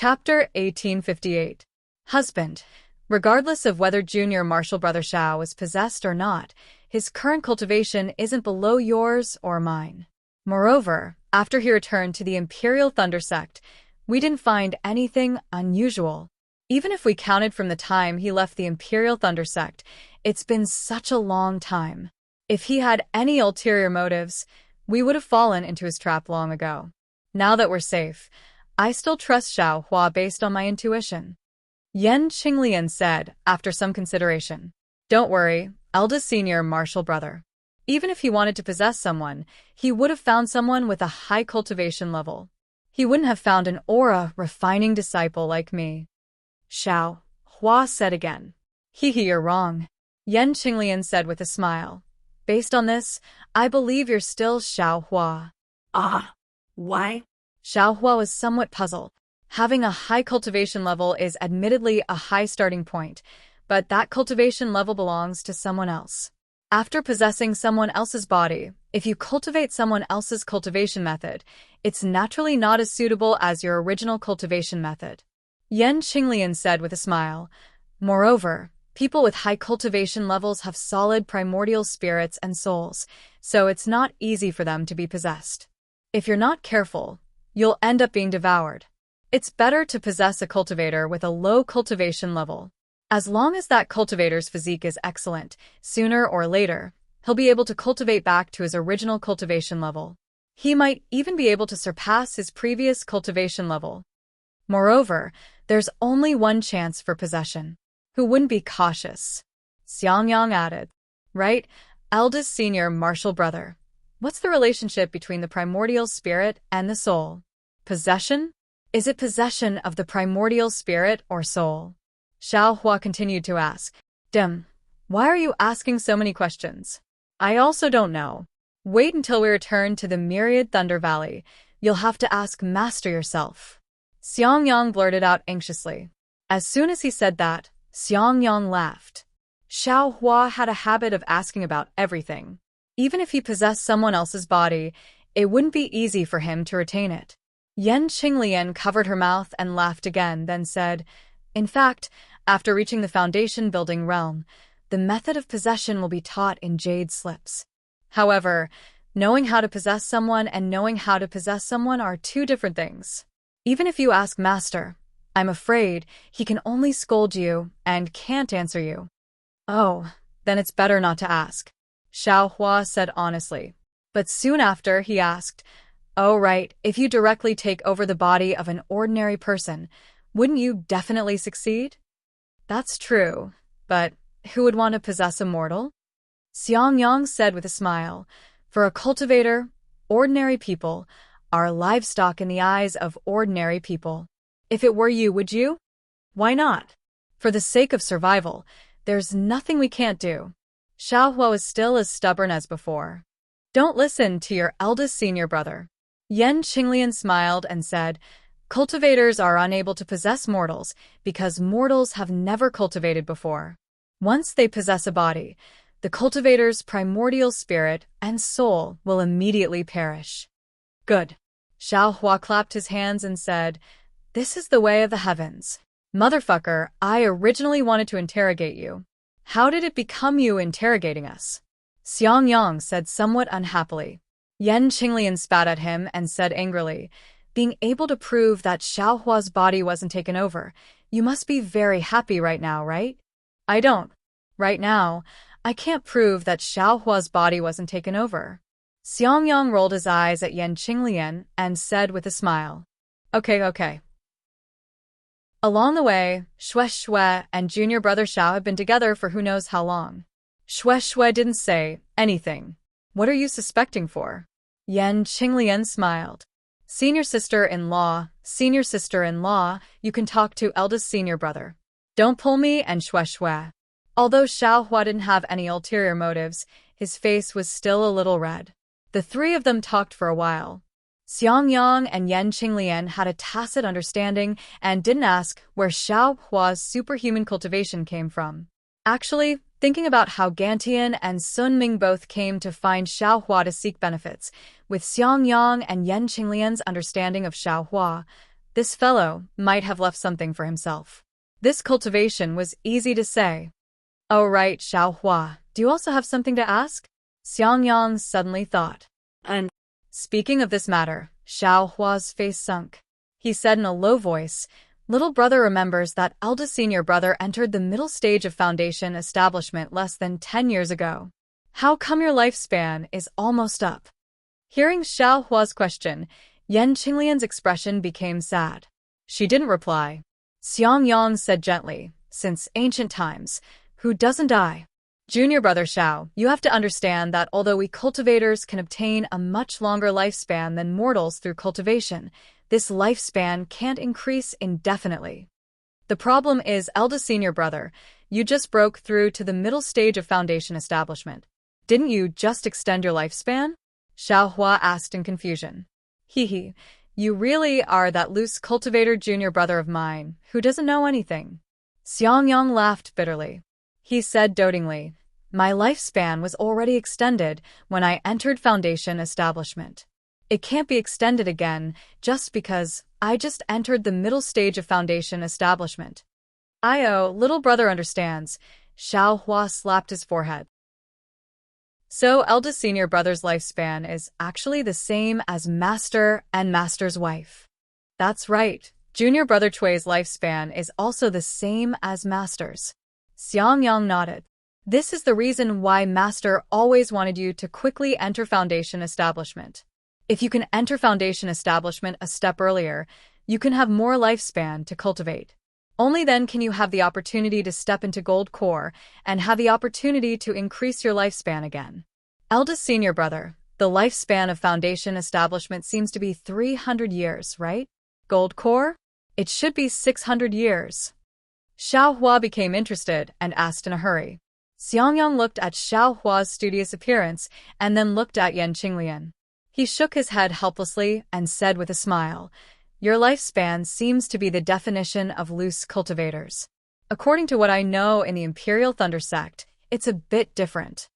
Chapter 1858. Husband. Regardless of whether junior martial brother Xiao is possessed or not, his current cultivation isn't below yours or mine. Moreover, after he returned to the Imperial Thunder Sect, we didn't find anything unusual. Even if we counted from the time he left the Imperial Thunder Sect, it's been such a long time. If he had any ulterior motives, we would have fallen into his trap long ago. Now that we're safe, I still trust Xiao Hua based on my intuition. Yan Qinglian said, after some consideration. Don't worry, eldest senior martial brother. Even if he wanted to possess someone, he would have found someone with a high cultivation level. He wouldn't have found an aura-refining disciple like me. Xiao Hua said again. You're wrong. Yan Qinglian said with a smile. Based on this, I believe you're still Xiao Hua. Why? Xiao Hua was somewhat puzzled. Having a high cultivation level is admittedly a high starting point, but that cultivation level belongs to someone else. After possessing someone else's body, if you cultivate someone else's cultivation method, it's naturally not as suitable as your original cultivation method. Yan Qinglian said with a smile. Moreover, people with high cultivation levels have solid primordial spirits and souls, so it's not easy for them to be possessed. If you're not careful, you'll end up being devoured. It's better to possess a cultivator with a low cultivation level. As long as that cultivator's physique is excellent, sooner or later, he'll be able to cultivate back to his original cultivation level. He might even be able to surpass his previous cultivation level. Moreover, there's only one chance for possession. Who wouldn't be cautious? Xiangyang added. Right, eldest senior martial brother. What's the relationship between the primordial spirit and the soul? Possession? Is it possession of the primordial spirit or soul? Xiao Hua continued to ask. Why are you asking so many questions? I also don't know. Wait until we return to the Myriad Thunder Valley. You'll have to ask Master yourself. Xiangyang blurted out anxiously. As soon as he said that, Xiangyang laughed. Xiao Hua had a habit of asking about everything. Even if he possessed someone else's body, it wouldn't be easy for him to retain it. Yan Qinglian covered her mouth and laughed again, then said, in fact, after reaching the foundation building realm, the method of possession will be taught in jade slips. However, knowing how to possess someone and knowing how to possess someone are two different things. Even if you ask Master, I'm afraid he can only scold you and can't answer you. Oh, then it's better not to ask, Xiao Hua said honestly. But soon after, he asked, oh right, if you directly take over the body of an ordinary person, wouldn't you definitely succeed? That's true, but who would want to possess a mortal? Xiangyang said with a smile. For a cultivator, ordinary people are livestock in the eyes of ordinary people. If it were you, would you? Why not? For the sake of survival, there's nothing we can't do. Xiao Hua was still as stubborn as before. Don't listen to your eldest senior brother. Yan Qinglian smiled and said, cultivators are unable to possess mortals because mortals have never cultivated before. Once they possess a body, the cultivator's primordial spirit and soul will immediately perish. Good. Xiao Hua clapped his hands and said, this is the way of the heavens. Motherfucker, I originally wanted to interrogate you. How did it become you interrogating us? Xiangyang said somewhat unhappily. Yan Qinglian spat at him and said angrily, being able to prove that Xiao Hua's body wasn't taken over, you must be very happy right now, right? I don't. Right now, I can't prove that Xiao Hua's body wasn't taken over. Xiangyang rolled his eyes at Yan Qinglian and said with a smile, Okay. Along the way, Shui and junior brother Xiao have been together for who knows how long. Shui didn't say anything. What are you suspecting for? Yan Qinglian smiled. Senior sister-in-law, you can talk to eldest senior brother. Don't pull me and Shui. Although Xiao Hua didn't have any ulterior motives, his face was still a little red. The three of them talked for a while. Xiangyang and Yan Qinglian had a tacit understanding and didn't ask where Xiao Hua's superhuman cultivation came from. Actually, thinking about how Gantian and Sun Ming both came to find Xiao Hua to seek benefits, with Xiangyang and Yan Qinglian's understanding of Xiao Hua, This fellow might have left something for himself. This cultivation was easy to say. Oh right, Xiaohua, do you also have something to ask? Xiangyang suddenly thought. And Speaking of this matter, Xiaohua's face sunk. He said in a low voice, little brother remembers that eldest senior brother entered the middle stage of foundation establishment less than 10 years ago. How come your lifespan is almost up? Hearing Xiaohua's question, Yan Qinglian's expression became sad. She didn't reply. Xiangyang said gently, since ancient times, who doesn't die? Junior brother Xiao, you have to understand that although we cultivators can obtain a much longer lifespan than mortals through cultivation, this lifespan can't increase indefinitely. The problem is, eldest senior brother, you just broke through to the middle stage of foundation establishment. Didn't you just extend your lifespan? Xiaohua asked in confusion. Hee, you really are that loose cultivator junior brother of mine, who doesn't know anything. Xiangyang laughed bitterly. He said dotingly, my lifespan was already extended when I entered foundation establishment. It can't be extended again just because I just entered the middle stage of foundation establishment. Little brother understands. Xiaohua slapped his forehead. So eldest senior brother's lifespan is actually the same as master and master's wife. That's right. Junior brother Chui's lifespan is also the same as master's. Xiangyang nodded. This is the reason why master always wanted you to quickly enter foundation establishment. If you can enter foundation establishment a step earlier, you can have more lifespan to cultivate. Only then can you have the opportunity to step into gold core and have the opportunity to increase your lifespan again. Eldest senior brother, the lifespan of foundation establishment seems to be 300 years, right? Gold core? It should be 600 years. Xiaohua became interested and asked in a hurry. Xiangyang looked at Xiaohua's studious appearance and then looked at Yan Qinglian. He shook his head helplessly and said with a smile, your lifespan seems to be the definition of loose cultivators. According to what I know in the Imperial Thunder sect, it's a bit different.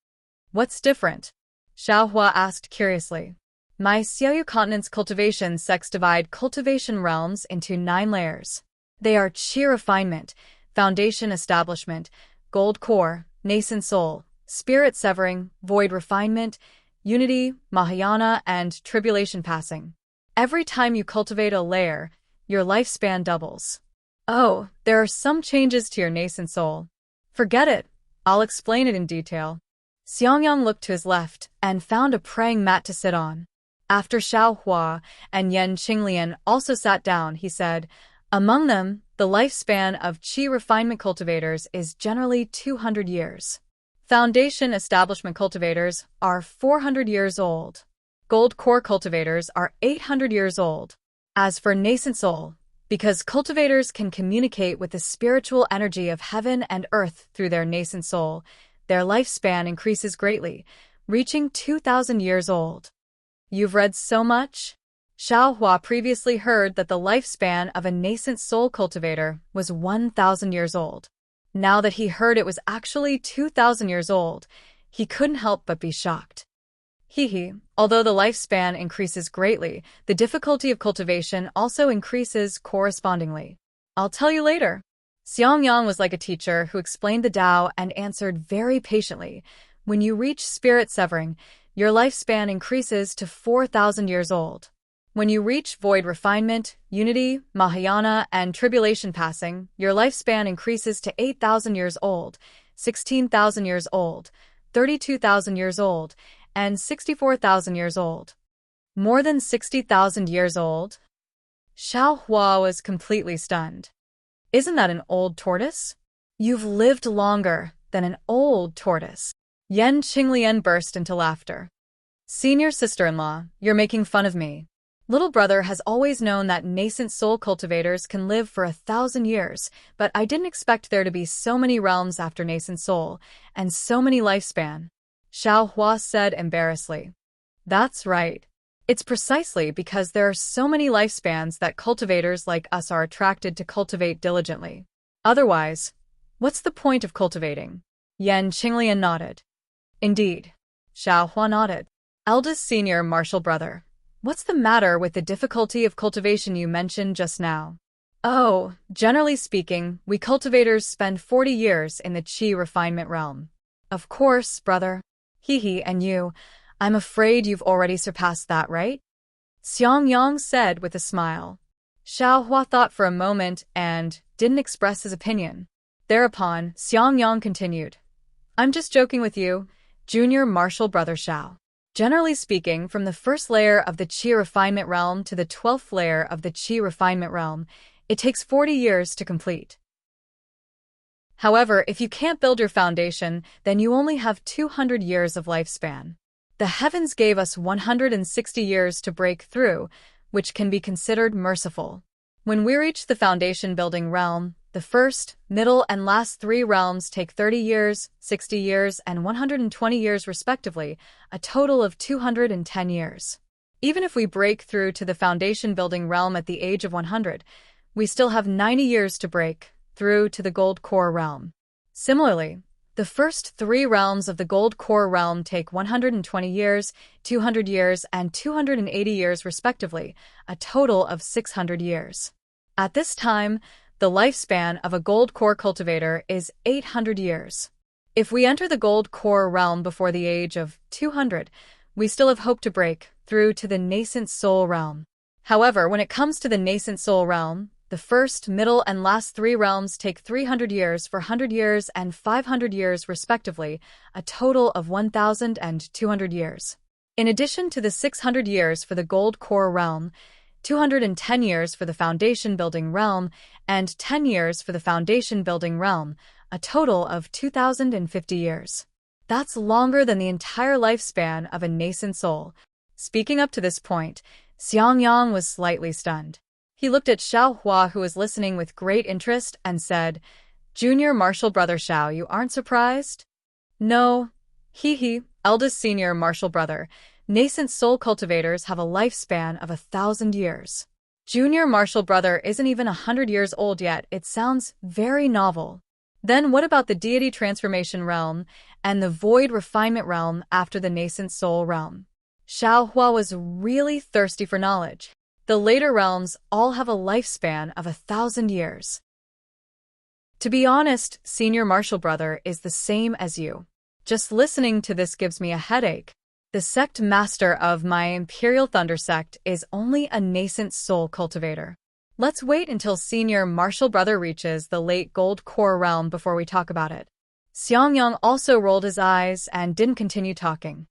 What's different? Xiaohua asked curiously. My Xiaoyu continent's cultivation sects divide cultivation realms into 9 layers. They are Qi refinement, foundation establishment, gold core, nascent soul, spirit severing, void refinement, unity, Mahayana, and tribulation passing. Every time you cultivate a layer, your lifespan doubles. Oh, there are some changes to your nascent soul. Forget it. I'll explain it in detail. Xiangyang looked to his left and found a praying mat to sit on. After Xiaohua and Yan Qinglian also sat down, he said, among them, the lifespan of Qi refinement cultivators is generally 200 years. Foundation establishment cultivators are 400 years old. Gold core cultivators are 800 years old. As for nascent soul, because cultivators can communicate with the spiritual energy of heaven and earth through their nascent soul, their lifespan increases greatly, reaching 2,000 years old. You've read so much? Xiaohua previously heard that the lifespan of a nascent soul cultivator was 1,000 years old. Now that he heard it was actually 2,000 years old, he couldn't help but be shocked. Although the lifespan increases greatly, the difficulty of cultivation also increases correspondingly. I'll tell you later. Xiangyang was like a teacher who explained the Tao and answered very patiently. When you reach spirit severing, your lifespan increases to 4,000 years old. When you reach void refinement, unity, Mahayana, and tribulation passing, your lifespan increases to 8,000 years old, 16,000 years old, 32,000 years old, and 64,000 years old. More than 60,000 years old? Xiaohua was completely stunned. Isn't that an old tortoise? You've lived longer than an old tortoise. Yan Qinglian burst into laughter. Senior sister-in-law, you're making fun of me. Little brother has always known that nascent soul cultivators can live for 1,000 years, but I didn't expect there to be so many realms after nascent soul, and so many lifespan. Xiaohua said embarrassedly. That's right. It's precisely because there are so many lifespans that cultivators like us are attracted to cultivate diligently. Otherwise, what's the point of cultivating? Yan Qinglian nodded. Indeed. Xiaohua nodded. Eldest senior martial brother. What's the matter with the difficulty of cultivation you mentioned just now? Oh, generally speaking, we cultivators spend 40 years in the qi refinement realm. Of course, brother. Hee, and you, I'm afraid you've already surpassed that, right? Xiangyang said with a smile. Xiao Hua thought for a moment and didn't express his opinion. Thereupon, Xiangyang continued. I'm just joking with you, junior martial brother Xiao. Generally speaking, from the first layer of the qi refinement realm to the 12th layer of the qi refinement realm, it takes 40 years to complete. However, if you can't build your foundation, then you only have 200 years of lifespan. The heavens gave us 160 years to break through, which can be considered merciful. When we reach the foundation building realm, the first, middle, and last 3 realms take 30 years, 60 years, and 120 years respectively, a total of 210 years. Even if we break through to the foundation building realm at the age of 100, we still have 90 years to break through to the gold core realm. Similarly, the first 3 realms of the gold core realm take 120 years, 200 years, and 280 years respectively, a total of 600 years. At this time, the lifespan of a gold core cultivator is 800 years. If we enter the gold core realm before the age of 200, we still have hope to break through to the nascent soul realm. However, when it comes to the nascent soul realm, the first, middle, and last 3 realms take 300 years, 400 years, and 500 years respectively, a total of 1,200 years. In addition to the 600 years for the gold core realm, 210 years for the foundation building realm, and 10 years for the foundation building realm, a total of 2,050 years. That's longer than the entire lifespan of a nascent soul. Speaking up to this point, Xiangyang was slightly stunned. He looked at Xiao Hua, who was listening with great interest, and said, Junior martial brother Xiao, you aren't surprised? No. Hee, eldest senior martial brother. Nascent soul cultivators have a lifespan of 1,000 years. Junior martial brother isn't even 100 years old yet. It sounds very novel. Then what about the deity transformation realm and the void refinement realm after the nascent soul realm? Xiao Hua was really thirsty for knowledge. The later realms all have a lifespan of 1,000 years. To be honest, senior martial brother is the same as you. Just listening to this gives me a headache. The sect master of my Imperial Thunder sect is only a nascent soul cultivator. Let's wait until senior martial brother reaches the late gold core realm before we talk about it. Xiangyang also rolled his eyes and didn't continue talking.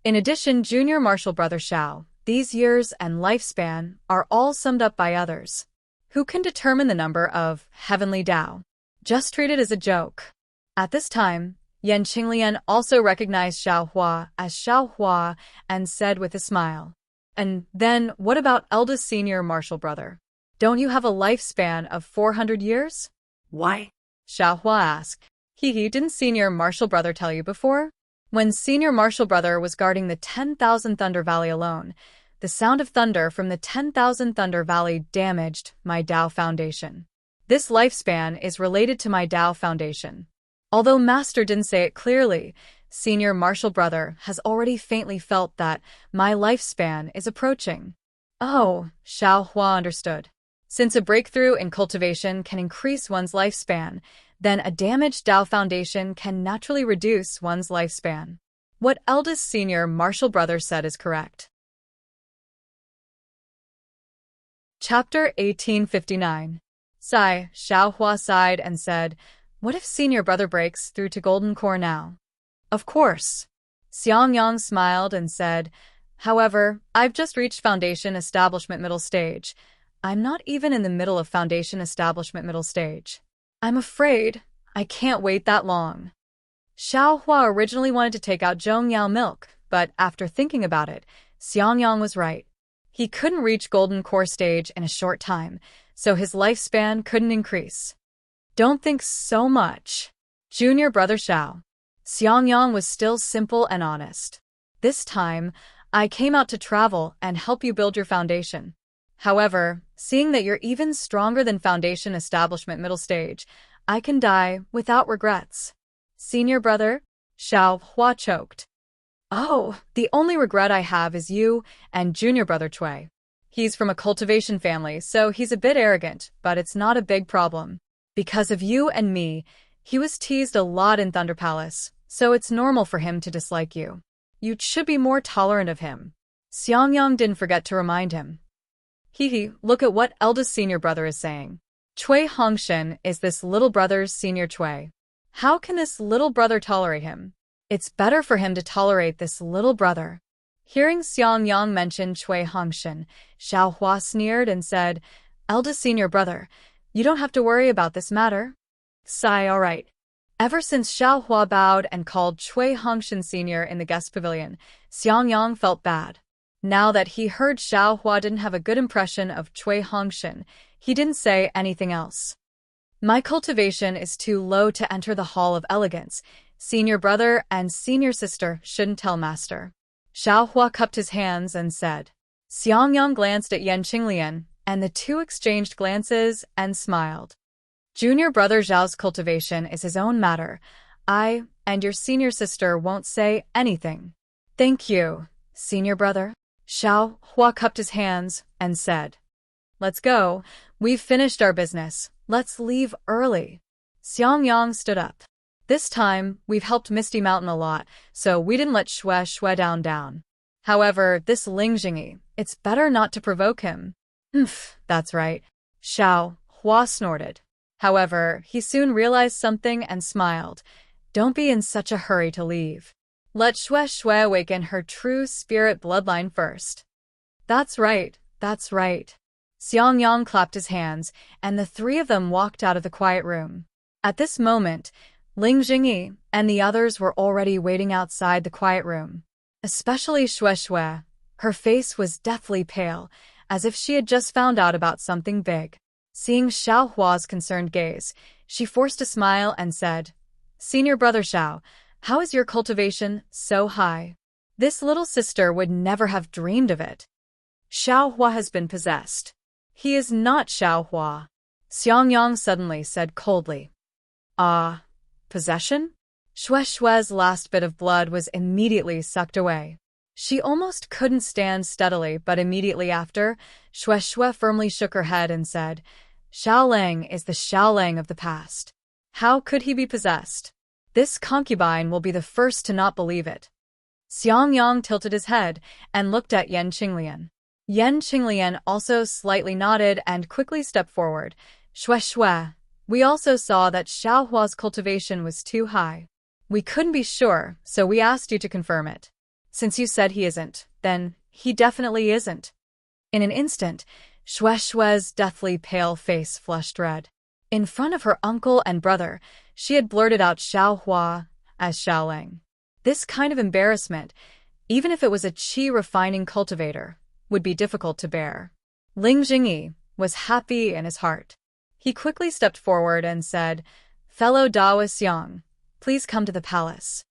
In addition, junior martial brother Xiao, these years and lifespan are all summed up by others. Who can determine the number of heavenly Tao? Just treat it as a joke. At this time, Yan Qinglian also recognized Xiao Hua as Xiao Hua and said with a smile, And then, what about eldest senior martial brother? Don't you have a lifespan of 400 years? Why? Xiao Hua asked. Didn't senior martial brother tell you before? When senior martial brother was guarding the 10,000 Thunder Valley alone, the sound of thunder from the 10,000 Thunder Valley damaged my Tao Foundation. This lifespan is related to my Tao Foundation. Although Master didn't say it clearly, senior martial brother has already faintly felt that my lifespan is approaching. Oh, Xiao Hua understood. Since a breakthrough in cultivation can increase one's lifespan, then a damaged Tao Foundation can naturally reduce one's lifespan. What eldest senior martial brother said is correct. Chapter 1859. Sigh, Xiao Hua sighed and said, What if senior brother breaks through to golden core now? Of course. Xiangyang smiled and said, However, I've just reached foundation establishment middle stage. I'm not even in the middle of foundation establishment middle stage. I'm afraid I can't wait that long. Xiao Hua originally wanted to take out Zhongyao milk, but after thinking about it, Xiangyang was right. He couldn't reach golden core stage in a short time, so his lifespan couldn't increase. Don't think so much. Junior brother Xiao. Xiangyang was still simple and honest. This time, I came out to travel and help you build your foundation. However, seeing that you're even stronger than foundation establishment middle stage, I can die without regrets. Senior brother? Xiao Hua choked. Oh, the only regret I have is you and junior brother Chui. He's from a cultivation family, so he's a bit arrogant, but it's not a big problem. Because of you and me, he was teased a lot in Thunder Palace, so it's normal for him to dislike you. You should be more tolerant of him. Xiangyang didn't forget to remind him. Hee, look at what eldest senior brother is saying. Chui Hongshan is this little brother's senior Chui. How can this little brother tolerate him? It's better for him to tolerate this little brother. Hearing Xiangyang mention Chui Hongshan, Xiao Hua sneered and said, Eldest senior brother, you don't have to worry about this matter. Sigh, all right. Ever since Xiao Hua bowed and called Chui Hongshan Sr. in the guest pavilion, Xiangyang felt bad. Now that he heard Xiao Hua didn't have a good impression of Chui Hongshan, he didn't say anything else. My cultivation is too low to enter the Hall of Elegance. Senior brother and senior sister shouldn't tell master. Xiao Hua cupped his hands and said. Xiangyang glanced at Yan Qinglian, and the two exchanged glances and smiled. Junior brother Zhao's cultivation is his own matter. I and your senior sister won't say anything. Thank you, senior brother. Xiao Hua cupped his hands and said. Let's go. We've finished our business. Let's leave early. Xiangyang stood up. This time, we've helped Misty Mountain a lot, so we didn't let Shui down. However, this Ling Jingyi, it's better not to provoke him. That's right. Xiao Hua snorted. However, he soon realized something and smiled. Don't be in such a hurry to leave. Let Shui awaken her true spirit bloodline first. That's right, that's right. Xiangyang clapped his hands, and the three of them walked out of the quiet room. At this moment, Ling Jingyi and the others were already waiting outside the quiet room. Especially Shui. Her face was deathly pale, as if she had just found out about something big. Seeing Xiao Hua's concerned gaze, she forced a smile and said, Senior brother Xiao, how is your cultivation so high? This little sister would never have dreamed of it. Xiao Hua has been possessed. He is not Xiao Hua. Xiangyang suddenly said coldly. Possession? Shui's last bit of blood was immediately sucked away. She almost couldn't stand steadily, but immediately after, Shui firmly shook her head and said, Xiaolang is the Xiaolang of the past. How could he be possessed? This concubine will be the first to not believe it. Xiangyang tilted his head and looked at Yan Qinglian. Yan Qinglian also slightly nodded and quickly stepped forward. Shui, we also saw that Xiao Hua's cultivation was too high. We couldn't be sure, so we asked you to confirm it. Since you said he isn't, then he definitely isn't. In an instant, Shui's deathly pale face flushed red. In front of her uncle and brother, she had blurted out Xiao Hua as Xiaolang. This kind of embarrassment, even if it was a qi-refining cultivator, would be difficult to bear. Ling Jingyi was happy in his heart. He quickly stepped forward and said, Fellow Daoist Yang, please come to the palace.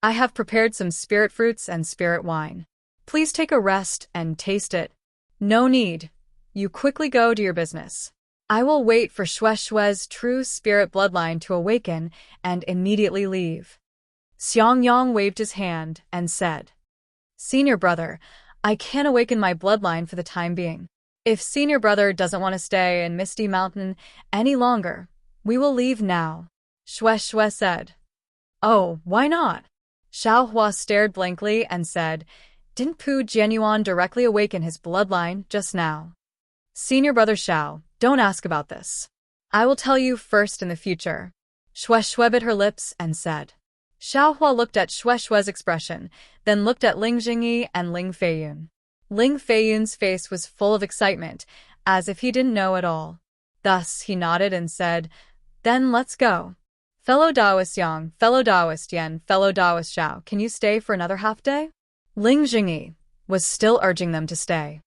I have prepared some spirit fruits and spirit wine. Please take a rest and taste it. No need. You quickly go to your business. I will wait for Shui's true spirit bloodline to awaken and immediately leave. Xiangyang waved his hand and said, Senior brother, I can't awaken my bloodline for the time being. If senior brother doesn't want to stay in Misty Mountain any longer, we will leave now. Shui said. Oh, why not? Xiao Hua stared blankly and said, Didn't Pu Jianyuan directly awaken his bloodline just now? Senior brother Xiao, don't ask about this. I will tell you first in the future. Shui bit her lips and said. Xiao Hua looked at Shui's expression, then looked at Ling Jingyi and Ling Feiyun. Ling Feiyun's face was full of excitement, as if he didn't know at all. Thus, he nodded and said, Then let's go. Fellow Daoist Yang, fellow Daoist Yan, fellow Daoist Xiao, can you stay for another half day? Ling Jingyi was still urging them to stay.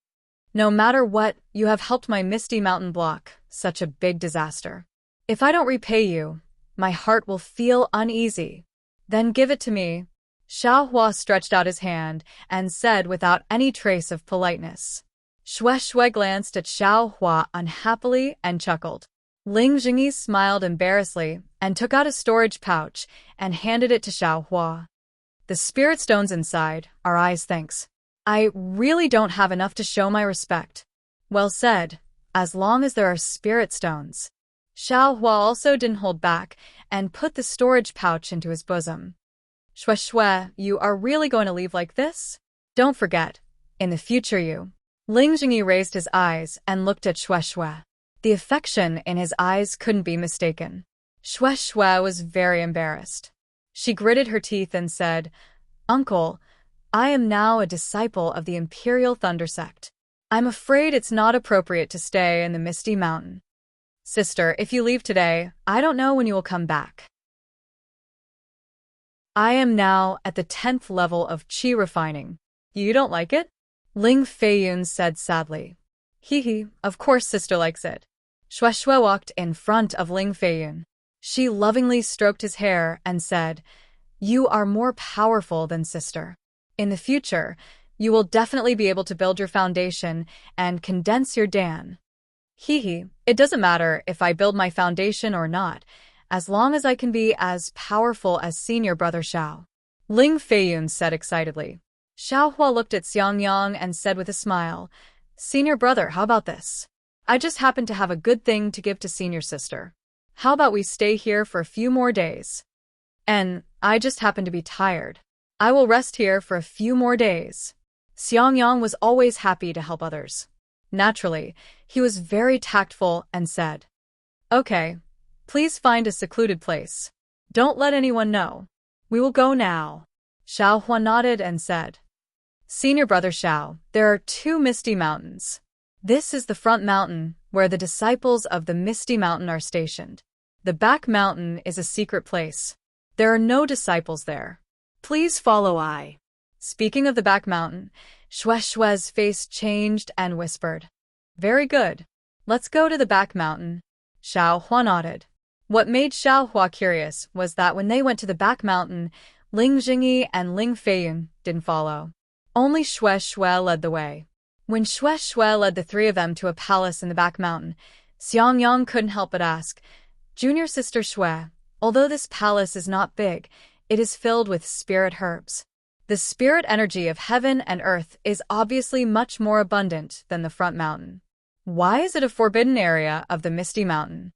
No matter what, you have helped my Misty Mountain block such a big disaster. If I don't repay you, my heart will feel uneasy. Then give it to me. Xiao Hua stretched out his hand and said without any trace of politeness. Shui glanced at Xiao Hua unhappily and chuckled. Ling Jingyi smiled embarrassedly and took out a storage pouch and handed it to Xiao Hua. The spirit stones inside our eyes, thanks. I really don't have enough to show my respect. Well said, as long as there are spirit stones. Xiao Hua also didn't hold back and put the storage pouch into his bosom. Shue Shue, you are really going to leave like this? Don't forget, in the future you. Ling Jingyi raised his eyes and looked at Shue Shue. The affection in his eyes couldn't be mistaken. Shue Shue was very embarrassed. She gritted her teeth and said, Uncle, I am now a disciple of the Imperial Thunder Sect. I'm afraid it's not appropriate to stay in the Misty Mountain. Sister, if you leave today, I don't know when you will come back. I am now at the 10th level of qi refining. You don't like it? Ling Feiyun said sadly. Hee, of course sister likes it. Shue Shue walked in front of Ling Feiyun. She lovingly stroked his hair and said, You are more powerful than sister. In the future, you will definitely be able to build your foundation and condense your Dan. Hee, it doesn't matter if I build my foundation or not, as long as I can be as powerful as senior brother Xiao. Ling Feiyun said excitedly. Xiao Hua looked at Xiangyang and said with a smile, Senior brother, how about this? I just happen to have a good thing to give to senior sister. How about we stay here for a few more days? And I just happen to be tired. I will rest here for a few more days. Xiangyang was always happy to help others. Naturally, he was very tactful and said, Okay, please find a secluded place. Don't let anyone know. We will go now. Xiao Hua nodded and said, Senior brother Xiao, there are 2 misty mountains. This is the front mountain, where the disciples of the Misty Mountain are stationed. The back mountain is a secret place. There are no disciples there. Please follow I. Speaking of the back mountain, Shue Shue's face changed and whispered, Very good. Let's go to the back mountain. Xiao Hua nodded. What made Xiao Hua curious was that when they went to the back mountain, Ling Jingyi and Ling Feiyun didn't follow. Only Shue Shue led the way. When Shue Shue led the 3 of them to a palace in the back mountain, Xiangyang couldn't help but ask, Junior sister Shue, although this palace is not big, it is filled with spirit herbs. The spirit energy of heaven and earth is obviously much more abundant than the front mountain. Why is it a forbidden area of the Misty Mountain?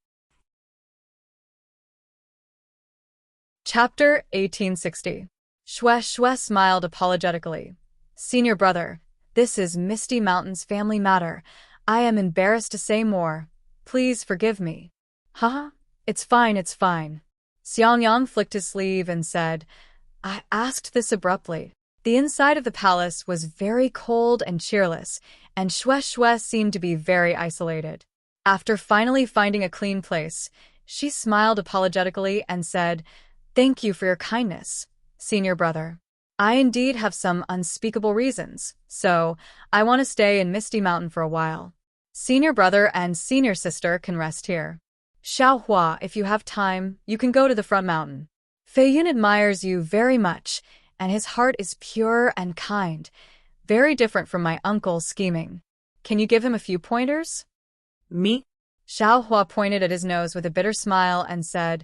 Chapter 1860. Shue Shue smiled apologetically. Senior brother, this is Misty Mountain's family matter. I am embarrassed to say more. Please forgive me. Haha, it's fine, it's fine. Xiangyang flicked his sleeve and said, I asked this abruptly. The inside of the palace was very cold and cheerless, and Shue Shue seemed to be very isolated. After finally finding a clean place, she smiled apologetically and said, Thank you for your kindness, senior brother. I indeed have some unspeakable reasons, so I want to stay in Misty Mountain for a while. Senior brother and senior sister can rest here. Xiao Hua, if you have time, you can go to the front mountain. Feiyun admires you very much, and his heart is pure and kind, very different from my uncle's scheming. Can you give him a few pointers? Me? Xiao Hua pointed at his nose with a bitter smile and said,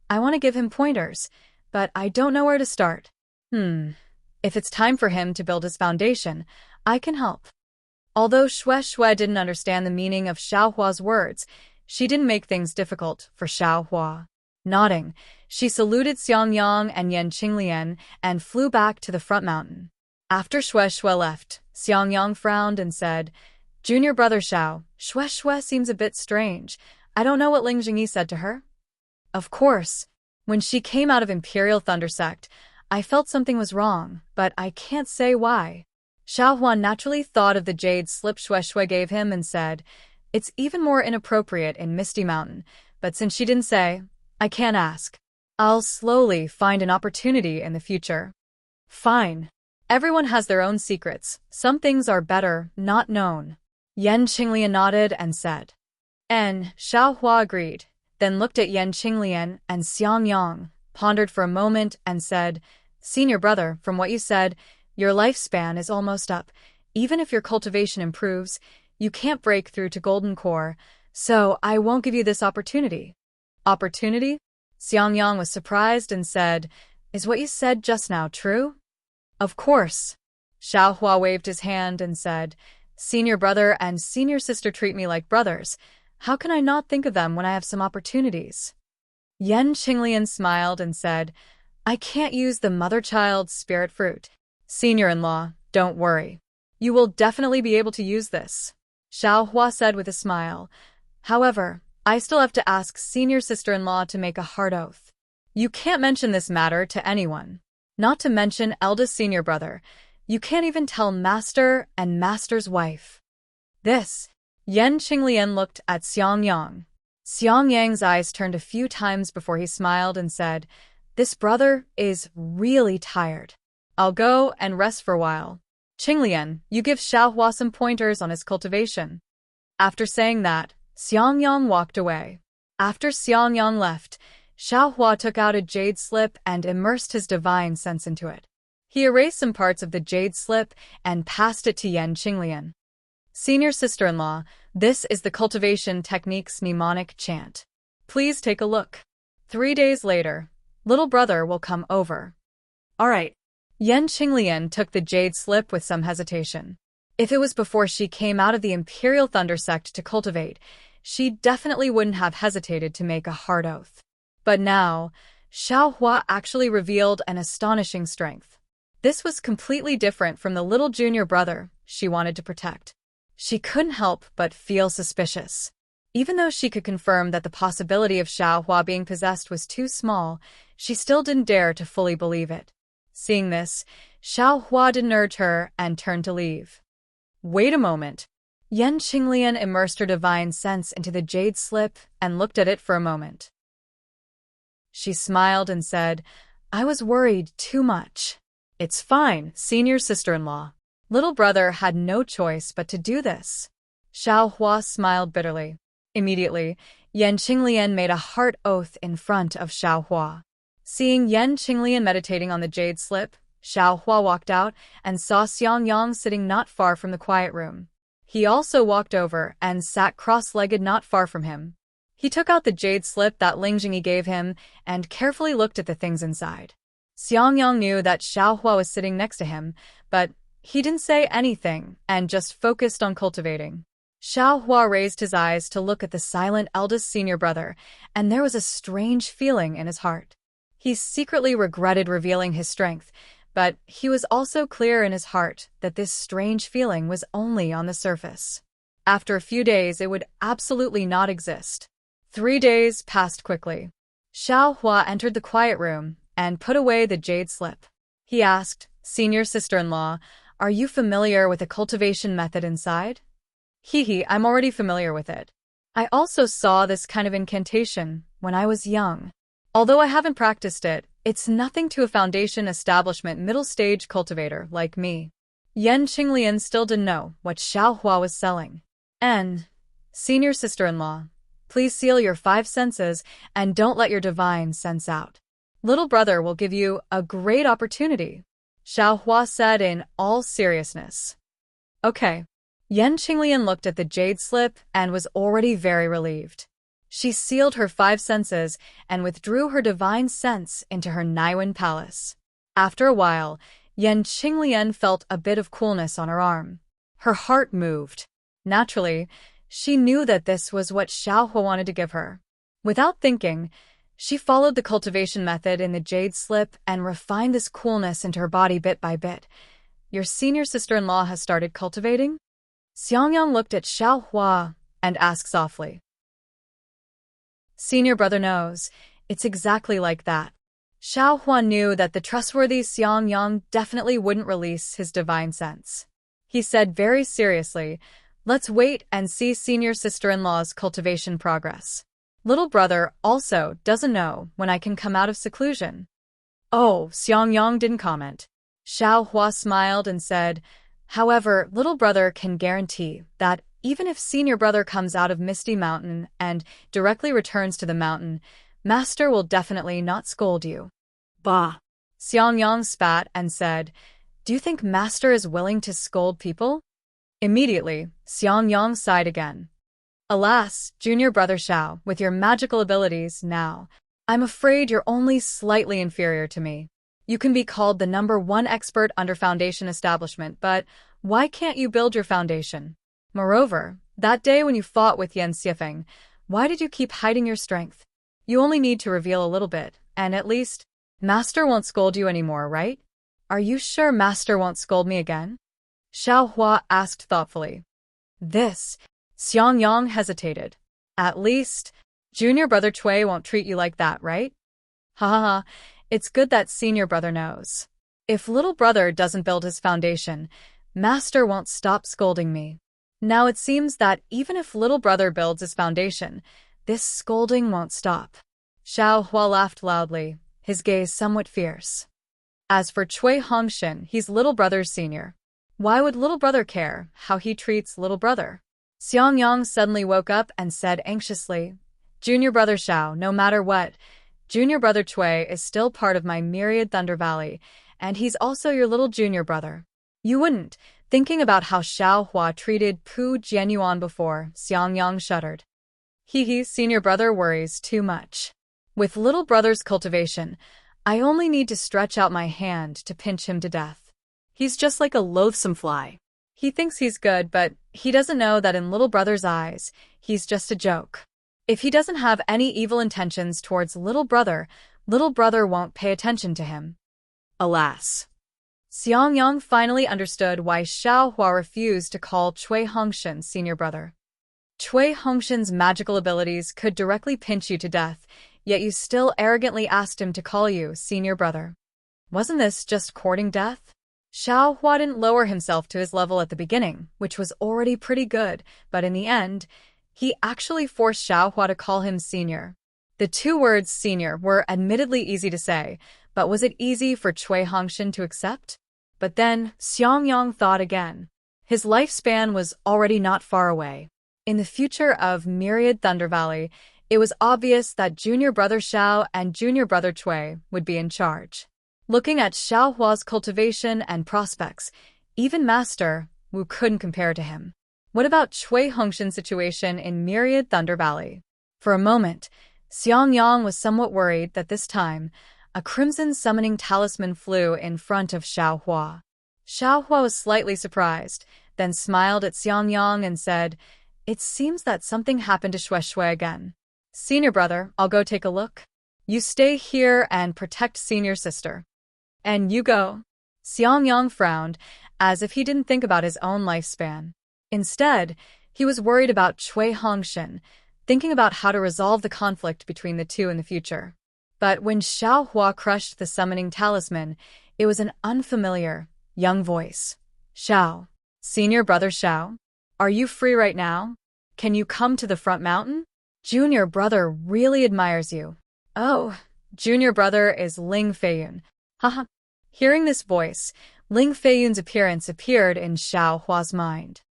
I want to give him pointers, but I don't know where to start. If it's time for him to build his foundation, I can help. Although Shue Shue didn't understand the meaning of Xiao Hua's words, she didn't make things difficult for Xiao Hua. Nodding, she saluted Xiangyang and Yan Qinglian and flew back to the front mountain. After Shue Shue left, Xiangyang frowned and said, Junior brother Xiao, Shue Shue seems a bit strange. I don't know what Ling Jingyi said to her. Of course, when she came out of Imperial Thunder Sect, I felt something was wrong, but I can't say why. Xiao Hua naturally thought of the jade slip Shue Shue gave him and said, It's even more inappropriate in Misty Mountain, but since she didn't say, I can't ask. I'll slowly find an opportunity in the future. Fine. Everyone has their own secrets. Some things are better not known. Yan Qinglian nodded and said. And Xiao Hua agreed, then looked at Yan Qinglian and Xiangyang, pondered for a moment and said, Senior brother, from what you said, your lifespan is almost up. Even if your cultivation improves, you can't break through to Golden Core, so I won't give you this opportunity. Opportunity? Xiangyang was surprised and said, Is what you said just now true? Of course. Xiaohua waved his hand and said, Senior brother and senior sister treat me like brothers. How can I not think of them when I have some opportunities? Yan Qinglian smiled and said, I can't use the mother-child spirit fruit. Senior-in-law, don't worry. You will definitely be able to use this. Xiaohua said with a smile. However, I still have to ask senior sister-in-law to make a hard oath. You can't mention this matter to anyone. Not to mention eldest senior brother. You can't even tell master and master's wife. This. Yan Qinglian looked at Xiangyang. Xiangyang's eyes turned a few times before he smiled and said, This brother is really tired. I'll go and rest for a while. Qinglian, you give Xiaohua some pointers on his cultivation. After saying that, Xiangyang walked away. After Xiangyang left, Xiaohua took out a jade slip and immersed his divine sense into it. He erased some parts of the jade slip and passed it to Yan Qinglian. Senior sister-in-law, this is the cultivation technique's mnemonic chant. Please take a look. 3 days later, little brother will come over. All right. Yan Qinglian took the jade slip with some hesitation. If it was before she came out of the Imperial Thunder Sect to cultivate, she definitely wouldn't have hesitated to make a hard oath. But now, Xiaohua actually revealed an astonishing strength. This was completely different from the little junior brother she wanted to protect. She couldn't help but feel suspicious. Even though she could confirm that the possibility of Xiaohua being possessed was too small, she still didn't dare to fully believe it. Seeing this, Xiaohua didn't urge her and turned to leave. Wait a moment. Yan Qinglian immersed her divine sense into the jade slip and looked at it for a moment. She smiled and said, I was worried too much. It's fine, senior sister-in-law. Little brother had no choice but to do this. Xiaohua smiled bitterly. Immediately, Yan Qinglian made a heart oath in front of Xiaohua. Seeing Yan Qinglian meditating on the jade slip, Xiaohua walked out and saw Xiangyang sitting not far from the quiet room. He also walked over and sat cross-legged not far from him. He took out the jade slip that Ling Jingyi gave him and carefully looked at the things inside. Xiangyang knew that Xiaohua was sitting next to him, but he didn't say anything and just focused on cultivating. Xiaohua raised his eyes to look at the silent eldest senior brother, and there was a strange feeling in his heart. He secretly regretted revealing his strength, but he was also clear in his heart that this strange feeling was only on the surface. After a few days, it would absolutely not exist. 3 days passed quickly. Xiaohua entered the quiet room and put away the jade slip. He asked, Senior sister-in-law, are you familiar with the cultivation method inside? I'm already familiar with it. I also saw this kind of incantation when I was young. Although I haven't practiced it, it's nothing to a foundation establishment middle-stage cultivator like me. Yan Qinglian still didn't know what Xiaohua was selling. And, senior sister-in-law, please seal your 5 senses and don't let your divine sense out. Little brother will give you a great opportunity, Xiaohua said in all seriousness. Okay. Yan Qinglian looked at the jade slip and was already very relieved. She sealed her 5 senses and withdrew her divine sense into her Naiwen palace. After a while, Yan Qinglian felt a bit of coolness on her arm. Her heart moved. Naturally, she knew that this was what Xiaohua wanted to give her. Without thinking, she followed the cultivation method in the jade slip and refined this coolness into her body bit by bit. Your senior sister-in-law has started cultivating? Xiangyang looked at Xiaohua and asked softly. Senior brother knows. It's exactly like that. Xiaohua knew that the trustworthy Xiangyang definitely wouldn't release his divine sense. He said very seriously, let's wait and see senior sister-in-law's cultivation progress. Little brother also doesn't know when I can come out of seclusion. Oh, Xiangyang didn't comment. Xiaohua smiled and said, however, little brother can guarantee that even if senior brother comes out of Misty Mountain and directly returns to the mountain, master will definitely not scold you. Bah. Xiangyang spat and said, do you think master is willing to scold people? Immediately, Xiangyang sighed again. Alas, junior brother Xiao, with your magical abilities now, I'm afraid you're only slightly inferior to me. You can be called the #1 expert under foundation establishment, but why can't you build your foundation? Moreover, that day when you fought with Yen Xiefeng, why did you keep hiding your strength? You only need to reveal a little bit, and at least, Master won't scold you anymore, right? Are you sure Master won't scold me again? Xiao Hua asked thoughtfully. This, Xiang Yang hesitated. At least, junior brother Cui won't treat you like that, right? Ha ha ha, it's good that senior brother knows. If little brother doesn't build his foundation, Master won't stop scolding me. Now it seems that even if little brother builds his foundation, this scolding won't stop. Xiao Hua laughed loudly, his gaze somewhat fierce. As for Cui Hongshan, he's little brother's senior. Why would little brother care how he treats little brother? Xiang Yang suddenly woke up and said anxiously, Junior brother Xiao, no matter what, junior brother Cui is still part of my myriad Thunder Valley, and he's also your little junior brother. You wouldn't, thinking about how Xiao Hua treated Pu Jianyuan before, Xiang Yang shuddered. He, senior brother worries too much. With little brother's cultivation, I only need to stretch out my hand to pinch him to death. He's just like a loathsome fly. He thinks he's good, but he doesn't know that in little brother's eyes, he's just a joke. If he doesn't have any evil intentions towards little brother won't pay attention to him. Alas. Xiang Yang finally understood why Xiao Hua refused to call Cui Hongshan senior brother. Cui Hongshan's magical abilities could directly pinch you to death, yet you still arrogantly asked him to call you senior brother. Wasn't this just courting death? Xiao Hua didn't lower himself to his level at the beginning, which was already pretty good, but in the end, he actually forced Xiao Hua to call him senior. The two words senior were admittedly easy to say, but was it easy for Cui Hongshan to accept? But then, Xiang Yang thought again. His lifespan was already not far away. In the future of Myriad Thunder Valley, it was obvious that junior brother Xiao and junior brother Cui would be in charge. Looking at Xiao Hua's cultivation and prospects, even Master Wu couldn't compare to him. What about Cui Hongshan's situation in Myriad Thunder Valley? For a moment, Xiang Yang was somewhat worried that this time, a crimson summoning talisman flew in front of Xiao Hua. Xiao Hua was slightly surprised, then smiled at Xiang Yang and said, It seems that something happened to Shui again. Senior brother, I'll go take a look. You stay here and protect senior sister. And you go. Xiang Yang frowned, as if he didn't think about his own lifespan. Instead, he was worried about Cui Hongshan, thinking about how to resolve the conflict between the two in the future. But when Xiao Hua crushed the summoning talisman, it was an unfamiliar, young voice. Xiao, senior brother Xiao, are you free right now? Can you come to the front mountain? Junior brother really admires you. Oh, junior brother is Ling Feiyun. Haha. Hearing this voice, Ling Feiyun's appearance appeared in Xiao Hua's mind.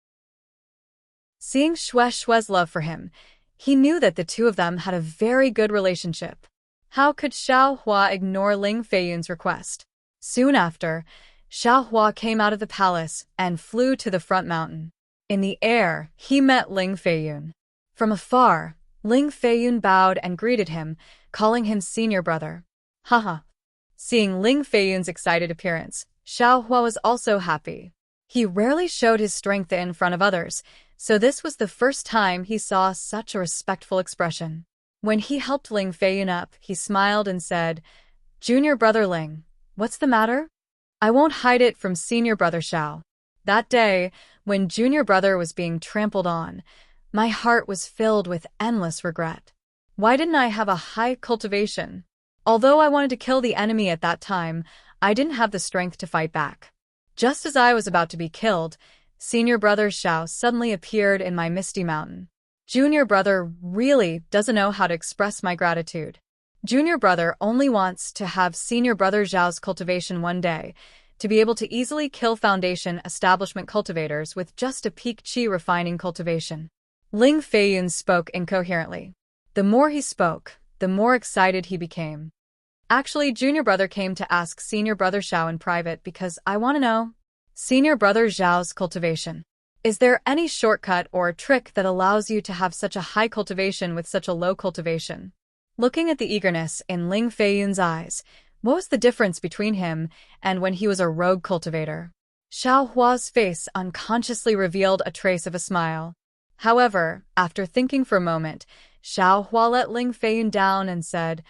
Seeing Shui's love for him, he knew that the two of them had a very good relationship. How could Xiao Hua ignore Ling Feiyun's request? Soon after, Xiao Hua came out of the palace and flew to the front mountain. In the air, he met Ling Feiyun. From afar, Ling Feiyun bowed and greeted him, calling him senior brother. Haha. Seeing Ling Feiyun's excited appearance, Xiao Hua was also happy. He rarely showed his strength in front of others, so this was the first time he saw such a respectful expression. When he helped Ling Feiyun up, he smiled and said, Junior brother Ling, what's the matter? I won't hide it from senior brother Xiao. That day, when junior brother was being trampled on, my heart was filled with endless regret. Why didn't I have a high cultivation? Although I wanted to kill the enemy at that time, I didn't have the strength to fight back. Just as I was about to be killed, senior brother Xiao suddenly appeared in my misty mountain. Junior brother really doesn't know how to express my gratitude. Junior brother only wants to have senior brother Xiao's cultivation one day, to be able to easily kill foundation establishment cultivators with just a peak qi refining cultivation. Ling Feiyun spoke incoherently. The more he spoke, the more excited he became. Actually, junior brother came to ask senior brother Xiao in private because I want to know. Senior brother Xiao's cultivation. Is there any shortcut or trick that allows you to have such a high cultivation with such a low cultivation? Looking at the eagerness in Ling Feiyun's eyes, What was the difference between him and when he was a rogue cultivator? Xiao Hua's face unconsciously revealed a trace of a smile. However, after thinking for a moment, Xiao Hua let Ling Feiyun down and said,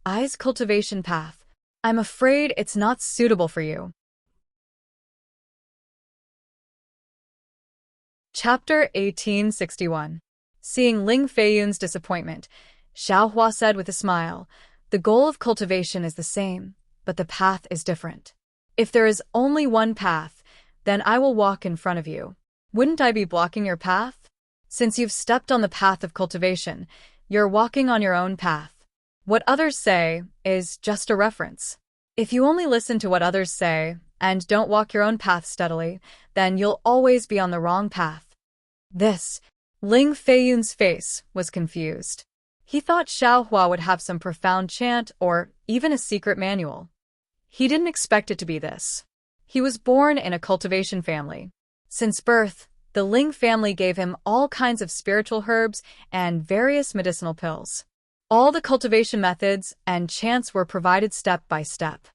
"I's cultivation path. I'm afraid it's not suitable for you." Chapter 1861. Seeing Ling Feiyun's disappointment, Xiao Hua said with a smile, "The goal of cultivation is the same, but the path is different. If there is only one path, then I will walk in front of you. Wouldn't I be blocking your path? Since you've stepped on the path of cultivation, you're walking on your own path. What others say is just a reference. If you only listen to what others say and don't walk your own path steadily, then you'll always be on the wrong path." Ling Feiyun's face was confused. He thought Xiao Hua would have some profound chant or even a secret manual. He didn't expect it to be this. He was born in a cultivation family. Since birth, the Ling family gave him all kinds of spiritual herbs and various medicinal pills. All the cultivation methods and chants were provided step by step.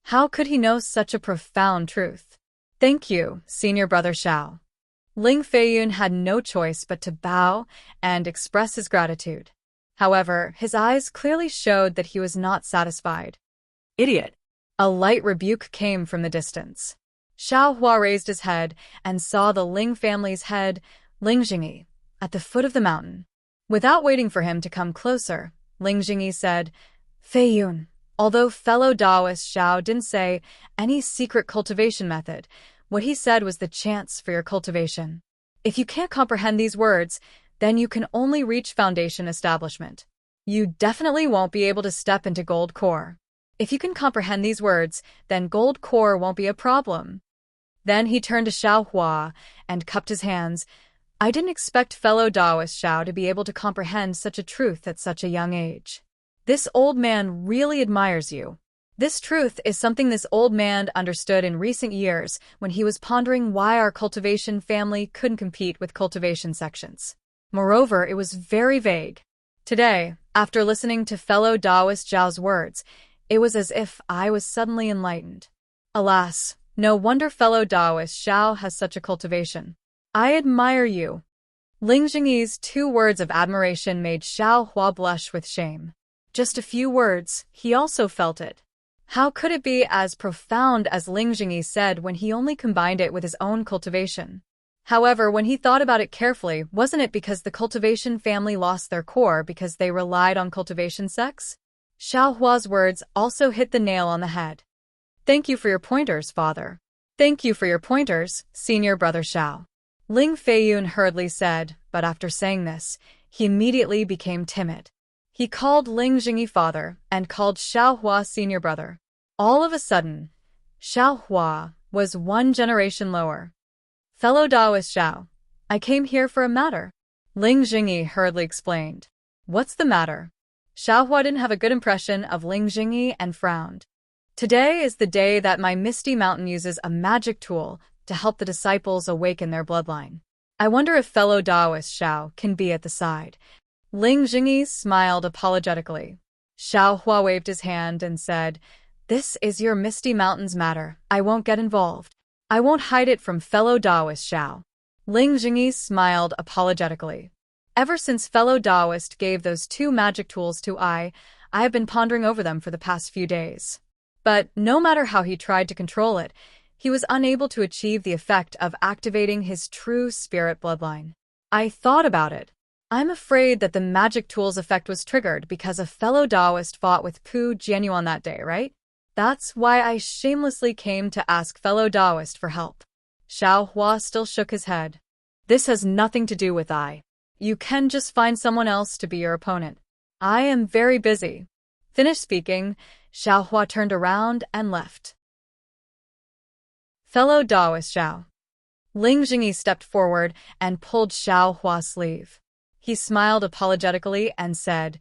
How could he know such a profound truth? "Thank you, senior brother Xiao." Ling Feiyun had no choice but to bow and express his gratitude. However, his eyes clearly showed that he was not satisfied. Idiot. A light rebuke came from the distance. Xiao Hua raised his head and saw the Ling family's head, Ling Jingyi, at the foot of the mountain. Without waiting for him to come closer, Ling Jingyi said, "Feiyun." Although fellow Taoist Xiao didn't say any secret cultivation method, what he said was the chants for your cultivation. If you can't comprehend these words, then you can only reach foundation establishment. You definitely won't be able to step into gold core. If you can comprehend these words, then gold core won't be a problem. Then he turned to Xiao Hua and cupped his hands. "I didn't expect fellow Taoist Xiao to be able to comprehend such a truth at such a young age. This old man really admires you." This truth is something this old man understood in recent years when he was pondering why our cultivation family couldn't compete with cultivation sections. Moreover, it was very vague. Today, after listening to fellow Taoist Zhao's words, it was as if I was suddenly enlightened. Alas, no wonder fellow Taoist Xiao has such a cultivation. "I admire you." Ling Jingyi's 2 words of admiration made Xiao Hua blush with shame. Just a few words, he also felt it. How could it be as profound as Ling Jingyi said when he only combined it with his own cultivation? However, when he thought about it carefully, wasn't it because the cultivation family lost their core because they relied on cultivation sects? Xiao Hua's words also hit the nail on the head. "Thank you for your pointers, father." "Thank you for your pointers, senior brother Xiao," Ling Feiyun hurriedly said, but after saying this, he immediately became timid. He called Ling Jingyi father and called Xiao Hua senior brother. All of a sudden, Xiao Hua was 1 generation lower. "Fellow Taoist Xiao, I came here for a matter," Ling Jingyi hurriedly explained. "What's the matter?" Xiao Hua didn't have a good impression of Ling Jingyi and frowned. "Today is the day that my Misty Mountain uses a magic tool to help the disciples awaken their bloodline. I wonder if fellow Taoist Xiao can be at the side." Ling Jingyi smiled apologetically. Xiao Hua waved his hand and said, "This is your Misty Mountains matter. I won't get involved. I won't hide it from fellow Taoist Xiao." Ling Jingyi smiled apologetically. "Ever since fellow Taoist gave those 2 magic tools to I have been pondering over them for the past few days. But no matter how he tried to control it, he was unable to achieve the effect of activating his true spirit bloodline. I thought about it. I'm afraid that the magic tool's effect was triggered because a fellow Taoist fought with Pu Jianyuan that day, right? That's why I shamelessly came to ask fellow Taoist for help." Xiao Hua still shook his head. "This has nothing to do with I. You can just find someone else to be your opponent. I am very busy." Finished speaking, Xiao Hua turned around and left. Fellow Taoist Xiao. Ling Jingyi stepped forward and pulled Xiao Hua's sleeve. He smiled apologetically and said,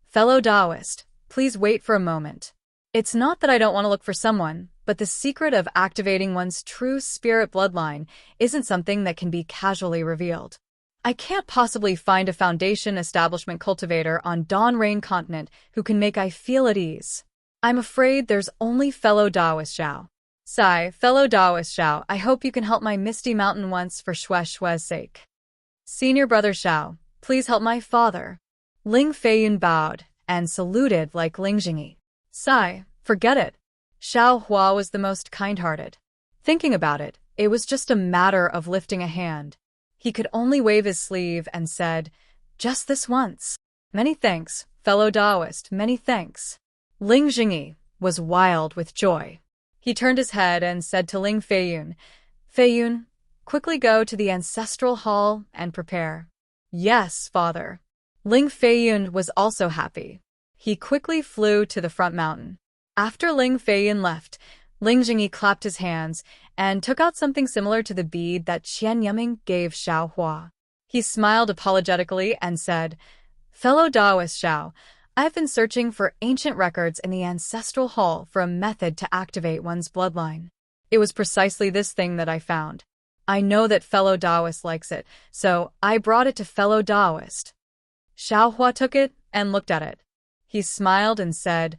"Fellow Taoist, please wait for a moment. It's not that I don't want to look for someone, but the secret of activating one's true spirit bloodline isn't something that can be casually revealed. I can't possibly find a foundation establishment cultivator on Dawn Rain continent who can make I feel at ease. I'm afraid there's only fellow Taoist Xiao. Sigh, fellow Taoist Xiao, I hope you can help my misty mountain once for Xue Xue's sake. Senior brother Xiao, please help my father. Ling Feiyun bowed and saluted like Ling Jingyi. Sigh, forget it. Xiao Hua was the most kind-hearted. Thinking about it, it was just a matter of lifting a hand. He could only wave his sleeve and said, just this once. Many thanks, fellow Taoist, many thanks. Ling Jingyi was wild with joy. He turned his head and said to Ling Feiyun, Feiyun, quickly go to the ancestral hall and prepare. Yes, father. Ling Feiyun was also happy. He quickly flew to the front mountain. After Ling Feiyun left, Ling Jingyi clapped his hands and took out something similar to the bead that Qian Yiming gave Xiao Hua. He smiled apologetically and said, fellow Taoist Xiao, I've been searching for ancient records in the ancestral hall for a method to activate one's bloodline. It was precisely this thing that I found. I know that fellow Taoist likes it, so I brought it to fellow Taoist. Xiao Hua took it and looked at it. He smiled and said,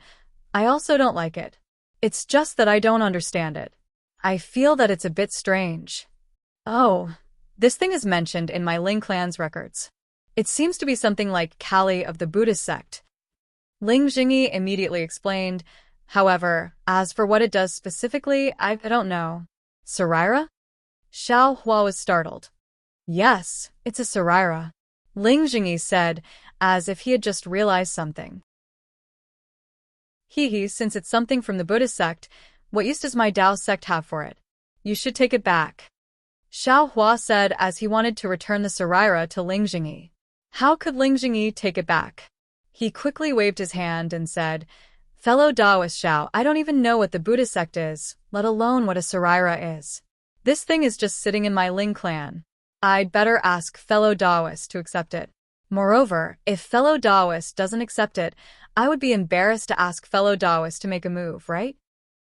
I also don't like it. It's just that I don't understand it. I feel that it's a bit strange. Oh, this thing is mentioned in my Ling clan's records. It seems to be something like Kali of the Buddhist sect. Ling Jingyi immediately explained, however, as for what it does specifically, I don't know. Saraira? Xiao Hua was startled. Yes, it's a Saraira. Ling Jingyi said, as if he had just realized something. Since it's something from the Buddhist sect, what use does my Tao sect have for it? You should take it back. Xiao Hua said as he wanted to return the Saraira to Ling Jingyi. How could Ling Jingyi take it back? He quickly waved his hand and said, fellow Taoist Xiao, I don't even know what the Buddhist sect is, let alone what a Saraira is. This thing is just sitting in my Ling clan. I'd better ask fellow Taoist to accept it. Moreover, if fellow Taoist doesn't accept it, I would be embarrassed to ask fellow Taoist to make a move, right?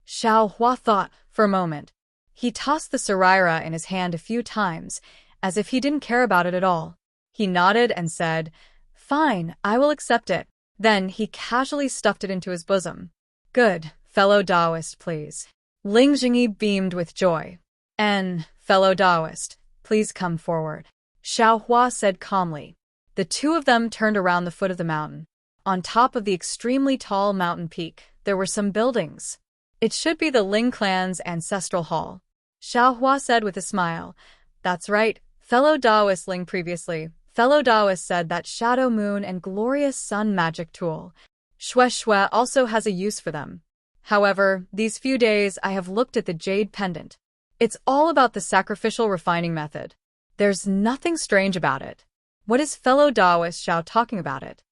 Xiao Hua thought for a moment. He tossed the Saraira in his hand a few times, as if he didn't care about it at all. He nodded and said, fine, I will accept it. Then he casually stuffed it into his bosom. Good, fellow Taoist, please. Ling Jingyi beamed with joy. Fellow Taoist, please come forward. Xiao Hua said calmly. The two of them turned around the foot of the mountain. On top of the extremely tall mountain peak, there were some buildings. It should be the Ling clan's ancestral hall. Xiao Hua said with a smile. That's right, fellow Taoist Ling previously. Fellow Taoist said that Shadow Moon and Glorious Sun magic tool. Xue Xue also has a use for them. However, these few days I have looked at the jade pendant. It's all about the sacrificial refining method. There's nothing strange about it. What is fellow Taoist Xiao talking about it?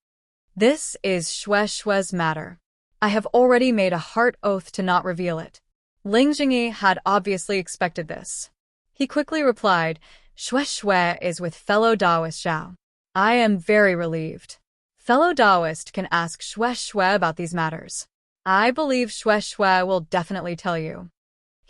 This is Xue Xue's matter. I have already made a heart oath to not reveal it. Ling Jingyi had obviously expected this. He quickly replied, Xue Xue is with fellow Taoist Xiao. I am very relieved. Fellow Taoist can ask Xue Xue about these matters. I believe Xue Xue will definitely tell you.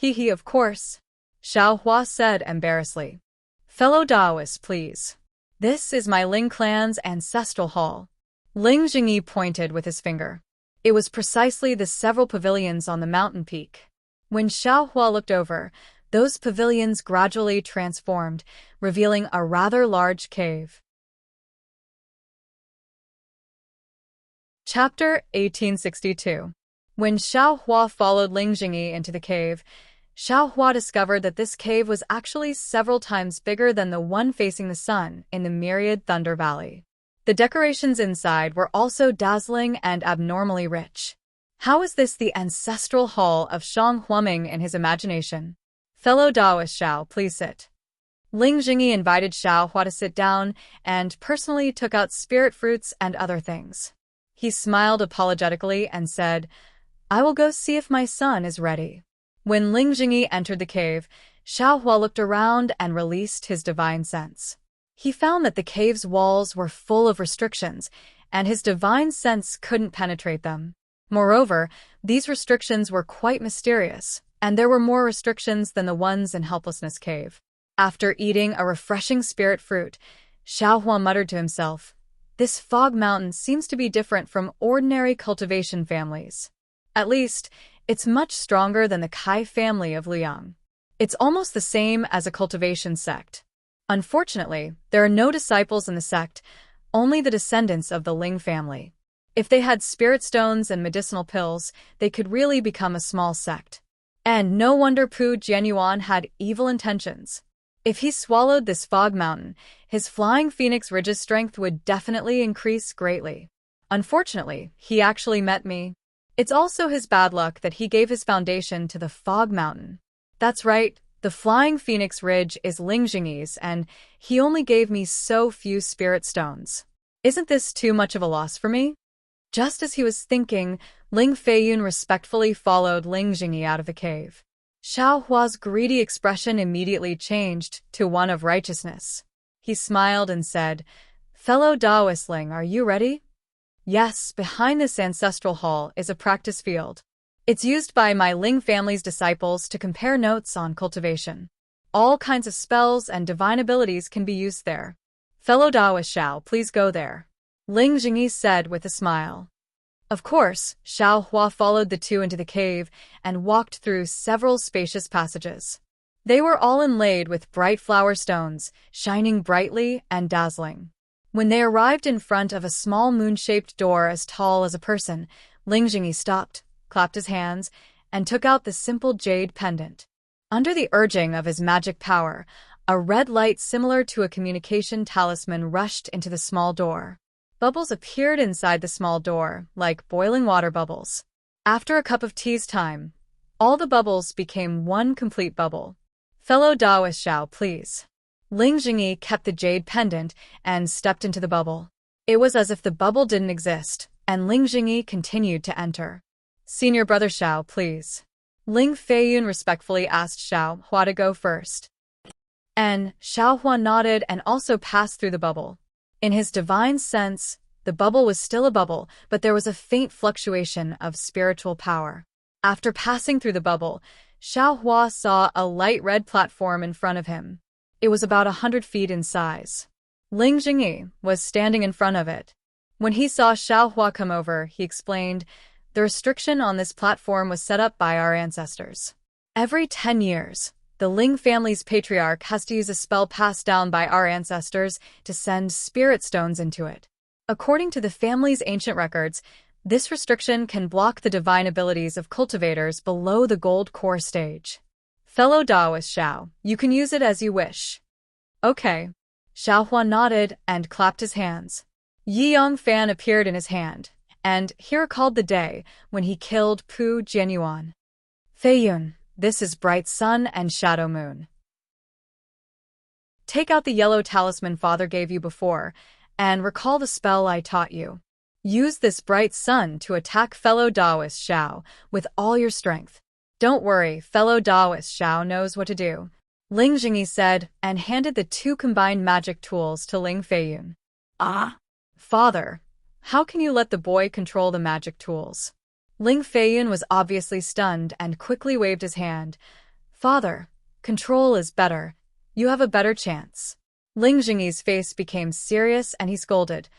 Of course. Xiao Hua said embarrassedly. Fellow Taoist, please. This is my Ling clan's ancestral hall. Ling Jingyi pointed with his finger. It was precisely the several pavilions on the mountain peak. When Xiao Hua looked over, those pavilions gradually transformed, revealing a rather large cave. Chapter 1862. When Xiao Hua followed Ling Jingyi into the cave, Xiao Hua discovered that this cave was actually several times bigger than the one facing the sun in the Myriad Thunder Valley. The decorations inside were also dazzling and abnormally rich. How is this the ancestral hall of Shang Huaming in his imagination? Fellow Taoist Xiao, please sit. Ling Jingyi invited Xiao Hua to sit down and personally took out spirit fruits and other things. He smiled apologetically and said, I will go see if my son is ready. When Ling Jingyi entered the cave, Xiao Hua looked around and released his divine sense. He found that the cave's walls were full of restrictions, and his divine sense couldn't penetrate them. Moreover, these restrictions were quite mysterious, and there were more restrictions than the ones in Helplessness Cave. After eating a refreshing spirit fruit, Xiao Hua muttered to himself, This fog mountain seems to be different from ordinary cultivation families. At least, it's much stronger than the Kai family of Liang. It's almost the same as a cultivation sect. Unfortunately, there are no disciples in the sect, only the descendants of the Ling family. If they had spirit stones and medicinal pills, they could really become a small sect. And no wonder Pu Jianyuan had evil intentions. If he swallowed this fog mountain, his flying phoenix ridge's strength would definitely increase greatly. Unfortunately, he actually met me. It's also his bad luck that he gave his foundation to the fog mountain. That's right, the flying phoenix ridge is Ling Jingyi's, and he only gave me so few spirit stones. Isn't this too much of a loss for me? Just as he was thinking, Ling Feiyun respectfully followed Ling Jingyi out of the cave. Xiao Hua's greedy expression immediately changed to one of righteousness. He smiled and said, "Fellow Daoist Ling, are you ready?" Yes, behind this ancestral hall is a practice field. It's used by my Ling family's disciples to compare notes on cultivation. All kinds of spells and divine abilities can be used there. Fellow Daoist Xiao, please go there, Ling Jingyi said with a smile. Of course, Xiao Hua followed the two into the cave and walked through several spacious passages. They were all inlaid with bright flower stones, shining brightly and dazzling. When they arrived in front of a small moon-shaped door as tall as a person, Ling Jingyi stopped, clapped his hands, and took out the simple jade pendant. Under the urging of his magic power, a red light similar to a communication talisman rushed into the small door. Bubbles appeared inside the small door, like boiling water bubbles. After a cup of tea's time, all the bubbles became one complete bubble. Fellow Daoist Xiao, please. Ling Jingyi kept the jade pendant and stepped into the bubble. It was as if the bubble didn't exist, and Ling Jingyi continued to enter. Senior brother Xiao, please. Ling Feiyun respectfully asked Xiao Hua to go first. And Xiao Hua nodded and also passed through the bubble. In his divine sense, the bubble was still a bubble, but there was a faint fluctuation of spiritual power. After passing through the bubble, Xiao Hua saw a light red platform in front of him. It was about 100 feet in size. Ling Jingyi was standing in front of it. When he saw Xiao Hua come over, he explained, "The restriction on this platform was set up by our ancestors. Every 10 years, the Ling family's patriarch has to use a spell passed down by our ancestors to send spirit stones into it. According to the family's ancient records, this restriction can block the divine abilities of cultivators below the gold core stage. Fellow Daoist Xiao, you can use it as you wish." Okay. Xiao Hua nodded and clapped his hands. Yi Yong fan appeared in his hand, and he recalled the day when he killed Pu Jianyuan. Feiyun, this is bright sun and shadow moon. Take out the yellow talisman father gave you before, and recall the spell I taught you. Use this bright sun to attack fellow Daoist Xiao with all your strength. Don't worry, fellow Daoist Xiao knows what to do, Ling Jingyi said and handed the two combined magic tools to Ling Feiyun. Ah, Father, how can you let the boy control the magic tools? Ling Feiyun was obviously stunned and quickly waved his hand. Father, control is better. You have a better chance. Ling Jingyi's face became serious and he scolded.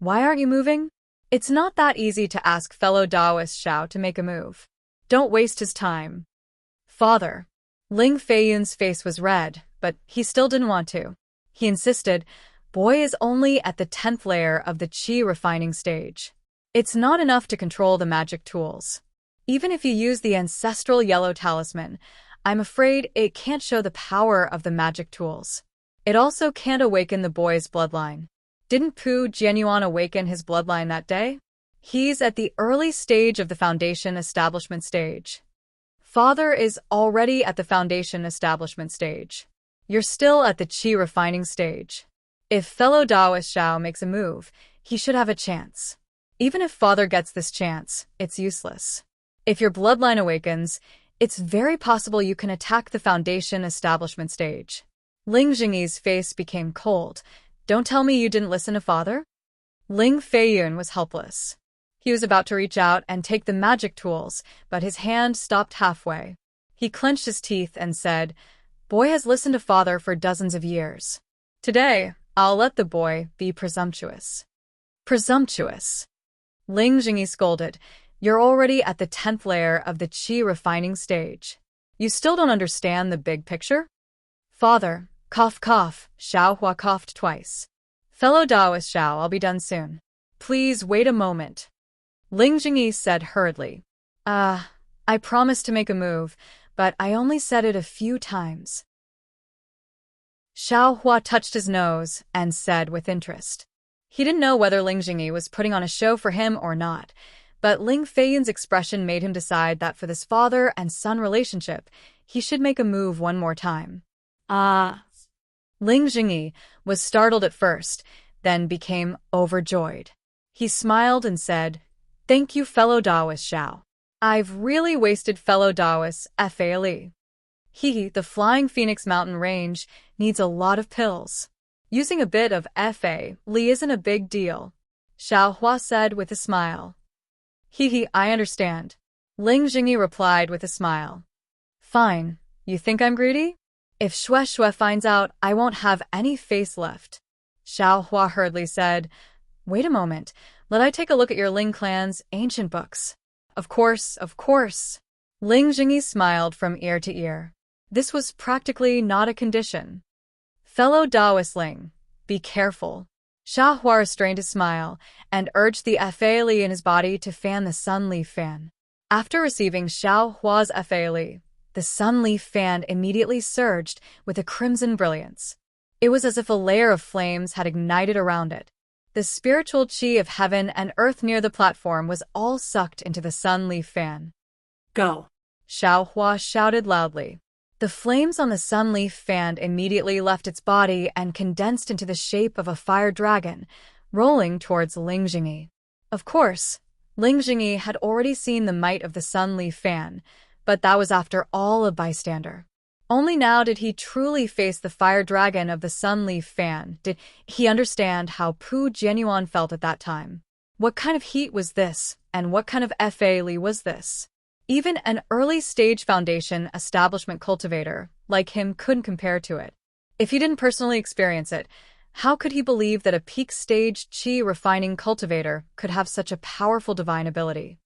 Why aren't you moving? It's not that easy to ask fellow Daoist Xiao to make a move. Don't waste his time. Father. Ling Feiyun's face was red, but he still didn't want to. He insisted, boy is only at the 10th layer of the qi refining stage. It's not enough to control the magic tools. Even if you use the ancestral yellow talisman, I'm afraid it can't show the power of the magic tools. It also can't awaken the boy's bloodline. Didn't Pu Jianyuan awaken his bloodline that day? He's at the early stage of the foundation establishment stage. Father is already at the foundation establishment stage. You're still at the qi refining stage. If fellow Daoist Xiao makes a move, he should have a chance. Even if father gets this chance, it's useless. If your bloodline awakens, it's very possible you can attack the foundation establishment stage. Ling Jingyi's face became cold. Don't tell me you didn't listen to father? Ling Feiyun was helpless. He was about to reach out and take the magic tools, but his hand stopped halfway. He clenched his teeth and said, Boy has listened to father for dozens of years. Today, I'll let the boy be presumptuous. Presumptuous. Ling Jingyi scolded. You're already at the 10th layer of the qi refining stage. You still don't understand the big picture? Father, cough cough, Xiao Hua coughed twice. Fellow Taoist Xiao, I'll be done soon. Please wait a moment. Ling Jingyi said hurriedly. I promised to make a move, but I only said it a few times. Xiao Hua touched his nose and said with interest. He didn't know whether Ling Jingyi was putting on a show for him or not, but Ling Feiyin's expression made him decide that for this father and son relationship, he should make a move one more time. Ling Jingyi was startled at first, then became overjoyed. He smiled and said, Thank you, fellow Taoist Xiao. I've really wasted fellow Taoist Fa Li. The Flying Phoenix Mountain Range needs a lot of pills. Using a bit of Fa Li isn't a big deal, Xiao Hua said with a smile. I understand. Ling Jingyi replied with a smile. Fine, you think I'm greedy? If Xue finds out, I won't have any face left. Xiao Hua hurriedly said, Wait a moment, let I take a look at your Ling clan's ancient books. Of course, of course. Ling Jingyi smiled from ear to ear. This was practically not a condition. Fellow Taoist Ling, be careful. Xiao Hua restrained his smile and urged the Fa Li in his body to fan the sun leaf fan. After receiving Xiao Hua's Fa Li, the sun leaf fan immediately surged with a crimson brilliance. It was as if a layer of flames had ignited around it. The spiritual qi of heaven and earth near the platform was all sucked into the sun leaf fan. Go! Xiao Hua shouted loudly. The flames on the sun leaf fan immediately left its body and condensed into the shape of a fire dragon, rolling towards Ling Jingyi. Of course, Ling Jingyi had already seen the might of the sun leaf fan, but that was after all a bystander. Only now did he truly face the fire dragon of the sun leaf fan. Did he understand how Pu Jianyuan felt at that time? What kind of heat was this, and what kind of Fa Li was this? Even an early-stage foundation establishment cultivator like him couldn't compare to it. If he didn't personally experience it, how could he believe that a peak-stage qi refining cultivator could have such a powerful divine ability?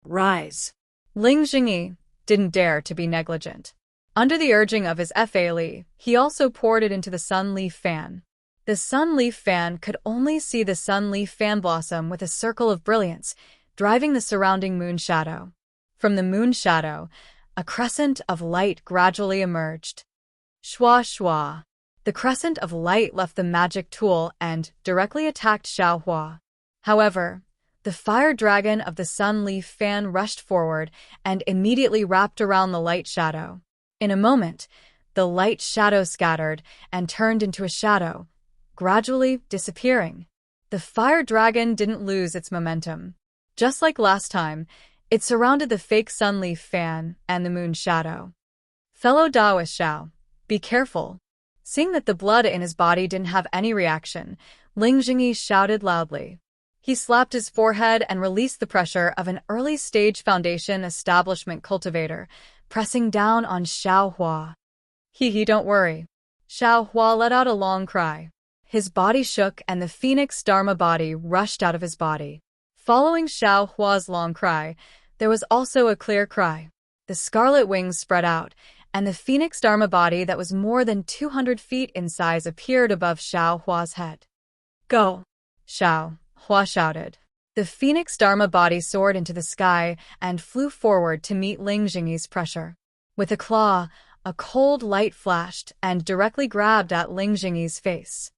Rise! Ling Jingyi didn't dare to be negligent. Under the urging of his Fa Li, he also poured it into the sun leaf fan. The sun leaf fan could only see the sun leaf fan blossom with a circle of brilliance, driving the surrounding moon shadow. From the moon shadow, a crescent of light gradually emerged. Shua shua. The crescent of light left the magic tool and directly attacked Xiao Hua. However, the fire dragon of the sun leaf fan rushed forward and immediately wrapped around the light shadow. In a moment, the light shadow scattered and turned into a shadow, gradually disappearing. The fire dragon didn't lose its momentum. Just like last time, it surrounded the fake sun leaf fan and the moon shadow. Fellow Taoist Xiao, be careful. Seeing that the blood in his body didn't have any reaction, Ling Jingyi shouted loudly. He slapped his forehead and released the pressure of an early-stage foundation establishment cultivator, pressing down on Xiao Hua. Don't worry. Xiao Hua let out a long cry. His body shook and the Phoenix Dharma body rushed out of his body. Following Xiao Hua's long cry, there was also a clear cry. The scarlet wings spread out, and the Phoenix Dharma body that was more than 200 feet in size appeared above Xiao Hua's head. Go! Xiao Hua shouted. The Phoenix Dharma body soared into the sky and flew forward to meet Ling Jingyi's pressure. With a claw, a cold light flashed and directly grabbed at Ling Jingyi's face.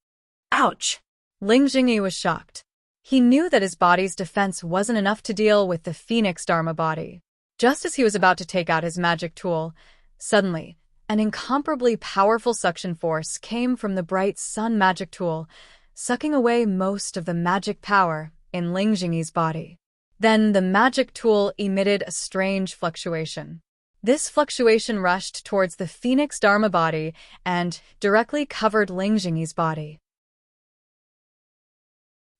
Ouch! Ling Jingyi was shocked. He knew that his body's defense wasn't enough to deal with the Phoenix Dharma body. Just as he was about to take out his magic tool, suddenly, an incomparably powerful suction force came from the bright sun magic tool, sucking away most of the magic power in Ling Jingyi's body. Then the magic tool emitted a strange fluctuation. This fluctuation rushed towards the Phoenix Dharma body and directly covered Ling Jingyi's body.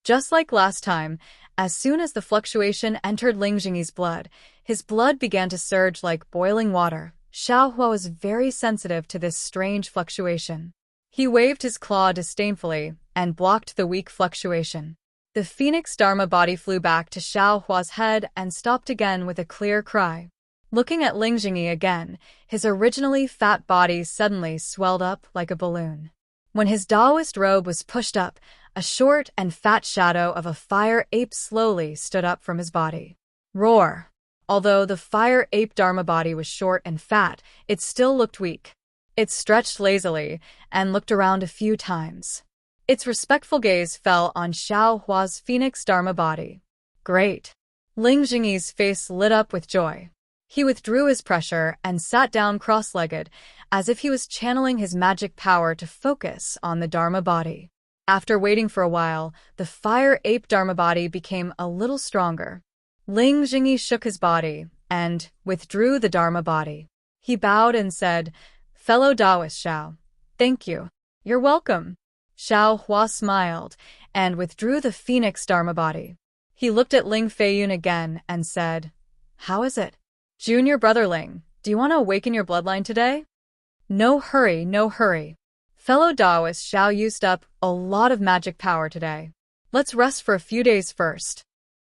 Just like last time, as soon as the fluctuation entered Ling Jingyi's blood, his blood began to surge like boiling water. Xiao Hua was very sensitive to this strange fluctuation. He waved his claw disdainfully and blocked the weak fluctuation. The phoenix Dharma body flew back to Xiao Hua's head and stopped again with a clear cry. Looking at Ling Jingyi again, his originally fat body suddenly swelled up like a balloon. When his Taoist robe was pushed up, a short and fat shadow of a fire ape slowly stood up from his body. Roar! Although the fire ape Dharma body was short and fat, it still looked weak. It stretched lazily and looked around a few times. Its respectful gaze fell on Xiao Hua's phoenix Dharma body. Great! Ling Jingyi's face lit up with joy. He withdrew his pressure and sat down cross-legged, as if he was channeling his magic power to focus on the Dharma body. After waiting for a while, the fire ape Dharma body became a little stronger. Ling Jingyi shook his body and withdrew the Dharma body. He bowed and said, "Fellow Taoist Xiao, thank you. You're welcome." Xiao Hua smiled and withdrew the phoenix Dharma body. He looked at Ling Feiyun again and said, "How is it? Junior brother Ling, do you want to awaken your bloodline today?" "No hurry, no hurry. Fellow Taoist Xiao used up a lot of magic power today. Let's rest for a few days first,"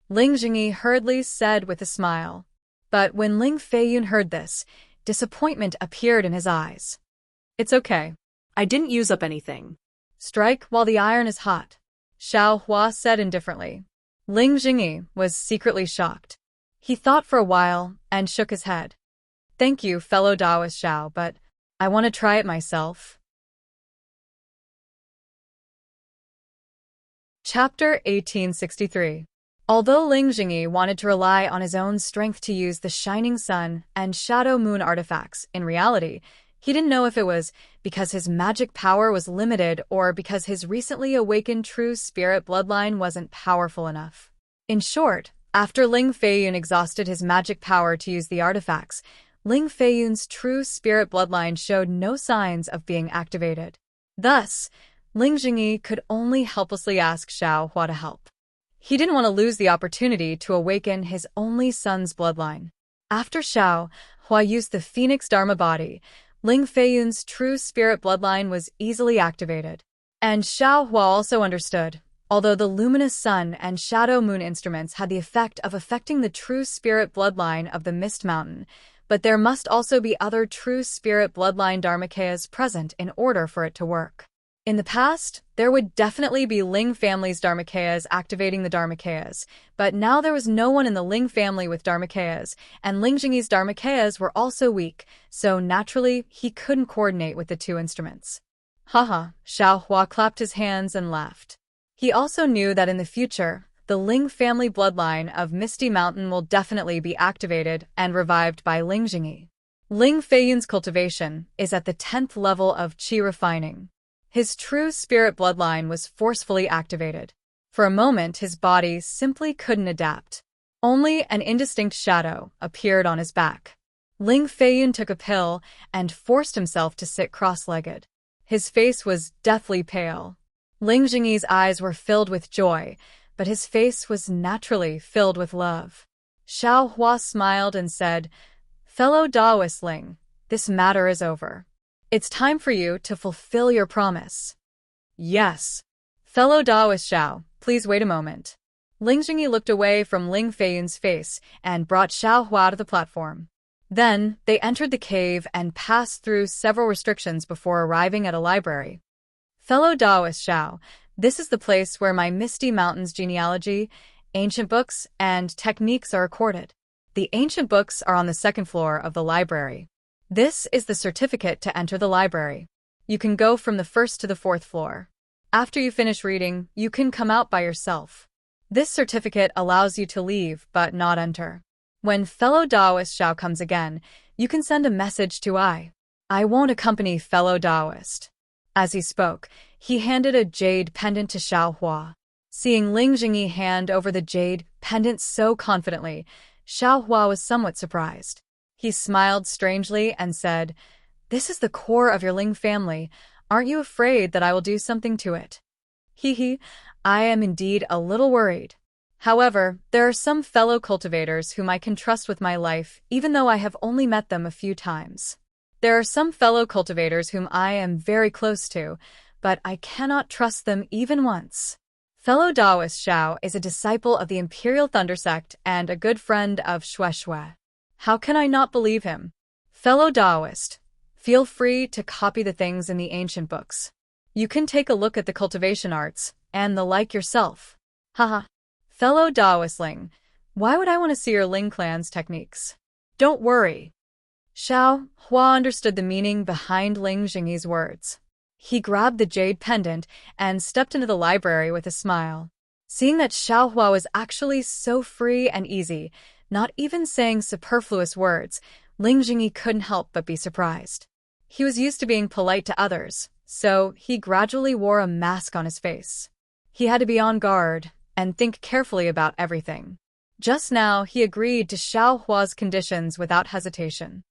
Ling Jingyi hurriedly said with a smile. But when Ling Feiyun heard this, disappointment appeared in his eyes. "It's okay. I didn't use up anything." "Strike while the iron is hot," Xiao Hua said indifferently. Ling Jingyi was secretly shocked. He thought for a while and shook his head. "Thank you, fellow Taoist Xiao, but I want to try it myself." Chapter 1863. Although Ling Jingyi wanted to rely on his own strength to use the Shining Sun and Shadow Moon artifacts, in reality, he didn't know if it was because his magic power was limited or because his recently awakened true spirit bloodline wasn't powerful enough. In short, after Ling Feiyun exhausted his magic power to use the artifacts, Ling Feiyun's true spirit bloodline showed no signs of being activated. Thus, Ling Jingyi could only helplessly ask Xiao Hua to help. He didn't want to lose the opportunity to awaken his only son's bloodline. After Xiao Hua used the phoenix Dharma body, Ling Feiyun's true spirit bloodline was easily activated. And Xiao Hua also understood. Although the luminous sun and shadow moon instruments had the effect of affecting the true spirit bloodline of the Mist Mountain, but there must also be other true spirit bloodline Dharmakayas present in order for it to work. In the past, there would definitely be Ling family's Dharmakayas activating the Dharmakayas, but now there was no one in the Ling family with Dharmakayas, and Ling Jingyi's Dharmakayas were also weak, so naturally he couldn't coordinate with the two instruments. Haha, Xiao Hua clapped his hands and laughed. He also knew that in the future, the Ling family bloodline of Misty Mountain will definitely be activated and revived by Ling Jingyi. Ling Feiyun's cultivation is at the 10th level of qi refining. His true spirit bloodline was forcefully activated. For a moment, his body simply couldn't adapt. Only an indistinct shadow appeared on his back. Ling Feiyun took a pill and forced himself to sit cross-legged. His face was deathly pale. Ling Jingyi's eyes were filled with joy, but his face was naturally filled with love. Xiao Hua smiled and said, "Fellow Taoist Ling, this matter is over. It's time for you to fulfill your promise." "Yes." "Fellow Taoist Xiao, please wait a moment." Ling Jingyi looked away from Ling Feiyun's face and brought Xiao Hua to the platform. Then, they entered the cave and passed through several restrictions before arriving at a library. "Fellow Taoist Xiao, this is the place where my Misty Mountain's genealogy, ancient books, and techniques are recorded. The ancient books are on the second floor of the library. This is the certificate to enter the library. You can go from the first to the fourth floor. After you finish reading, you can come out by yourself. This certificate allows you to leave but not enter. When fellow Taoist Xiao comes again, you can send a message to I won't accompany fellow Taoist." As he spoke, he handed a jade pendant to Xiao Hua. Seeing Ling Jingyi hand over the jade pendant so confidently, Xiao Hua was somewhat surprised. He smiled strangely and said, "This is the core of your Ling family. Aren't you afraid that I will do something to it?" "Hee, I am indeed a little worried. However, there are some fellow cultivators whom I can trust with my life, even though I have only met them a few times. There are some fellow cultivators whom I am very close to, but I cannot trust them even once." Fellow Taoist Xiao is a disciple of the Imperial Thunder Sect and a good friend of Shui. How can I not believe him? Fellow Taoist, feel free to copy the things in the ancient books. You can take a look at the cultivation arts and the like yourself. Haha. Fellow Taoistling, why would I want to see your Ling clan's techniques? Don't worry. Xiao Hua understood the meaning behind Ling Jingyi's words. He grabbed the jade pendant and stepped into the library with a smile. Seeing that Xiao Hua was actually so free and easy, not even saying superfluous words, Ling Jingyi couldn't help but be surprised. He was used to being polite to others, so he gradually wore a mask on his face. He had to be on guard and think carefully about everything. Just now, he agreed to Xiao Hua's conditions without hesitation.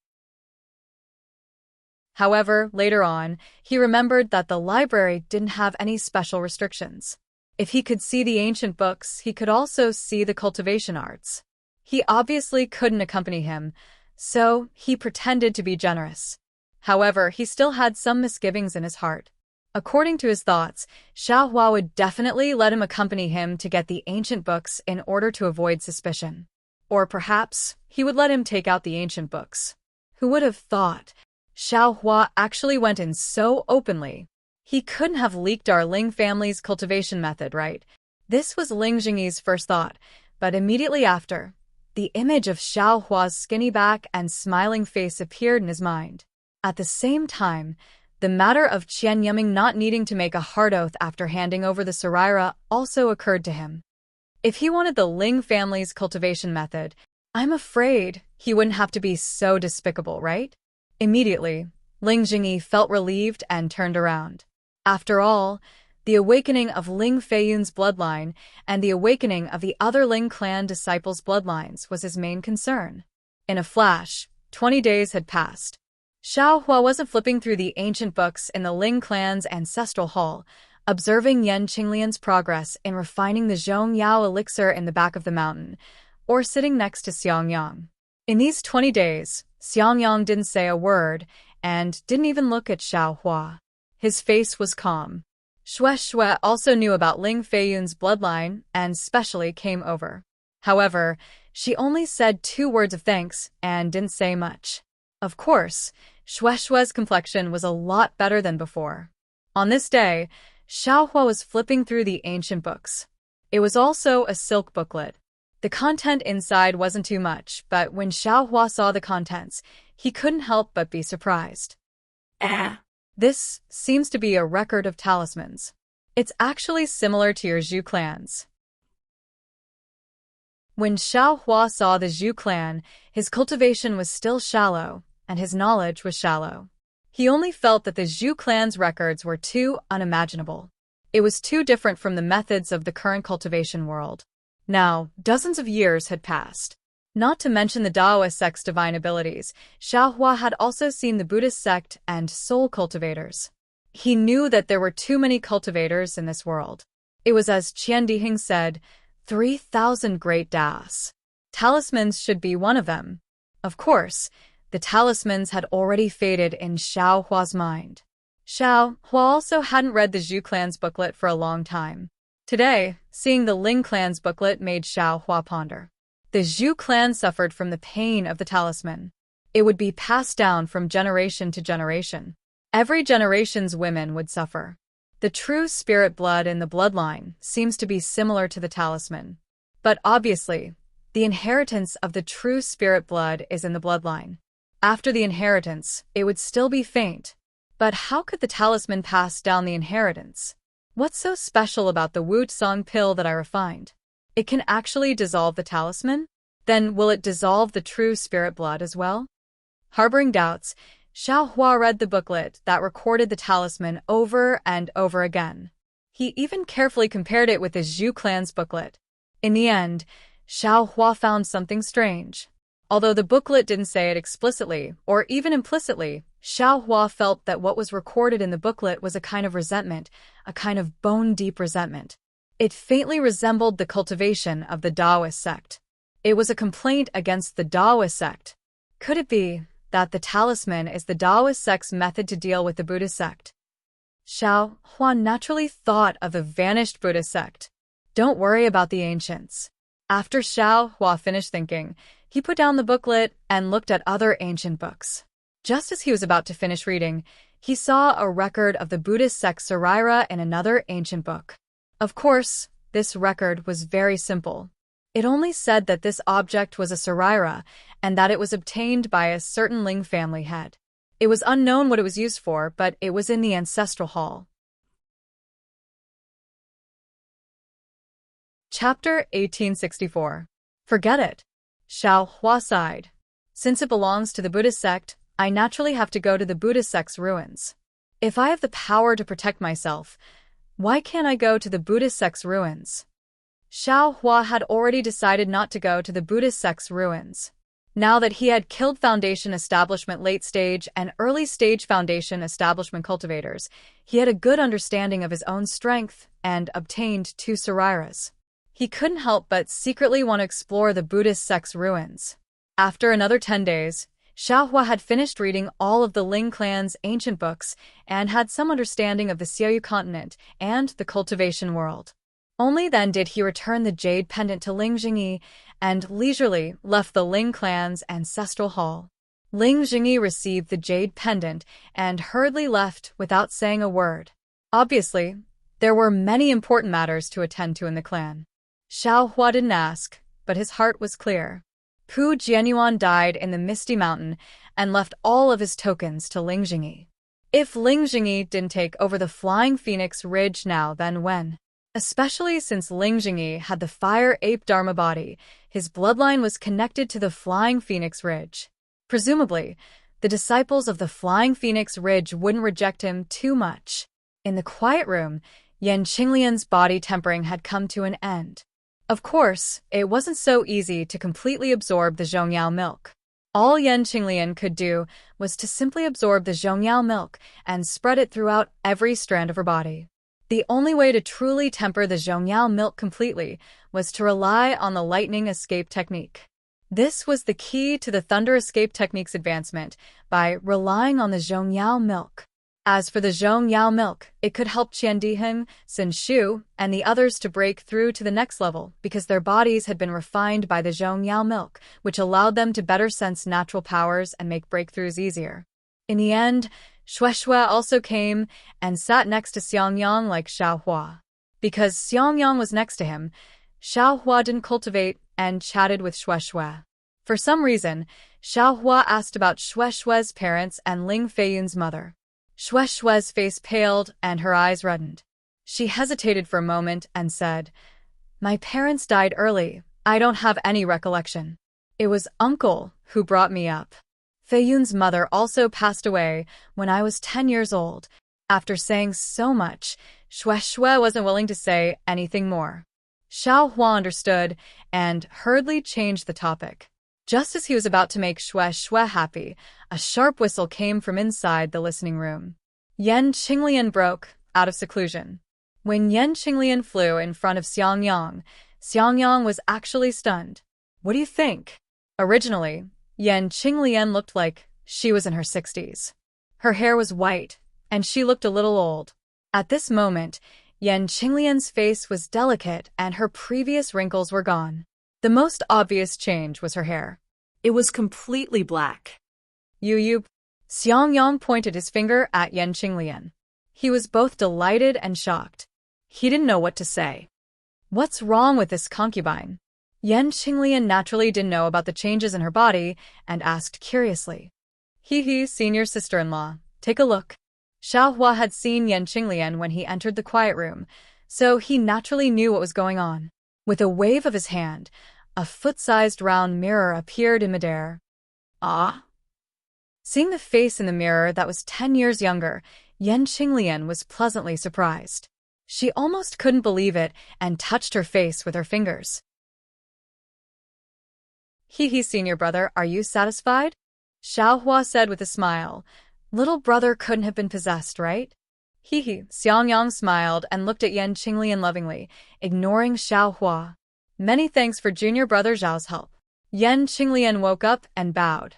However, later on, he remembered that the library didn't have any special restrictions. If he could see the ancient books, he could also see the cultivation arts. He obviously couldn't accompany him, so he pretended to be generous. However, he still had some misgivings in his heart. According to his thoughts, Xiao Hua would definitely let him accompany him to get the ancient books in order to avoid suspicion. Or perhaps he would let him take out the ancient books. Who would have thought? Xiao Hua actually went in so openly. He couldn't have leaked our Ling family's cultivation method, right? This was Ling Jingyi's first thought, but immediately after, the image of Xiao Hua's skinny back and smiling face appeared in his mind. At the same time, the matter of Qian Yiming not needing to make a hard oath after handing over the Saraira also occurred to him. If he wanted the Ling family's cultivation method, I'm afraid he wouldn't have to be so despicable, right? Immediately, Ling Jingyi felt relieved and turned around. After all, the awakening of Ling Feiyun's bloodline and the awakening of the other Ling clan disciples' bloodlines was his main concern. In a flash, 20 days had passed. Xiao Hua wasn't flipping through the ancient books in the Ling clan's ancestral hall, observing Yan Qinglian's progress in refining the Zhong Yao elixir in the back of the mountain, or sitting next to Xiangyang. In these 20 days, Xiangyang didn't say a word and didn't even look at Xiao Hua. His face was calm. Shui also knew about Ling Feiyun's bloodline and specially came over. However, she only said 2 words of thanks and didn't say much. Of course, Shui's complexion was a lot better than before. On this day, Xiao Hua was flipping through the ancient books. It was also a silk booklet. The content inside wasn't too much, but when Xiao Hua saw the contents, he couldn't help but be surprised. This seems to be a record of talismans. It's actually similar to your Zhu clan's. When Xiao Hua saw the Zhu clan, his cultivation was still shallow, and his knowledge was shallow. He only felt that the Zhu clan's records were too unimaginable. It was too different from the methods of the current cultivation world. Now, dozens of years had passed. Not to mention the Taoist sect's divine abilities, Xiao Hua had also seen the Buddhist sect and soul cultivators. He knew that there were too many cultivators in this world. It was as Qian Dihing said, 3,000 great Das. Talismans should be one of them. Of course, the talismans had already faded in Xiao Hua's mind. Xiao Hua also hadn't read the Zhu clan's booklet for a long time. Today, seeing the Ling clan's booklet made Xiao Hua ponder. The Zhu clan suffered from the pain of the talisman. It would be passed down from generation to generation. Every generation's women would suffer. The true spirit blood in the bloodline seems to be similar to the talisman. But obviously, the inheritance of the true spirit blood is in the bloodline. After the inheritance, it would still be faint. But how could the talisman pass down the inheritance? What's so special about the Wu Tsang pill that I refined? It can actually dissolve the talisman? Then will it dissolve the true spirit blood as well? Harboring doubts, Xiao Hua read the booklet that recorded the talisman over and over again. He even carefully compared it with the Zhu clan's booklet. In the end, Xiao Hua found something strange. Although the booklet didn't say it explicitly or even implicitly, Xiao Hua felt that what was recorded in the booklet was a kind of resentment, a kind of bone-deep resentment. It faintly resembled the cultivation of the Taoist sect. It was a complaint against the Taoist sect. Could it be that the talisman is the Taoist sect's method to deal with the Buddhist sect? Xiao Hua naturally thought of the vanished Buddhist sect. Don't worry about the ancients. After Xiao Hua finished thinking, he put down the booklet and looked at other ancient books. Just as he was about to finish reading, he saw a record of the Buddhist sect Saraira in another ancient book. Of course, this record was very simple. It only said that this object was a Saraira and that it was obtained by a certain Ling family head. It was unknown what it was used for, but it was in the ancestral hall. Chapter 1864. Forget it. Xiao Hua sighed. Since it belongs to the Buddhist sect, I naturally have to go to the Buddhist sect's ruins. If I have the power to protect myself, why can't I go to the Buddhist sect's ruins? Xiao Hua had already decided not to go to the Buddhist sect's ruins. Now that he had killed Foundation Establishment late-stage and early-stage Foundation Establishment cultivators, he had a good understanding of his own strength and obtained 2 Sarairas. He couldn't help but secretly want to explore the Buddhist sect's ruins. After another 10 days, Xiao Hua had finished reading all of the Ling clan's ancient books and had some understanding of the Xiaoyu continent and the cultivation world. Only then did he return the jade pendant to Ling Jingyi and leisurely left the Ling clan's ancestral hall. Ling Jingyi received the jade pendant and hurriedly left without saying a word. Obviously, there were many important matters to attend to in the clan. Xiao Hua didn't ask, but his heart was clear. Pu Jianyuan died in the Misty Mountain and left all of his tokens to Ling Jingyi. If Ling Jingyi didn't take over the Flying Phoenix Ridge now, then when? Especially since Ling Jingyi had the Fire Ape Dharma body, his bloodline was connected to the Flying Phoenix Ridge. Presumably, the disciples of the Flying Phoenix Ridge wouldn't reject him too much. In the quiet room, Yan Qinglian's body tempering had come to an end. Of course, it wasn't so easy to completely absorb the Zhongyao milk. All Yan Qinglian could do was to simply absorb the Zhongyao milk and spread it throughout every strand of her body. The only way to truly temper the Zhongyao milk completely was to rely on the lightning escape technique. This was the key to the thunder escape technique's advancement by relying on the Zhongyao milk. As for the Zhongyao milk, it could help Qiandiheng, Sun Shu, and the others to break through to the next level because their bodies had been refined by the Zhongyao milk, which allowed them to better sense natural powers and make breakthroughs easier. In the end, Shueshue also came and sat next to Xiangyang like Xiao Hua. Because Xiangyang was next to him, Xiao Hua didn't cultivate and chatted with Shueshue. For some reason, Xiao Hua asked about Shueshue's parents and Ling Feiyun's mother. Shueshue's face paled and her eyes reddened. She hesitated for a moment and said, "My parents died early. I don't have any recollection. It was uncle who brought me up. Feiyun's mother also passed away when I was 10 years old." After saying so much, Shueshue wasn't willing to say anything more. Xiao Hua understood and hurriedly changed the topic. Just as he was about to make Shueshue happy, a sharp whistle came from inside the listening room. Yan Qinglian broke out of seclusion. When Yan Qinglian flew in front of Xiangyang, Xiangyang was actually stunned. What do you think? Originally, Yan Qinglian looked like she was in her 60s. Her hair was white, and she looked a little old. At this moment, Yan Qinglian's face was delicate and her previous wrinkles were gone. The most obvious change was her hair. It was completely black. You. Xiangyang pointed his finger at Yan Qinglian. He was both delighted and shocked. He didn't know what to say. What's wrong with this concubine? Yan Qinglian naturally didn't know about the changes in her body and asked curiously. Senior sister-in-law, take a look. Xiao Hua had seen Yan Qinglian when he entered the quiet room, so he naturally knew what was going on. With a wave of his hand, a foot-sized round mirror appeared in midair. Ah! Seeing the face in the mirror that was 10 years younger, Yan Qinglian was pleasantly surprised. She almost couldn't believe it and touched her face with her fingers. Senior brother, are you satisfied? Xiao Hua said with a smile. Little brother couldn't have been possessed, right? Xiangyang smiled and looked at Yan Qinglian lovingly, ignoring Xiao Hua. Many thanks for junior brother Zhao's help. Yan Qinglian woke up and bowed.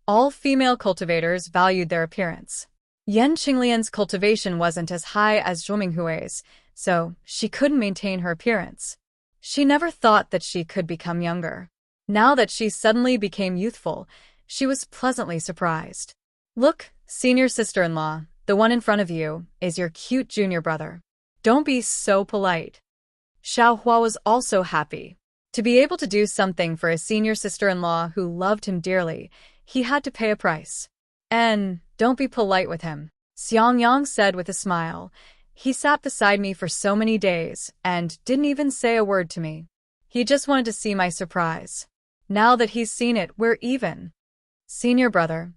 All female cultivators valued their appearance. Yan Qinglian's cultivation wasn't as high as Zhou Minghui's, so she couldn't maintain her appearance. She never thought that she could become younger. Now that she suddenly became youthful, she was pleasantly surprised. Look, senior sister-in-law, the one in front of you is your cute junior brother. Don't be so polite. Xiaohua was also happy. To be able to do something for a senior sister-in-law who loved him dearly, he had to pay a price. And don't be polite with him, Xiangyang said with a smile. He sat beside me for so many days and didn't even say a word to me. He just wanted to see my surprise. Now that he's seen it, we're even. Senior brother,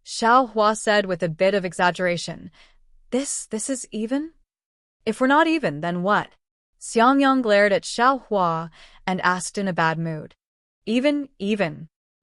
Xiaohua said with a bit of exaggeration. This is even? If we're not even, then what? Xiangyang glared at Xiaohua and asked in a bad mood. Even.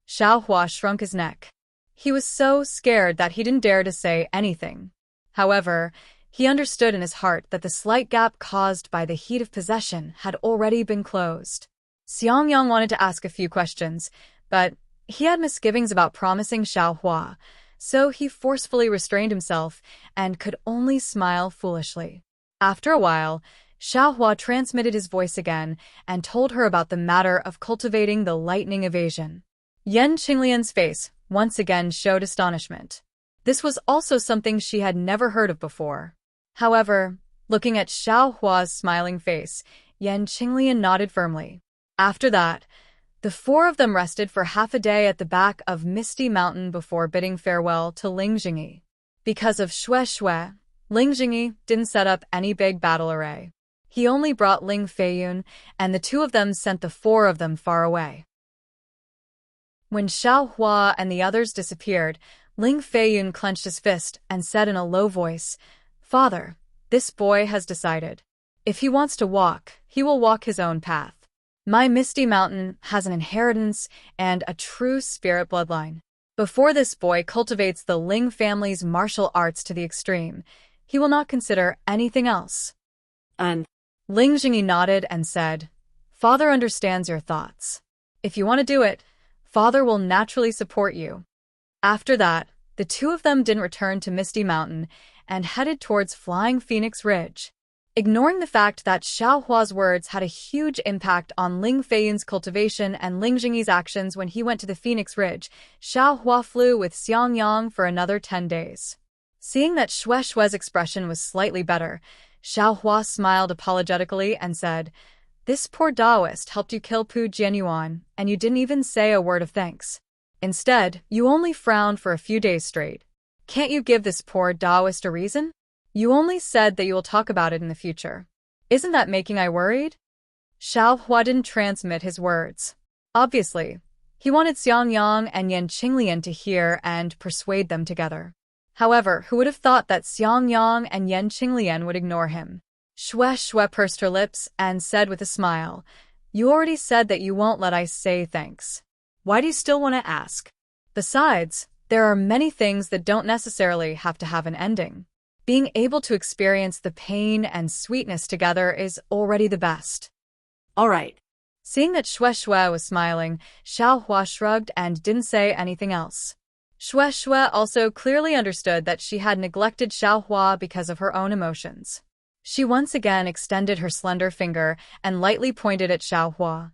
Xiaohua shrunk his neck. He was so scared that he didn't dare to say anything. However, he understood in his heart that the slight gap caused by the heat of possession had already been closed. Xiangyang wanted to ask a few questions, but he had misgivings about promising Xiaohua, so he forcefully restrained himself and could only smile foolishly. After a while, Xiaohua transmitted his voice again and told her about the matter of cultivating the lightning evasion. Yan Qinglian's face once again showed astonishment. This was also something she had never heard of before. However, looking at Xiaohua's smiling face, Yan Qinglian nodded firmly. After that, the four of them rested for half a day at the back of Misty Mountain before bidding farewell to Ling Jingyi. Because of Shui, Ling Jingyi didn't set up any big battle array. He only brought Ling Feiyun, and the two of them sent the four of them far away. When Xiaohua and the others disappeared, Ling Feiyun clenched his fist and said in a low voice, "Father, this boy has decided. If he wants to walk, he will walk his own path. My Misty Mountain has an inheritance and a true spirit bloodline. Before this boy cultivates the Ling family's martial arts to the extreme, he will not consider anything else." Ling Jingyi nodded and said, "Father understands your thoughts. If you want to do it, Father will naturally support you." After that, the two of them didn't return to Misty Mountain and headed towards Flying Phoenix Ridge. Ignoring the fact that Xiaohua's words had a huge impact on Ling Feiyun's cultivation and Ling Jingyi's actions when he went to the Phoenix Ridge, Xiaohua flew with Xiangyang for another 10 days. Seeing that Shue's expression was slightly better, Xiaohua smiled apologetically and said, "This poor Taoist helped you kill Pu Jianyuan, and you didn't even say a word of thanks. Instead, you only frowned for a few days straight. Can't you give this poor Taoist a reason? You only said that you will talk about it in the future. Isn't that making I worried?" Xiaohua didn't transmit his words. Obviously, he wanted Xiangyang and Yan Qinglian to hear and persuade them together. However, who would have thought that Xiangyang and Yan Qinglian would ignore him? Shui pursed her lips and said with a smile, "You already said that you won't let I say thanks. Why do you still want to ask? Besides, there are many things that don't necessarily have to have an ending. Being able to experience the pain and sweetness together is already the best." All right. Seeing that Shui was smiling, Xiaohua shrugged and didn't say anything else. Shui also clearly understood that she had neglected Xiaohua because of her own emotions. She once again extended her slender finger and lightly pointed at Xiaohua.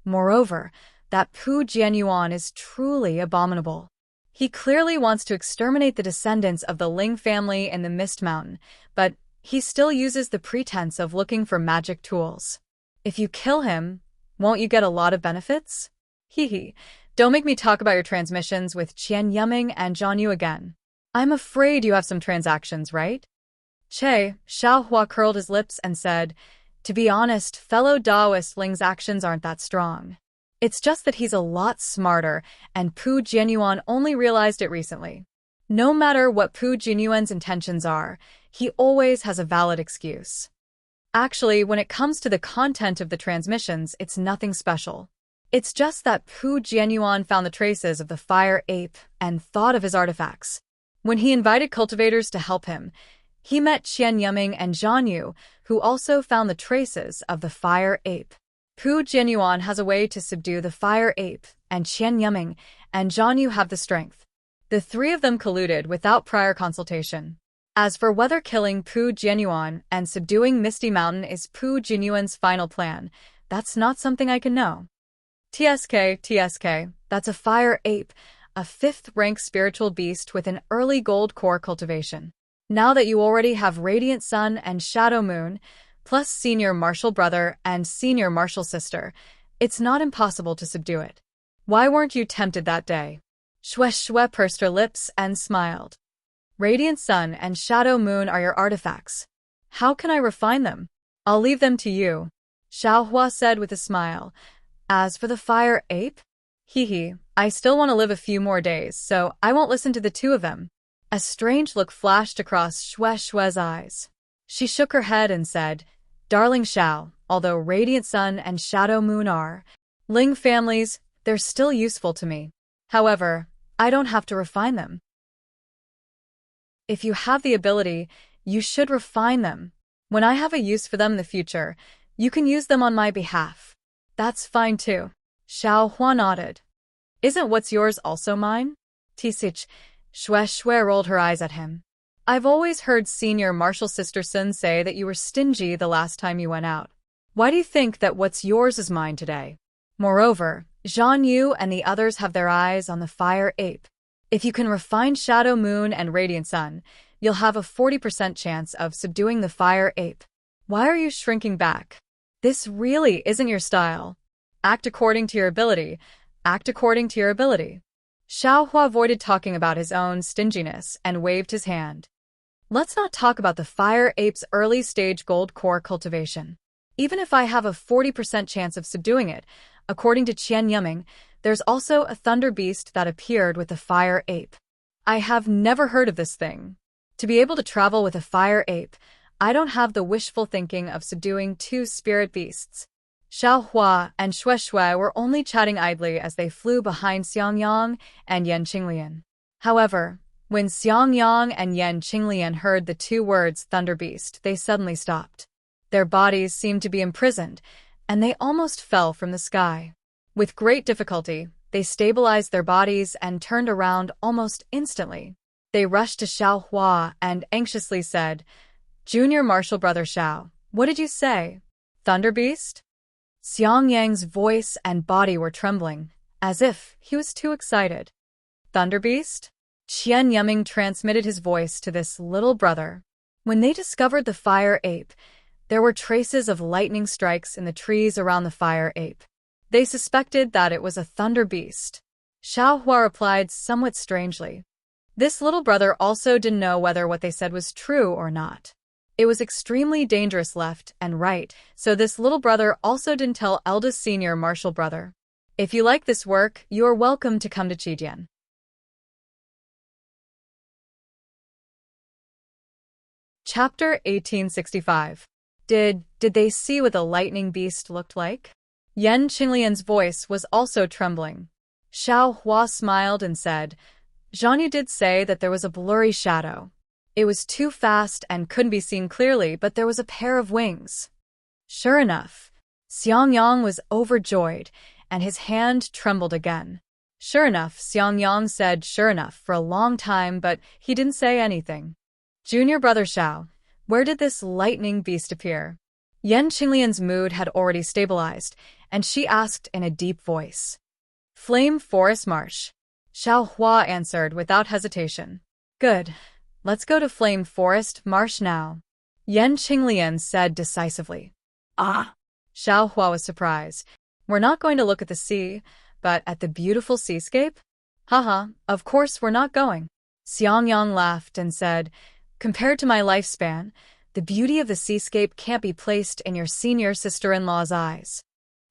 Moreover, that Pu Jianyuan is truly abominable. He clearly wants to exterminate the descendants of the Ling family in the Mist Mountain, but he still uses the pretense of looking for magic tools. If you kill him, won't you get a lot of benefits? Hee. Don't make me talk about your transmissions with Qian Yuming and Zhang Yu again. I'm afraid you have some transactions, right? Xiaohua curled his lips and said, "To be honest, fellow Taoist Ling's actions aren't that strong. It's just that he's a lot smarter, and Pu Jianyuan only realized it recently. No matter what Pu Jianyuan's intentions are, he always has a valid excuse. Actually, when it comes to the content of the transmissions, it's nothing special. It's just that Pu Jianyuan found the traces of the fire ape and thought of his artifacts. When he invited cultivators to help him, he met Qian Yuming and Zhang Yu, who also found the traces of the fire ape. Pu Jianyuan has a way to subdue the fire ape, and Qian Yuming and Zhang Yu have the strength. The three of them colluded without prior consultation. As for whether killing Pu Jianyuan and subduing Misty Mountain is Pu Jianyuan's final plan, That's not something I can know. TSK, that's a fire ape, a 5th-rank spiritual beast with an early gold core cultivation. Now that you already have Radiant Sun and Shadow Moon, plus Senior Martial Brother and Senior Martial Sister, it's not impossible to subdue it. Why weren't you tempted that day? Shue pursed her lips and smiled. Radiant Sun and Shadow Moon are your artifacts. How can I refine them? I'll leave them to you, Xiaohua said with a smile. As for the fire ape? I still want to live a few more days, so I won't listen to the two of them. A strange look flashed across Shue's eyes. She shook her head and said, Darling Xiao, although Radiant Sun and Shadow Moon are Ling families, they're still useful to me. However, I don't have to refine them. If you have the ability, you should refine them. When I have a use for them in the future, you can use them on my behalf. That's fine too. Xiaohua nodded. Isn't what's yours also mine? Tisich, Shue rolled her eyes at him. I've always heard Senior Martial Sister Sun say that you were stingy the last time you went out. Why do you think that what's yours is mine today? Moreover, Zhan Yu and the others have their eyes on the fire ape. If you can refine Shadow Moon and Radiant Sun, you'll have a 40% chance of subduing the fire ape. Why are you shrinking back? This really isn't your style. Act according to your ability. Act according to your ability. Xiaohua avoided talking about his own stinginess and waved his hand. Let's not talk about the fire ape's early-stage gold core cultivation. Even if I have a 40% chance of subduing it, according to Qian Yiming, there's also a thunder beast that appeared with the fire ape. I have never heard of this thing. To be able to travel with a fire ape, I don't have the wishful thinking of subduing 2 spirit beasts. Xiaohua and Shue were only chatting idly as they flew behind Xiangyang and Yan Qinglian. However, when Xiangyang and Yan Qinglian heard the 2 words Thunder Beast, they suddenly stopped. Their bodies seemed to be imprisoned, and they almost fell from the sky. With great difficulty, they stabilized their bodies and turned around almost instantly. They rushed to Xiaohua and anxiously said, Junior Martial Brother Xiao, what did you say? Thunder Beast? Xiangyang's voice and body were trembling, as if he was too excited. Thunder Beast? Qian Yiming transmitted his voice to this little brother. When they discovered the fire ape, there were traces of lightning strikes in the trees around the fire ape. They suspected that it was a thunder beast. Xiaohua replied somewhat strangely. This little brother also didn't know whether what they said was true or not. It was extremely dangerous left and right, so this little brother also didn't tell eldest Senior Martial Brother. If you like this work, you are welcome to come to Qijian. Chapter 1865. Did they see what the lightning beast looked like? Yan Qinglian's voice was also trembling. Xiaohua smiled and said, Zhan Yu did say that there was a blurry shadow. It was too fast and couldn't be seen clearly, but there was a pair of wings. Sure enough, Xiangyang was overjoyed, and his hand trembled again. Sure enough, Xiangyang said sure enough for a long time, but he didn't say anything. Junior Brother Xiao, where did this lightning beast appear? Yan Qinglian's mood had already stabilized, and she asked in a deep voice. Flame Forest Marsh. Xiaohua answered without hesitation. Good. Let's go to Flame Forest Marsh now. Yan Qinglian said decisively. Ah. Xiaohua was surprised. We're not going to look at the sea, but at the beautiful seascape? Haha, of course we're not going. Xiangyang laughed and said, compared to my lifespan, the beauty of the seascape can't be placed in your senior sister-in-law's eyes.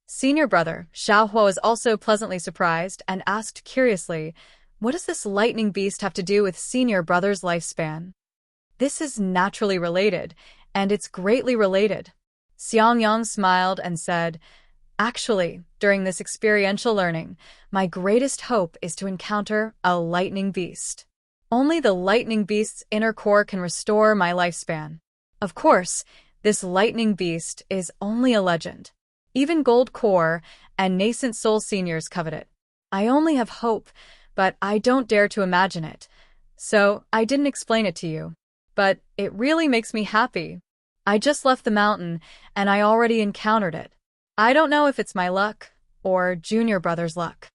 Senior brother, Xiaohua was also pleasantly surprised and asked curiously, what does this lightning beast have to do with senior brother's lifespan? This is naturally related, and it's greatly related. Xiangyang smiled and said, actually, during this experiential learning, my greatest hope is to encounter a lightning beast. Only the lightning beast's inner core can restore my lifespan. Of course, this lightning beast is only a legend. Even Gold Core and Nascent Soul seniors covet it. I only have hope, but I don't dare to imagine it. So, I didn't explain it to you. But it really makes me happy. I just left the mountain, and I already encountered it. I don't know if it's my luck or junior brother's luck.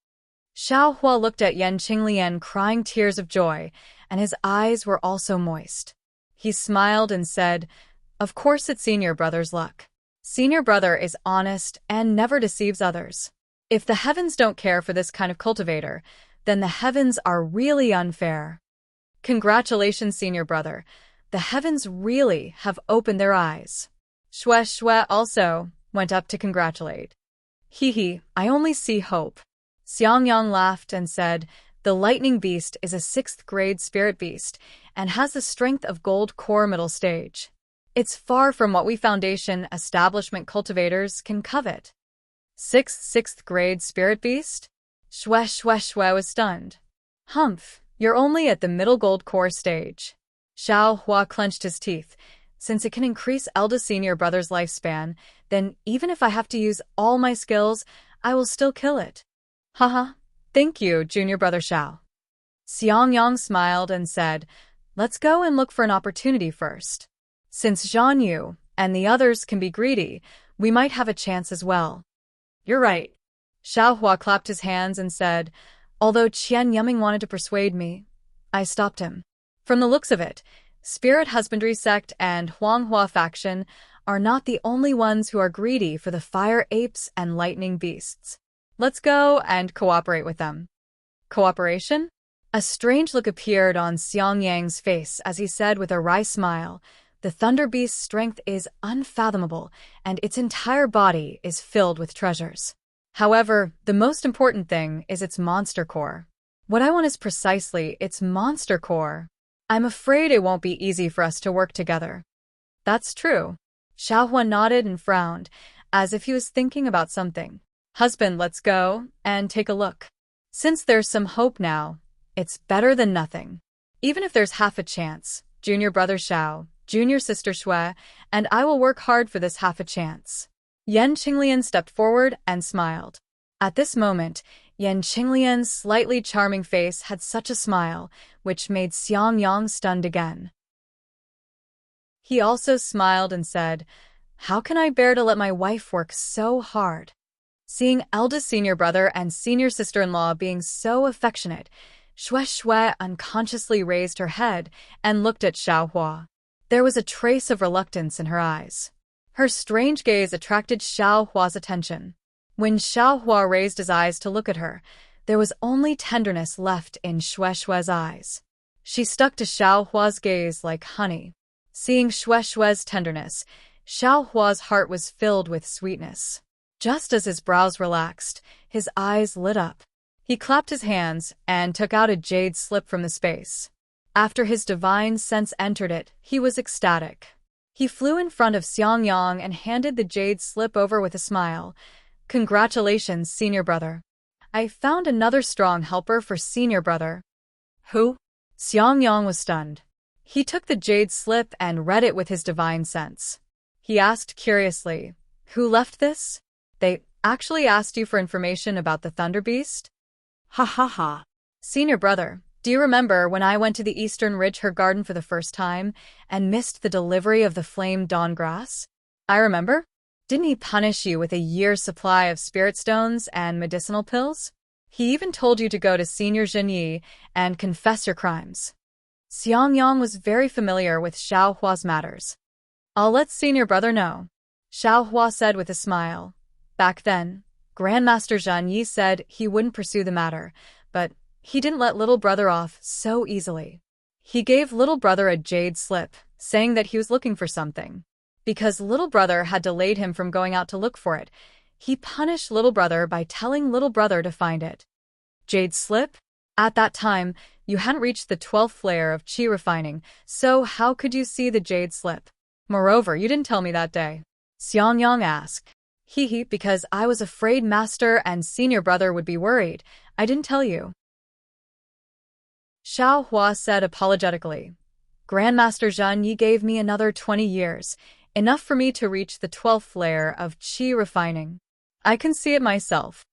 Xiao Hua looked at Yan Qinglian crying tears of joy, and his eyes were also moist. He smiled and said, "Of course it's senior brother's luck. Senior brother is honest and never deceives others. If the heavens don't care for this kind of cultivator, then the heavens are really unfair. Congratulations, senior brother. The heavens really have opened their eyes." Shue Shue also went up to congratulate. Hee, I only see hope. Xiangyang laughed and said, "The lightning beast is a 6th grade spirit beast and has the strength of gold core middle stage. It's far from what we foundation establishment cultivators can covet." 6th grade spirit beast? Shue was stunned. Humph, you're only at the middle gold core stage. Xiao Hua clenched his teeth. Since it can increase Elda senior brother's lifespan, then even if I have to use all my skills, I will still kill it. Haha, thank you, junior brother Xiao. Xiangyang smiled and said, "Let's go and look for an opportunity first. Since Zhan Yu and the others can be greedy, we might have a chance as well." "You're right." Xiao Hua clapped his hands and said, "Although Qian Yuming wanted to persuade me, I stopped him. From the looks of it, Spirit Husbandry Sect and Huanghua faction are not the only ones who are greedy for the fire apes and lightning beasts. Let's go and cooperate with them." Cooperation? A strange look appeared on Xiangyang's face as he said with a wry smile, "The Thunder Beast's strength is unfathomable, and its entire body is filled with treasures. However, the most important thing is its monster core. What I want is precisely its monster core. I'm afraid it won't be easy for us to work together." "That's true." Xiao Hua nodded and frowned, as if he was thinking about something. "Husband, let's go and take a look. Since there's some hope now, it's better than nothing. Even if there's half a chance, junior brother Xiao, junior sister Shui, and I will work hard for this half a chance." Yan Qinglian stepped forward and smiled. At this moment, Yan Qinglian's slightly charming face had such a smile, which made Xiangyang stunned again. He also smiled and said, "How can I bear to let my wife work so hard?" Seeing eldest senior brother and senior sister-in-law being so affectionate, Shui unconsciously raised her head and looked at Xiao Hua. There was a trace of reluctance in her eyes. Her strange gaze attracted Xiao Hua's attention. When Xiao Hua raised his eyes to look at her, there was only tenderness left in Shue's eyes. She stuck to Xiao Hua's gaze like honey. Seeing Shue's tenderness, Xiao Hua's heart was filled with sweetness. Just as his brows relaxed, his eyes lit up. He clapped his hands and took out a jade slip from the space. After his divine sense entered it, he was ecstatic. He flew in front of Xiangyang and handed the jade slip over with a smile. "Congratulations, senior brother. I found another strong helper for senior brother." "Who?" Xiangyang was stunned. He took the jade slip and read it with his divine sense. He asked curiously, "Who left this?" "They actually asked you for information about the Thunder Beast?" Ha ha ha. "Senior brother, do you remember when I went to the Eastern Ridge Her Garden for the first time and missed the delivery of the flame dawn grass?" "I remember. Didn't he punish you with a year's supply of spirit stones and medicinal pills? He even told you to go to Senior Zhenyi and confess your crimes." Xiangyang was very familiar with Xiao Hua's matters. "I'll let senior brother know," Xiao Hua said with a smile. Back then, Grandmaster Zhenyi said he wouldn't pursue the matter, but he didn't let little brother off so easily. He gave little brother a jade slip, saying that he was looking for something. Because little brother had delayed him from going out to look for it, he punished little brother by telling little brother to find it. Jade slip? At that time, you hadn't reached the 12th layer of qi refining, so how could you see the jade slip? Moreover, you didn't tell me that day. Xiangyang asked. Because I was afraid master and senior brother would be worried. I didn't tell you. Xiao Hua said apologetically. Grandmaster Zhenyi gave me another 20 years, enough for me to reach the 12th layer of qi refining. I can see it myself.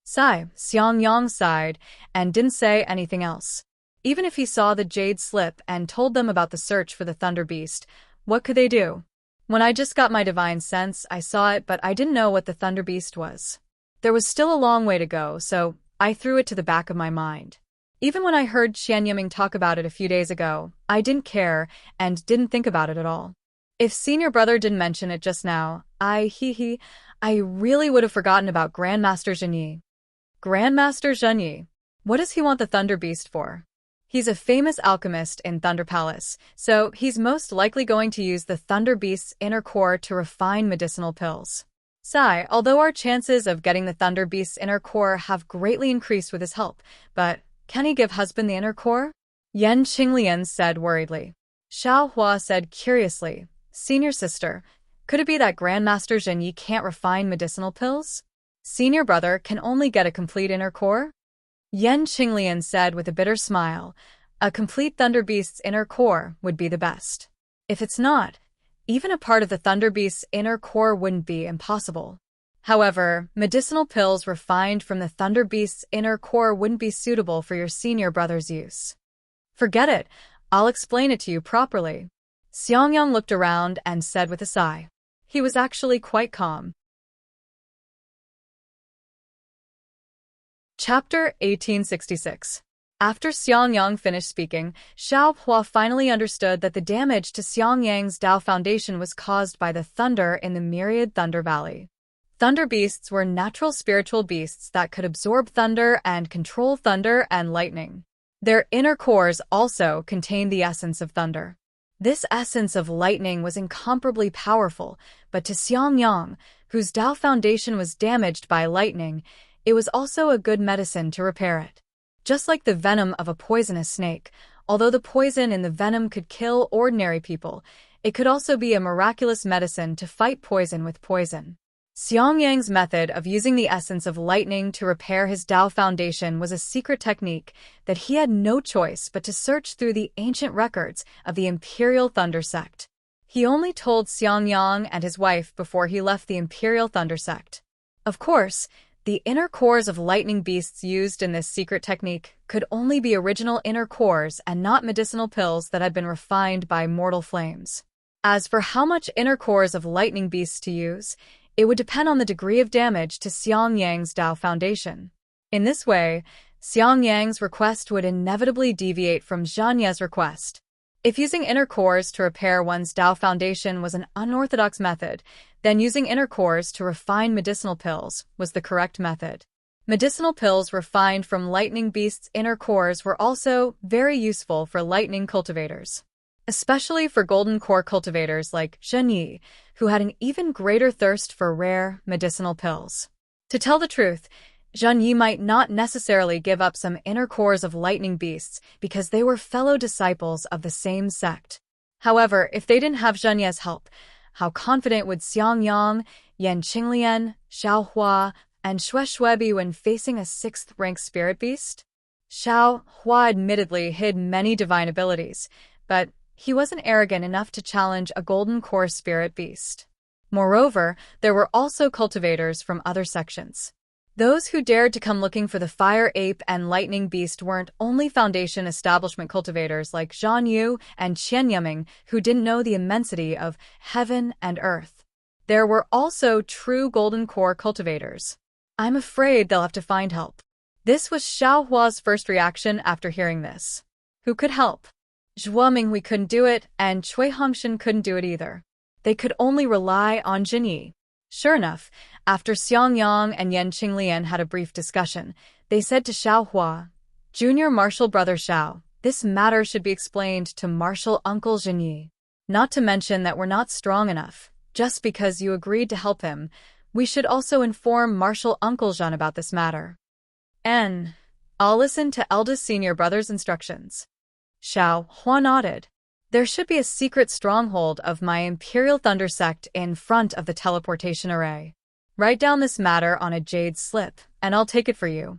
Xiangyang sighed and didn't say anything else. Even if he saw the jade slip and told them about the search for the Thunder Beast, what could they do? When I just got my divine sense, I saw it, but I didn't know what the Thunder Beast was. There was still a long way to go, so I threw it to the back of my mind. Even when I heard Qian Yiming talk about it a few days ago, I didn't care and didn't think about it at all. If senior brother didn't mention it just now, I really would have forgotten about Grandmaster Zhenyi. Grandmaster Zhenyi? What does he want the Thunder Beast for? He's a famous alchemist in Thunder Palace, so he's most likely going to use the Thunder Beast's inner core to refine medicinal pills. Sigh, although our chances of getting the Thunder Beast's inner core have greatly increased with his help, but can he give husband the inner core? Yan Qinglian said worriedly. Xiao Hua said curiously, Senior sister, could it be that Grandmaster Zhenyi can't refine medicinal pills? Senior brother can only get a complete inner core? Yan Qinglian said with a bitter smile, a complete Thunder Beast's inner core would be the best. If it's not, even a part of the Thunder Beast's inner core wouldn't be impossible. However, medicinal pills refined from the Thunder Beast's inner core wouldn't be suitable for your senior brother's use. Forget it, I'll explain it to you properly. Xiangyang looked around and said with a sigh. He was actually quite calm. Chapter 1866. After Xiangyang finished speaking, Xiao Hua finally understood that the damage to Xiangyang's Dao Foundation was caused by the thunder in the myriad Thunder Valley. Thunder beasts were natural spiritual beasts that could absorb thunder and control thunder and lightning. Their inner cores also contained the essence of thunder. This essence of lightning was incomparably powerful, but to Xiangyang, whose Dao Foundation was damaged by lightning, it was also a good medicine to repair it. Just like the venom of a poisonous snake, although the poison in the venom could kill ordinary people, it could also be a miraculous medicine to fight poison with poison. Xiangyang's method of using the essence of lightning to repair his Dao Foundation was a secret technique that he had no choice but to search through the ancient records of the Imperial Thunder Sect. He only told Xiangyang and his wife before he left the Imperial Thunder Sect. Of course, the inner cores of lightning beasts used in this secret technique could only be original inner cores and not medicinal pills that had been refined by mortal flames. As for how much inner cores of lightning beasts to use, it would depend on the degree of damage to Xiangyang's Dao Foundation. In this way, Xiangyang's request would inevitably deviate from Zhanye's request. If using inner cores to repair one's Dao Foundation was an unorthodox method, then using inner cores to refine medicinal pills was the correct method. Medicinal pills refined from lightning beasts' inner cores were also very useful for lightning cultivators, especially for golden core cultivators like Zhenyi, who had an even greater thirst for rare medicinal pills. To tell the truth, Zhenyi might not necessarily give up some inner cores of lightning beasts because they were fellow disciples of the same sect. However, if they didn't have Zhenyi's help, how confident would Xiangyang, Yan Qinglian, Xiao Hua, and Xue be when facing a 6th-rank spirit beast? Xiao Hua admittedly hid many divine abilities, but he wasn't arrogant enough to challenge a golden core spirit beast. Moreover, there were also cultivators from other sections. Those who dared to come looking for the fire ape and lightning beast weren't only Foundation establishment cultivators like Zhan Yu and Qian Yiming who didn't know the immensity of heaven and earth. There were also true golden core cultivators. I'm afraid they'll have to find help. This was Xiao Hua's first reaction after hearing this. Who could help? Zhuo Minghui couldn't do it, and Cui Hongshan couldn't do it either. They could only rely on Zhenyi. Sure enough, after Xiangyang and Yan Qinglian had a brief discussion, they said to Xiao Hua, Junior Martial Brother Xiao, this matter should be explained to Martial Uncle Zhenyi. Not to mention that we're not strong enough. Just because you agreed to help him, we should also inform Martial Uncle Zhen about this matter. I'll listen to eldest senior brother's instructions. Xiao Hua nodded. There should be a secret stronghold of my Imperial Thunder Sect in front of the teleportation array. Write down this matter on a jade slip, and I'll take it for you.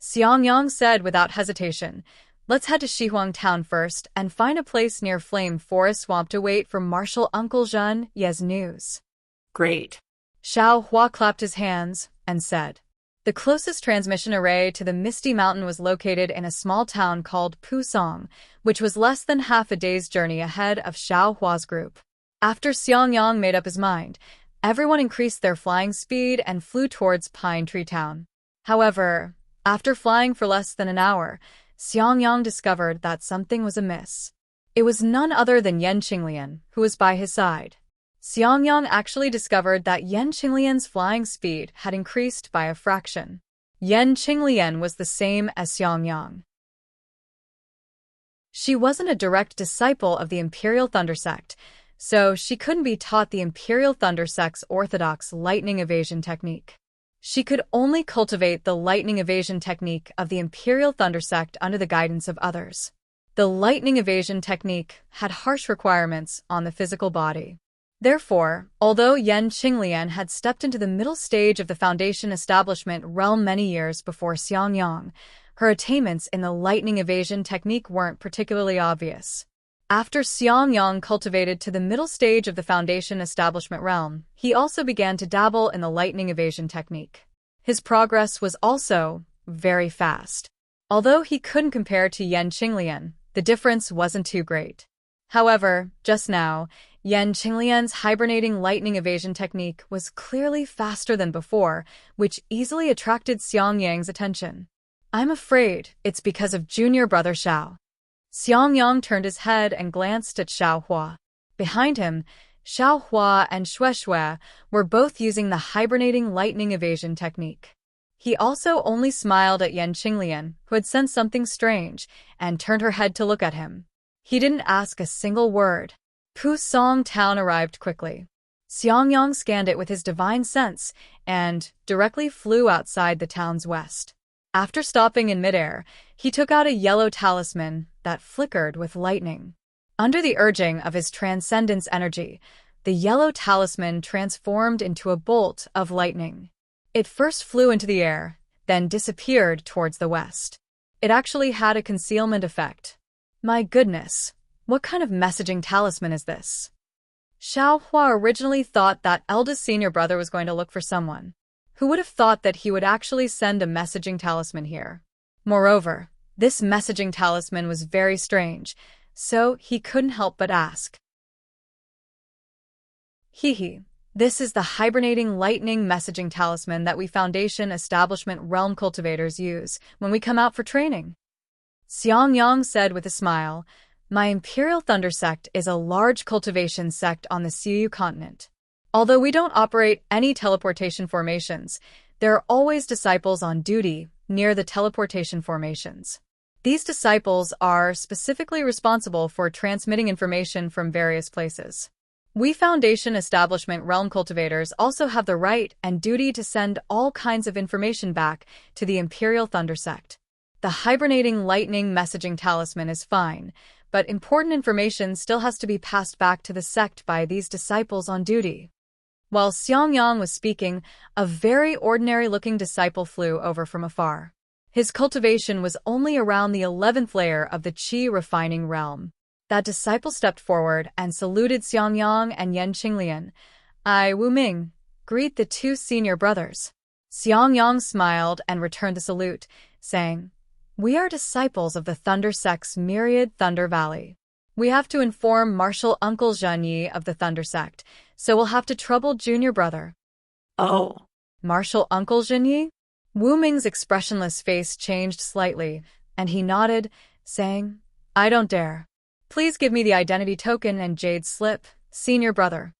Xiangyang said without hesitation, let's head to Shihuang Town first and find a place near Flame Forest Swamp to wait for Martial Uncle Zhen Ye's news. Great. Xiao Hua clapped his hands and said. The closest transmission array to the Misty Mountain was located in a small town called Pusong, which was less than half a day's journey ahead of Xiao Hua's group. After Xiangyang made up his mind, everyone increased their flying speed and flew towards Pine Tree Town. However, after flying for less than an hour, Xiangyang discovered that something was amiss. It was none other than Yan Qinglian, who was by his side. Xiangyang actually discovered that Yan Qinglian's flying speed had increased by a fraction. Yan Qinglian was the same as Xiangyang. She wasn't a direct disciple of the Imperial Thunder Sect, so she couldn't be taught the Imperial Thunder Sect's orthodox lightning evasion technique. She could only cultivate the lightning evasion technique of the Imperial Thunder Sect under the guidance of others. The lightning evasion technique had harsh requirements on the physical body. Therefore, although Yan Qinglian had stepped into the middle stage of the Foundation establishment realm many years before Xiangyang, her attainments in the lightning evasion technique weren't particularly obvious. After Xiangyang cultivated to the middle stage of the Foundation establishment realm, he also began to dabble in the lightning evasion technique. His progress was also very fast. Although he couldn't compare to Yan Qinglian, the difference wasn't too great. However, just now, Yan Qinglian's hibernating lightning evasion technique was clearly faster than before, which easily attracted Xiangyang's attention. I'm afraid it's because of junior brother Xiao. Xiangyang turned his head and glanced at Xiao Hua. Behind him, Xiao Hua and Shui were both using the hibernating lightning evasion technique. He also only smiled at Yan Qinglian, who had sensed something strange, and turned her head to look at him. He didn't ask a single word. Pusong Town arrived quickly. Xiangyang scanned it with his divine sense and directly flew outside the town's west. After stopping in midair, he took out a yellow talisman that flickered with lightning. Under the urging of his transcendence energy, the yellow talisman transformed into a bolt of lightning. It first flew into the air, then disappeared towards the west. It actually had a concealment effect. My goodness, what kind of messaging talisman is this? Xiao Hua originally thought that eldest senior brother was going to look for someone. Who would have thought that he would actually send a messaging talisman here? Moreover, this messaging talisman was very strange, so he couldn't help but ask. Hehe. This is the hibernating lightning messaging talisman that we Foundation establishment realm cultivators use when we come out for training. Xiangyang said with a smile, My Imperial Thunder Sect is a large cultivation sect on the Siyu continent. Although we don't operate any teleportation formations, there are always disciples on duty near the teleportation formations. These disciples are specifically responsible for transmitting information from various places. We Foundation establishment realm cultivators also have the right and duty to send all kinds of information back to the Imperial Thunder Sect. The hibernating lightning messaging talisman is fine, but important information still has to be passed back to the sect by these disciples on duty. While Xiangyang was speaking, a very ordinary-looking disciple flew over from afar. His cultivation was only around the 11th layer of the Qi refining realm. That disciple stepped forward and saluted Xiangyang and Yan Qinglian. I, Wu Ming, greet the two senior brothers. Xiangyang smiled and returned the salute, saying, We are disciples of the Thunder Sect's myriad Thunder Valley. We have to inform Martial Uncle Zhenyi of the Thunder Sect, so we'll have to trouble junior brother. Oh. Martial Uncle Zhenyi? Wu Ming's expressionless face changed slightly, and he nodded, saying, I don't dare. Please give me the identity token and jade slip, senior brother.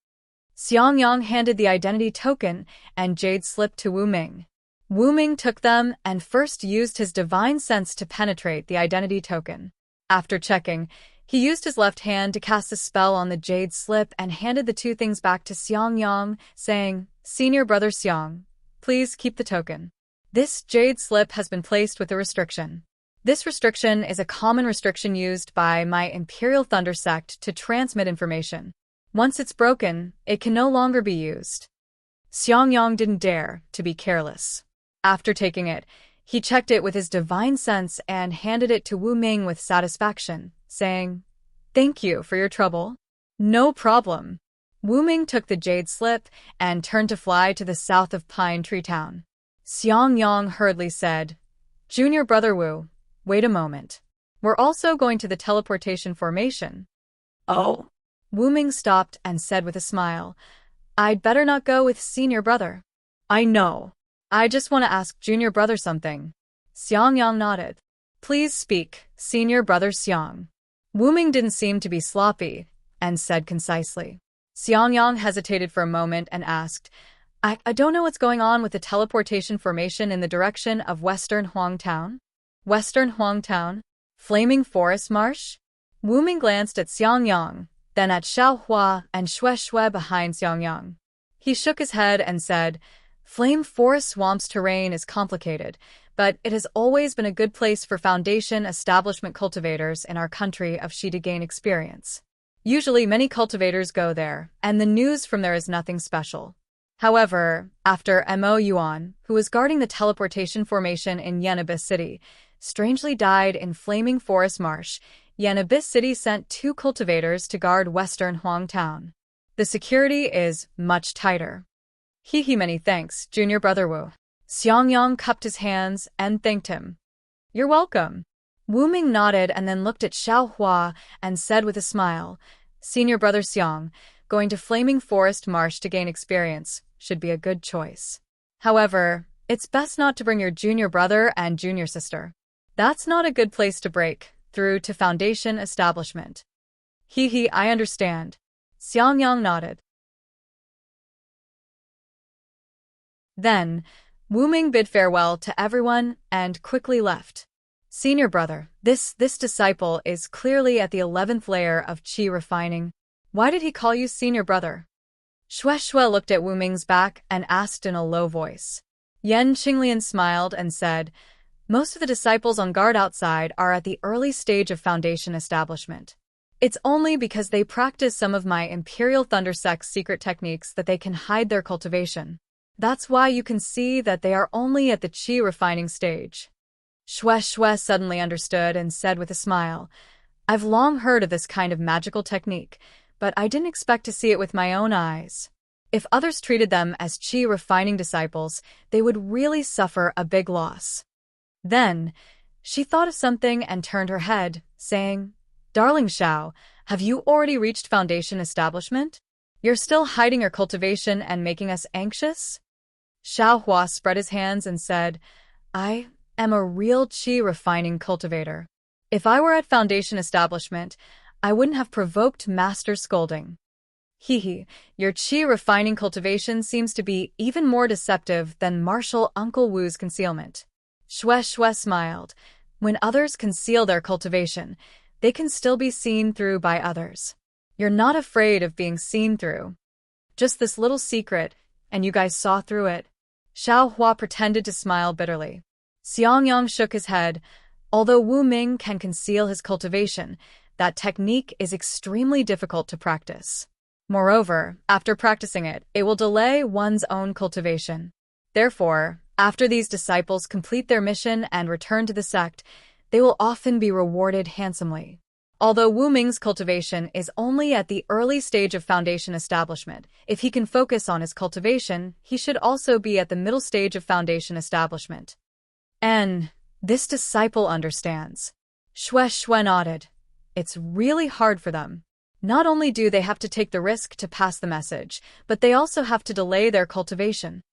Xiangyang handed the identity token and jade slip to Wu Ming. Wu Ming took them and first used his divine sense to penetrate the identity token. After checking, he used his left hand to cast a spell on the jade slip and handed the two things back to Xiangyang, saying, Senior brother Xiang, please keep the token. This jade slip has been placed with a restriction. This restriction is a common restriction used by my Imperial Thunder Sect to transmit information. Once it's broken, it can no longer be used. Xiangyang didn't dare to be careless. After taking it, he checked it with his divine sense and handed it to Wu Ming with satisfaction, saying, Thank you for your trouble. No problem. Wu Ming took the jade slip and turned to fly to the south of Pine Tree Town. Xiangyang hurriedly said, Junior brother Wu, wait a moment. We're also going to the teleportation formation. Oh. Wu Ming stopped and said with a smile, "I'd better not go with senior brother." "I know. I just want to ask junior brother something." Xiang Yang nodded. "Please speak, senior brother Xiang." Wu Ming didn't seem to be sloppy, and said concisely. Xiang Yang hesitated for a moment and asked, I don't know what's going on with the teleportation formation in the direction of Western Huang Town." "Western Huang Town? Flaming Forest Marsh?" Wu Ming glanced at Xiang Yang, then at Xiao Hua and Shui behind Xiang Yang. He shook his head and said, "Flame Forest Swamp's terrain is complicated, but it has always been a good place for foundation establishment cultivators in our country of Shi to gain experience. Usually many cultivators go there, and the news from there is nothing special. However, after Mo Yuan, who was guarding the teleportation formation in Yanabis City, strangely died in Flaming Forest Marsh, Yanabis City sent 2 cultivators to guard Western Huang Town. The security is much tighter." Many thanks, junior brother Wu." Xiang Yang cupped his hands and thanked him. "You're welcome." Wu Ming nodded and then looked at Xiao Hua and said with a smile, "Senior brother Xiang, going to Flaming Forest Marsh to gain experience should be a good choice. However, it's best not to bring your junior brother and junior sister. That's not a good place to break through to foundation establishment." I understand." Xiang Yang nodded. Then, Wu Ming bid farewell to everyone and quickly left. "Senior brother, this disciple is clearly at the 11th layer of qi refining. Why did he call you senior brother?" Shui looked at Wu Ming's back and asked in a low voice. Qinglian smiled and said, "Most of the disciples on guard outside are at the early stage of foundation establishment. It's only because they practice some of my Imperial Thunder Sect's secret techniques that they can hide their cultivation. That's why you can see that they are only at the qi refining stage." Shui suddenly understood and said with a smile, "I've long heard of this kind of magical technique, but I didn't expect to see it with my own eyes. If others treated them as qi refining disciples, they would really suffer a big loss." Then, she thought of something and turned her head, saying, "Darling Xiao, have you already reached foundation establishment? You're still hiding your cultivation and making us anxious?" Xiao Hua spread his hands and said, "I am a real qi refining cultivator. If I were at foundation establishment, I wouldn't have provoked master scolding." Your qi refining cultivation seems to be even more deceptive than Marshal Uncle Wu's concealment." Shui smiled. "When others conceal their cultivation, they can still be seen through by others. You're not afraid of being seen through. Just this little secret, and you guys saw through it." Xiao Hua pretended to smile bitterly. Xiang Yang shook his head. Although Wu Ming can conceal his cultivation, that technique is extremely difficult to practice. Moreover, after practicing it, it will delay one's own cultivation. Therefore, after these disciples complete their mission and return to the sect, they will often be rewarded handsomely. Although Wu Ming's cultivation is only at the early stage of foundation establishment, if he can focus on his cultivation, he should also be at the middle stage of foundation establishment. And this disciple understands. Shui nodded. It's really hard for them. Not only do they have to take the risk to pass the message, but they also have to delay their cultivation.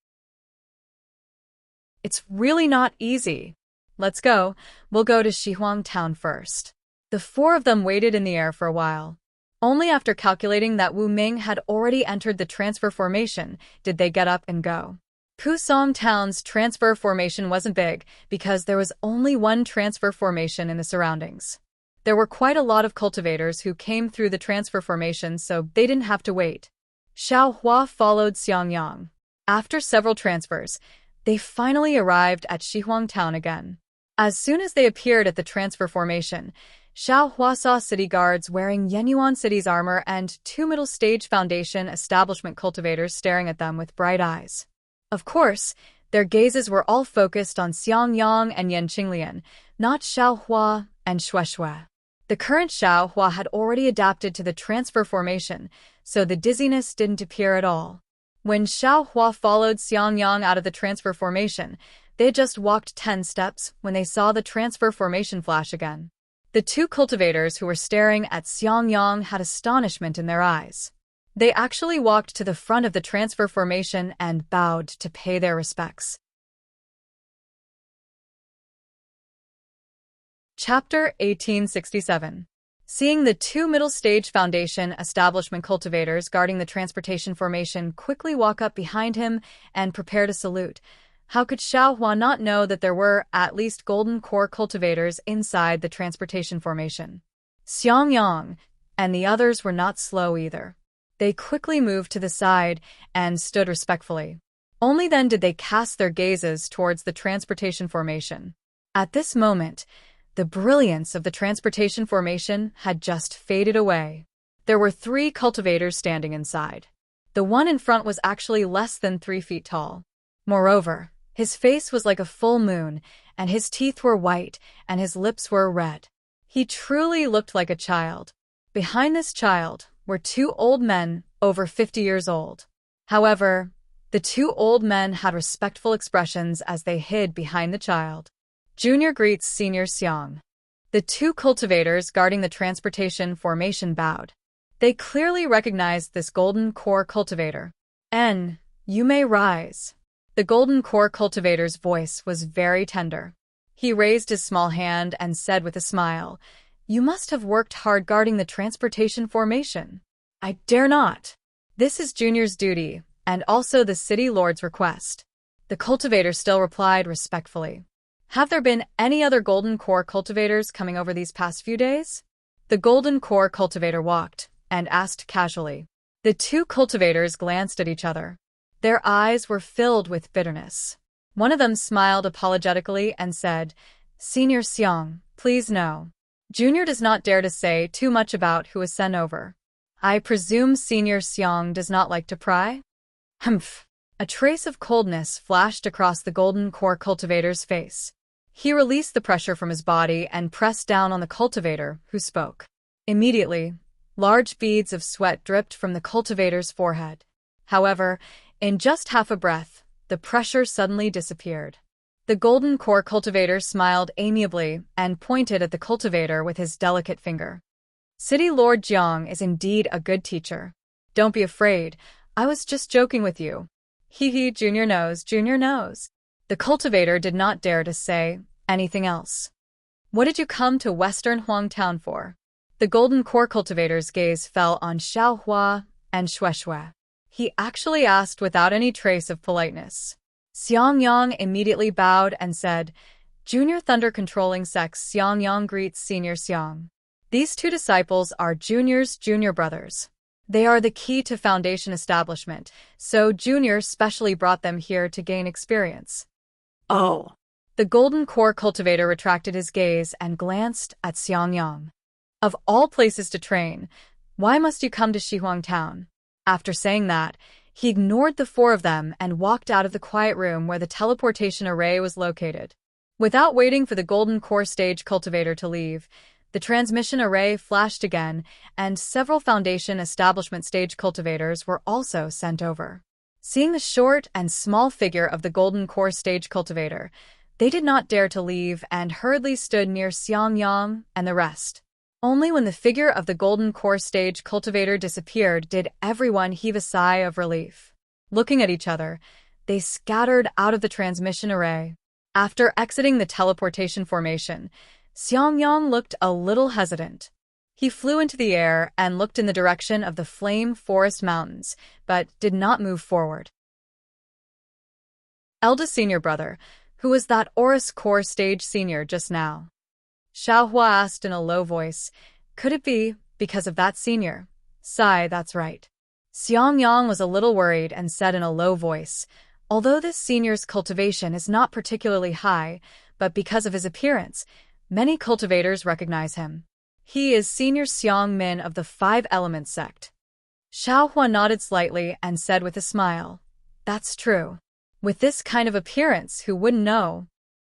It's really not easy. Let's go. We'll go to Shihuang Town first. The 4 of them waited in the air for a while. Only after calculating that Wu Ming had already entered the transfer formation did they get up and go. Pusong Town's transfer formation wasn't big because there was only one transfer formation in the surroundings. There were quite a lot of cultivators who came through the transfer formation, so they didn't have to wait. Xiao Hua followed Xiang Yang. After several transfers, they finally arrived at Shihuang Town again. As soon as they appeared at the transfer formation, Xiao Hua saw city guards wearing Yenyuan City's armor and 2 middle-stage foundation establishment cultivators staring at them with bright eyes. Of course, their gazes were all focused on Xiang Yang and Qinglian, not Xiao Hua and Shui. The current Xiao Hua had already adapted to the transfer formation, so the dizziness didn't appear at all. When Xiao Hua followed Xiang Yang out of the transfer formation, they had just walked 10 steps when they saw the transfer formation flash again. The two cultivators who were staring at Xiangyang had astonishment in their eyes. They actually walked to the front of the transfer formation and bowed to pay their respects. Chapter 1867. Seeing the two middle-stage foundation establishment cultivators guarding the transportation formation quickly walk up behind him and prepare to salute, how could Xiaohua not know that there were at least golden core cultivators inside the transportation formation? Xiangyang and the others were not slow either. They quickly moved to the side and stood respectfully. Only then did they cast their gazes towards the transportation formation. At this moment, the brilliance of the transportation formation had just faded away. There were 3 cultivators standing inside. The one in front was actually less than 3 feet tall. Moreover, his face was like a full moon, and his teeth were white, and his lips were red. He truly looked like a child. Behind this child were 2 old men over 50 years old. However, the 2 old men had respectful expressions as they hid behind the child. Junior greets Senior Xiang. The 2 cultivators guarding the transportation formation bowed. They clearly recognized this golden core cultivator. You may rise. The golden core cultivator's voice was very tender. He raised his small hand and said with a smile, "You must have worked hard guarding the transportation formation." "I dare not. This is Junior's duty, and also the city lord's request." The cultivator still replied respectfully. "Have there been any other golden core cultivators coming over these past few days?" The golden core cultivator walked and asked casually. The 2 cultivators glanced at each other. Their eyes were filled with bitterness. One of them smiled apologetically and said, "Senior Xiang, please no. Junior does not dare to say too much about who is sent over. I presume Senior Xiang does not like to pry?" Humph. A trace of coldness flashed across the golden core cultivator's face. He released the pressure from his body and pressed down on the cultivator, who spoke. Immediately, large beads of sweat dripped from the cultivator's forehead. However, in just half a breath, the pressure suddenly disappeared. The golden core cultivator smiled amiably and pointed at the cultivator with his delicate finger. "City Lord Jiang is indeed a good teacher. Don't be afraid, I was just joking with you. Hee, Junior knows, Junior knows." The cultivator did not dare to say anything else. "What did you come to Western Huang Town for?" The golden core cultivator's gaze fell on Xiaohua and Shueshui. He actually asked without any trace of politeness. Xiangyang immediately bowed and said, "Junior Thunder Controlling Sex Xiangyang greets Senior Xiang. These 2 disciples are Junior's junior brothers. They are the key to Foundation establishment, so Junior specially brought them here to gain experience." Oh. The golden core cultivator retracted his gaze and glanced at Xiangyang. "Of all places to train, why must you come to Shihuang Town?" After saying that, he ignored the 4 of them and walked out of the quiet room where the teleportation array was located. Without waiting for the golden core stage cultivator to leave, the transmission array flashed again, and several Foundation establishment stage cultivators were also sent over. Seeing the short and small figure of the golden core stage cultivator, they did not dare to leave and hurriedly stood near Xiangyang and the rest. Only when the figure of the golden core stage cultivator disappeared did everyone heave a sigh of relief. Looking at each other, they scattered out of the transmission array. After exiting the teleportation formation, Xiangyang looked a little hesitant. He flew into the air and looked in the direction of the Flame Forest Mountains, but did not move forward. Eldest senior brother, who was that Aurus Core stage senior just now? Xiaohua asked in a low voice. Could it be because of that senior? Sigh, that's right. Xiangyang was a little worried and said in a low voice, although this senior's cultivation is not particularly high, but because of his appearance, many cultivators recognize him. He is Senior Xiang Min of the 5 Elements sect. Xiaohua nodded slightly and said with a smile, "That's true. With this kind of appearance, who wouldn't know?"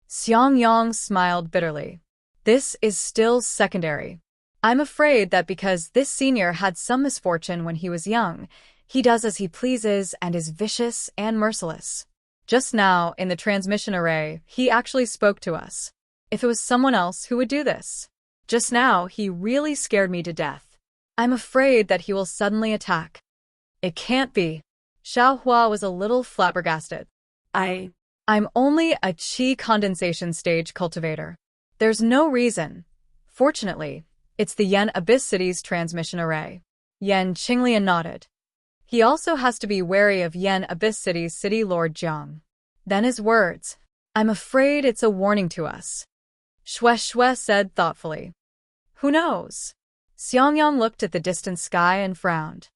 Xiangyang smiled bitterly. "This is still secondary. I'm afraid that because this senior had some misfortune when he was young, he does as he pleases and is vicious and merciless. Just now, in the transmission array, he actually spoke to us. If it was someone else who would do this, Just now, he really scared me to death. I'm afraid that he will suddenly attack. It can't be. Xiao Hua was a little flabbergasted. I'm only a qi condensation stage cultivator. There's no reason. Fortunately, it's the Yen Abyss City's transmission array. Yen Qinglian nodded. He also has to be wary of Yen Abyss City's city lord Jiang. Then his words. I'm afraid it's a warning to us. Shue said thoughtfully. Who knows? Xiangyang looked at the distant sky and frowned.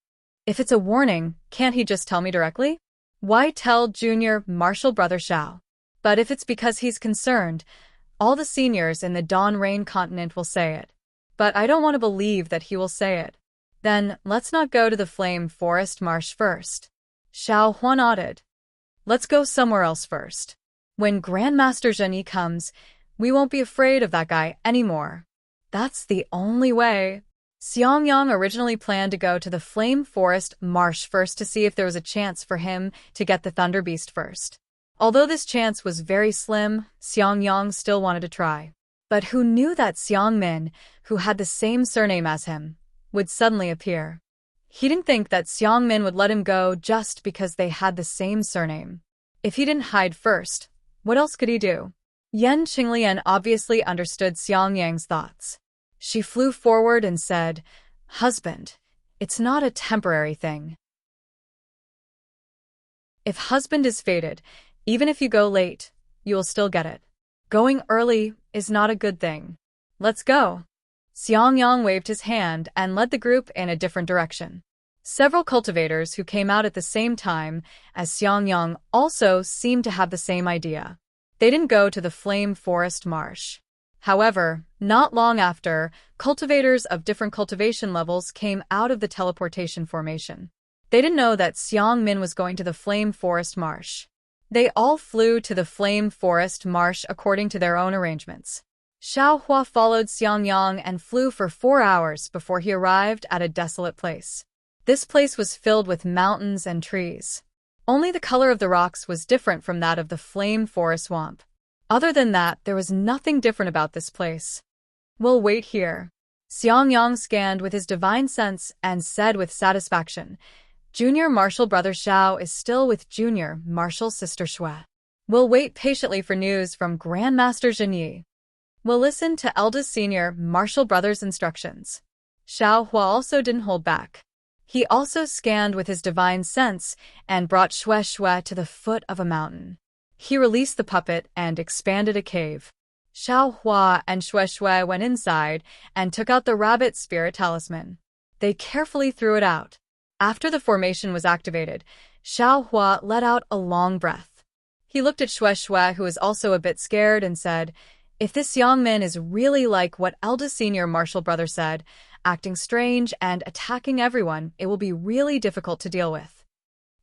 If it's a warning, can't he just tell me directly? Why tell junior martial brother Xiao? But if it's because he's concerned, all the seniors in the Dawn Rain continent will say it. But I don't want to believe that he will say it. Then, let's not go to the Flame Forest Marsh first. Xiao Hua nodded. Let's go somewhere else first. When Grandmaster Zhenyi comes, we won't be afraid of that guy anymore. That's the only way. Xiangyang originally planned to go to the Flame Forest Marsh first to see if there was a chance for him to get the Thunder Beast first. Although this chance was very slim, Xiangyang still wanted to try. But who knew that Xiangmin, who had the same surname as him, would suddenly appear? He didn't think that Xiangmin would let him go just because they had the same surname. If he didn't hide first, what else could he do? Yen Qinglian obviously understood Xiangyang's thoughts. She flew forward and said, Husband, it's not a temporary thing. If husband is fated, even if you go late, you will still get it. Going early is not a good thing. Let's go. Xiangyang waved his hand and led the group in a different direction. Several cultivators who came out at the same time as Xiangyang also seemed to have the same idea. They didn't go to the Flame Forest Marsh. However, not long after, cultivators of different cultivation levels came out of the teleportation formation. They didn't know that Xiangmin was going to the Flame Forest Marsh. They all flew to the Flame Forest Marsh according to their own arrangements. Xiao Hua followed Xiangyang and flew for 4 hours before he arrived at a desolate place. This place was filled with mountains and trees. Only the color of the rocks was different from that of the Flame Forest Swamp. Other than that, there was nothing different about this place. We'll wait here. Xiangyang scanned with his divine sense and said with satisfaction, Junior Martial Brother Xiao is still with Junior Martial Sister Xue. We'll wait patiently for news from Grandmaster Zhenyi. We'll listen to eldest Senior Martial Brother's instructions. Xiao Hua also didn't hold back. He also scanned with his divine sense and brought Xue to the foot of a mountain. He released the puppet and expanded a cave. Xiao Hua and Xue went inside and took out the rabbit spirit talisman. They carefully threw it out. After the formation was activated, Xiao Hua let out a long breath. He looked at Xue, who was also a bit scared, and said, If this young man is really like what eldest senior martial brother said, acting strange and attacking everyone, it will be really difficult to deal with.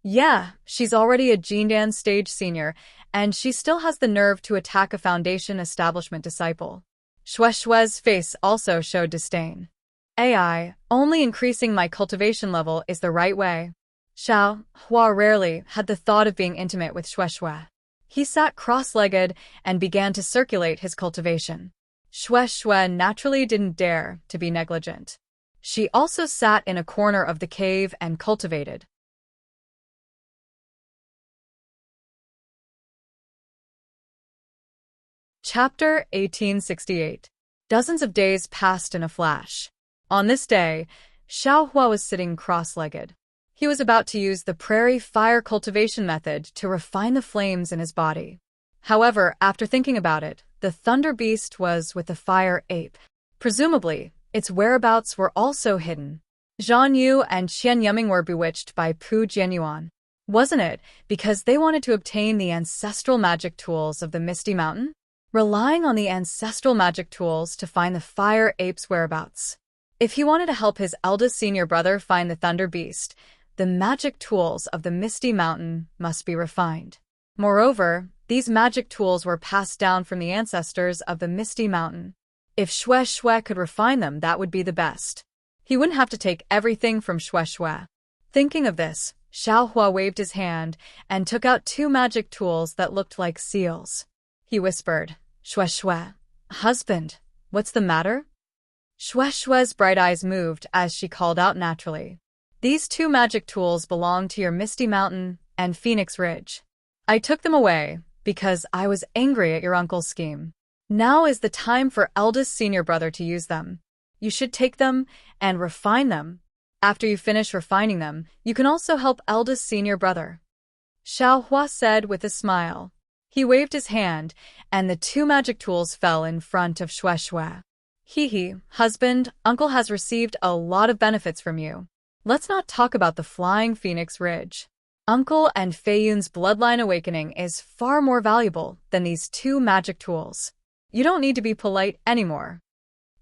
Yeah, she's already a Jindan stage senior, and she still has the nerve to attack a foundation establishment disciple. Xue's face also showed disdain. AI, only increasing my cultivation level is the right way. Xiao Hua rarely had the thought of being intimate with Xue. He sat cross-legged and began to circulate his cultivation. Xue naturally didn't dare to be negligent. She also sat in a corner of the cave and cultivated. Chapter 1868. Dozens of days passed in a flash. On this day, Xiao Hua was sitting cross-legged. He was about to use the prairie fire cultivation method to refine the flames in his body. However, after thinking about it, the Thunder Beast was with the fire ape. Presumably, its whereabouts were also hidden. Zhan Yu and Qian Yiming were bewitched by Pu Jianyuan. Wasn't it because they wanted to obtain the ancestral magic tools of the Misty Mountain? Relying on the ancestral magic tools to find the fire ape's whereabouts. If he wanted to help his eldest senior brother find the Thunder Beast, the magic tools of the Misty Mountain must be refined. Moreover, these magic tools were passed down from the ancestors of the Misty Mountain. If Xue could refine them, that would be the best. He wouldn't have to take everything from Xue. Thinking of this, Xiao Hua waved his hand and took out 2 magic tools that looked like seals. He whispered, Xue, husband, what's the matter? Shue's bright eyes moved as she called out naturally. These two magic tools belong to your Misty Mountain and Phoenix Ridge. I took them away because I was angry at your uncle's scheme. Now is the time for eldest senior brother to use them. You should take them and refine them. After you finish refining them, you can also help eldest senior brother. Xiaohua said with a smile. He waved his hand, and the two magic tools fell in front of Shui. Hee, husband, uncle has received a lot of benefits from you. Let's not talk about the flying Phoenix Ridge. Uncle and Feiyun's bloodline awakening is far more valuable than these two magic tools. You don't need to be polite anymore.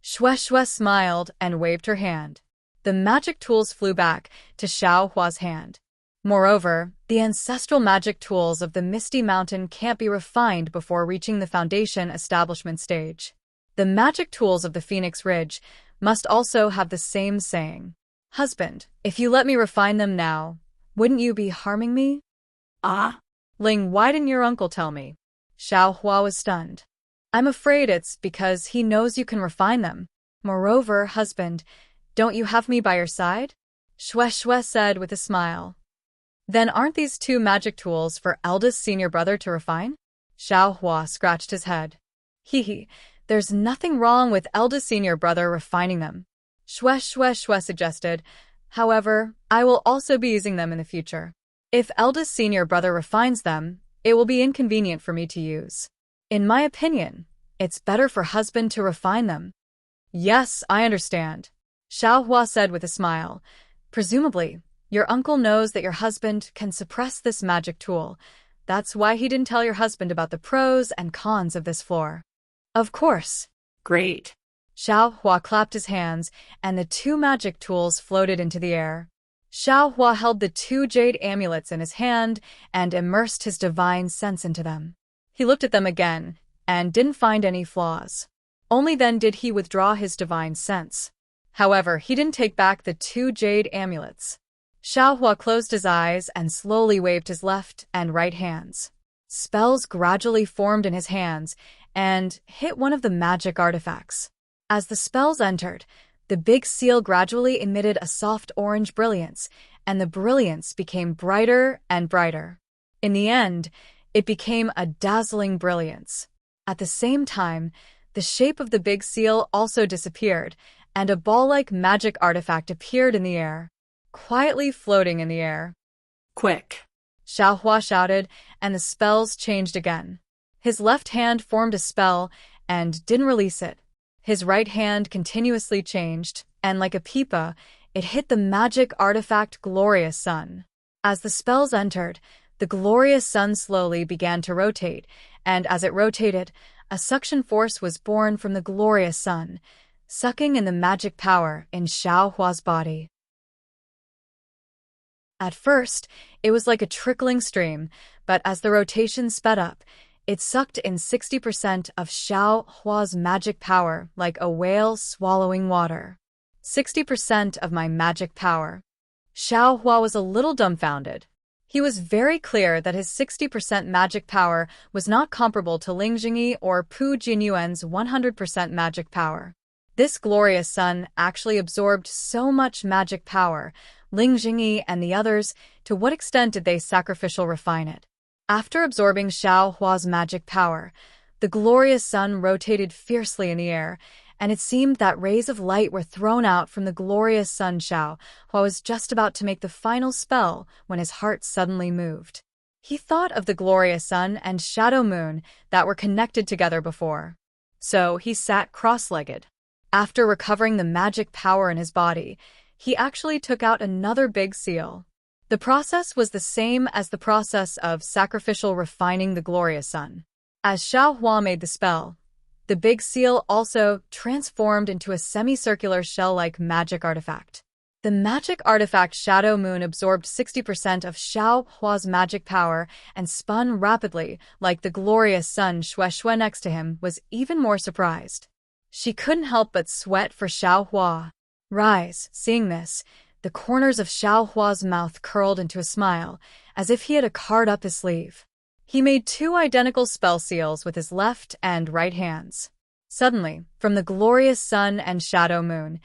Shui smiled and waved her hand. The magic tools flew back to Xiaohua's hand. Moreover, the ancestral magic tools of the Misty Mountain can't be refined before reaching the foundation establishment stage. The magic tools of the Phoenix Ridge must also have the same saying. Husband, if you let me refine them now, wouldn't you be harming me? Ah? Ling, why didn't your uncle tell me? Xiaohua was stunned. I'm afraid it's because he knows you can refine them. Moreover, husband, don't you have me by your side? Shui said with a smile. Then aren't these two magic tools for eldest senior brother to refine? Xiaohua scratched his head. There's nothing wrong with eldest senior brother refining them. Shui suggested. However, I will also be using them in the future. If eldest senior brother refines them, it will be inconvenient for me to use. In my opinion, it's better for husband to refine them. Yes, I understand, Xiaohua said with a smile. Presumably, your uncle knows that your husband can suppress this magic tool. That's why he didn't tell your husband about the pros and cons of this floor. Of course. Great. Xiaohua clapped his hands, and the two magic tools floated into the air. Xiaohua held the two jade amulets in his hand and immersed his divine sense into them. He looked at them again and didn't find any flaws. Only then did he withdraw his divine sense. However, he didn't take back the two jade amulets. Xiaohua closed his eyes and slowly waved his left and right hands. Spells gradually formed in his hands and hit one of the magic artifacts. As the spells entered, the big seal gradually emitted a soft orange brilliance, and the brilliance became brighter and brighter. In the end, it became a dazzling brilliance. At the same time, the shape of the big seal also disappeared, and a ball-like magic artifact appeared in the air, quietly floating in the air. Quick! Xiaohua shouted, and the spells changed again. His left hand formed a spell and didn't release it. His right hand continuously changed, and like a pipa, it hit the magic artifact Glorious Sun. As the spells entered, the Glorious Sun slowly began to rotate, and as it rotated, a suction force was born from the Glorious Sun, sucking in the magic power in Xiaohua's body. At first, it was like a trickling stream, but as the rotation sped up, it sucked in 60% of Xiaohua's magic power like a whale swallowing water. 60% of my magic power. Xiaohua was a little dumbfounded. He was very clear that his 60% magic power was not comparable to Ling Jingyi or Pu Jinyuan's 100% magic power. This Glorious Sun actually absorbed so much magic power. Ling Jingyi and the others, to what extent did they sacrificial refine it? After absorbing Xiaohua's magic power, the Glorious Sun rotated fiercely in the air, and it seemed that rays of light were thrown out from the Glorious Sun. Xiaohua was just about to make the final spell when his heart suddenly moved. He thought of the Glorious Sun and Shadow Moon that were connected together before. So he sat cross-legged. After recovering the magic power in his body, he actually took out another big seal. The process was the same as the process of sacrificial refining the Glorious Sun. As Xiaohua made the spell, the big seal also transformed into a semicircular shell-like magic artifact. The magic artifact Shadow Moon absorbed 60% of Xiaohua's magic power and spun rapidly like the Glorious Sun. Shui next to him was even more surprised. She couldn't help but sweat for Xiaohua. Rise, seeing this, the corners of Xiaohua's mouth curled into a smile, as if he had a card up his sleeve. He made two identical spell seals with his left and right hands. Suddenly, from the glorious sun and shadow moon,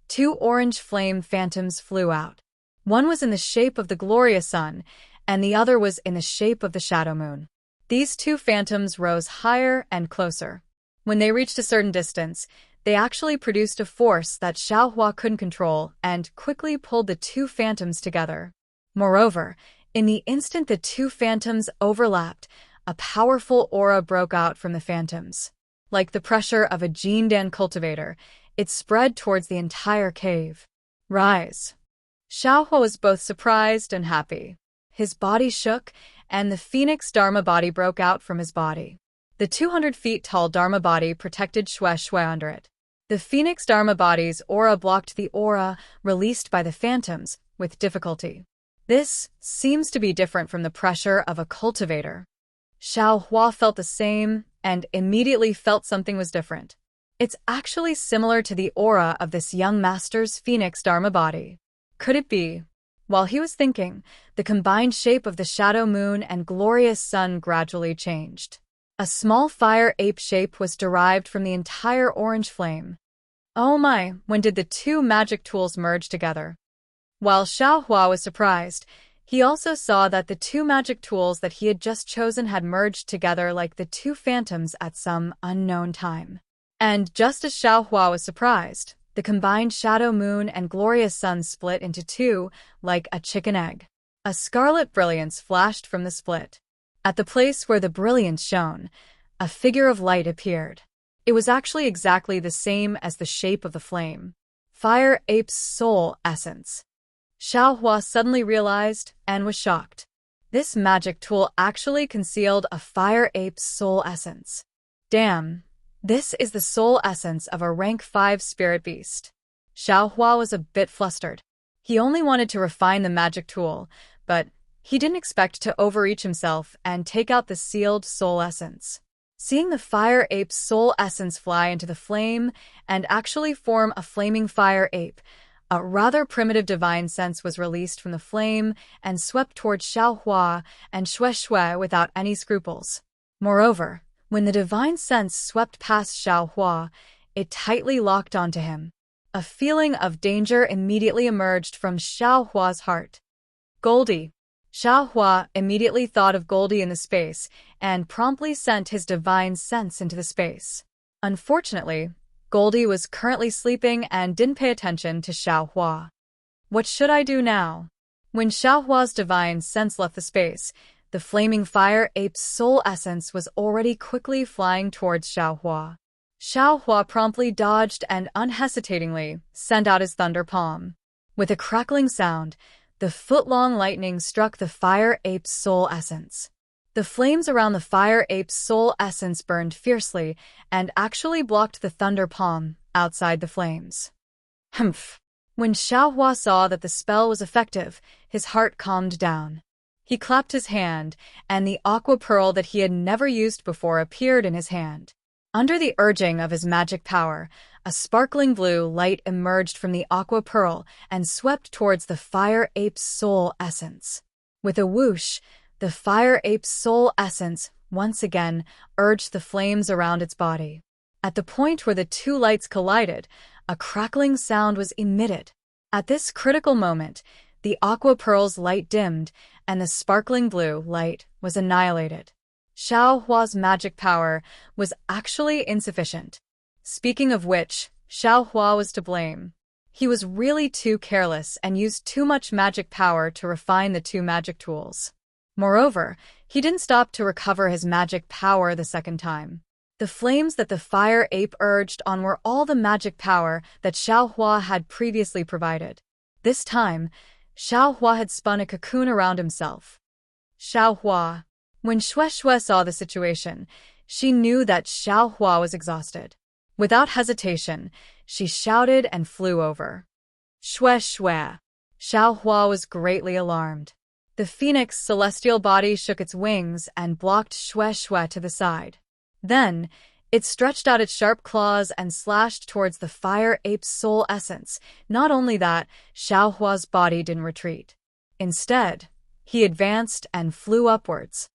two orange flame phantoms flew out. One was in the shape of the glorious sun, and the other was in the shape of the shadow moon. These two phantoms rose higher and closer. When they reached a certain distance, they actually produced a force that Xiaohua couldn't control and quickly pulled the two phantoms together. Moreover, in the instant the two phantoms overlapped, a powerful aura broke out from the phantoms. Like the pressure of a Jindan cultivator, it spread towards the entire cave. Rise. Xiaohua was both surprised and happy. His body shook, and the phoenix Dharma body broke out from his body. The 200 feet tall Dharma body protected Shui under it. The phoenix Dharma body's aura blocked the aura released by the phantoms with difficulty. This seems to be different from the pressure of a cultivator. Xiaohua felt the same and immediately felt something was different. It's actually similar to the aura of this young master's phoenix Dharma body. Could it be? While he was thinking, the combined shape of the shadow moon and glorious sun gradually changed. A small fire ape shape was derived from the entire orange flame. Oh my, when did the two magic tools merge together? While Xiaohua was surprised, he also saw that the two magic tools that he had just chosen had merged together like the two phantoms at some unknown time. And just as Xiaohua was surprised, the combined shadow moon and glorious sun split into two, like a chicken egg. A scarlet brilliance flashed from the split. At the place where the brilliance shone, a figure of light appeared. It was actually exactly the same as the shape of the flame. Fire Ape's soul essence. Xiaohua suddenly realized and was shocked. This magic tool actually concealed a Fire Ape's soul essence. Damn, this is the soul essence of a rank 5 spirit beast. Xiaohua was a bit flustered. He only wanted to refine the magic tool, but he didn't expect to overreach himself and take out the sealed soul essence. Seeing the Fire Ape's soul essence fly into the flame and actually form a flaming fire ape, a rather primitive divine sense was released from the flame and swept towards Xiaohua and Shui without any scruples. Moreover, when the divine sense swept past Xiaohua, it tightly locked onto him. A feeling of danger immediately emerged from Xiaohua's heart. Goldie. Xiaohua immediately thought of Goldie in the space and promptly sent his divine sense into the space. Unfortunately, Goldie was currently sleeping and didn't pay attention to Xiaohua. What should I do now? When Xiaohua's divine sense left the space, the flaming fire ape's soul essence was already quickly flying towards Xiaohua. Xiaohua promptly dodged and unhesitatingly sent out his thunder palm. With a crackling sound, the foot-long lightning struck the fire ape's soul essence. The flames around the fire ape's soul essence burned fiercely and actually blocked the thunder palm outside the flames. Humph! When Xiaohua saw that the spell was effective, his heart calmed down. He clapped his hand, and the aqua pearl that he had never used before appeared in his hand. Under the urging of his magic power, a sparkling blue light emerged from the aqua pearl and swept towards the fire ape's soul essence. With a whoosh, the fire ape's soul essence once again urged the flames around its body. At the point where the two lights collided, a crackling sound was emitted. At this critical moment, the aqua pearl's light dimmed, and the sparkling blue light was annihilated. Xiaohua's magic power was actually insufficient. Speaking of which, Xiaohua was to blame. He was really too careless and used too much magic power to refine the two magic tools. Moreover, he didn't stop to recover his magic power the second time. The flames that the fire ape urged on were all the magic power that Xiaohua had previously provided. This time, Xiaohua had spun a cocoon around himself. Xiaohua. When Shui saw the situation, she knew that Xiaohua was exhausted. Without hesitation, she shouted and flew over. Shui. Xiaohua was greatly alarmed. The phoenix celestial body shook its wings and blocked Shui to the side. Then, it stretched out its sharp claws and slashed towards the fire ape's soul essence. Not only that, Xiaohua's body didn't retreat. Instead, he advanced and flew upwards.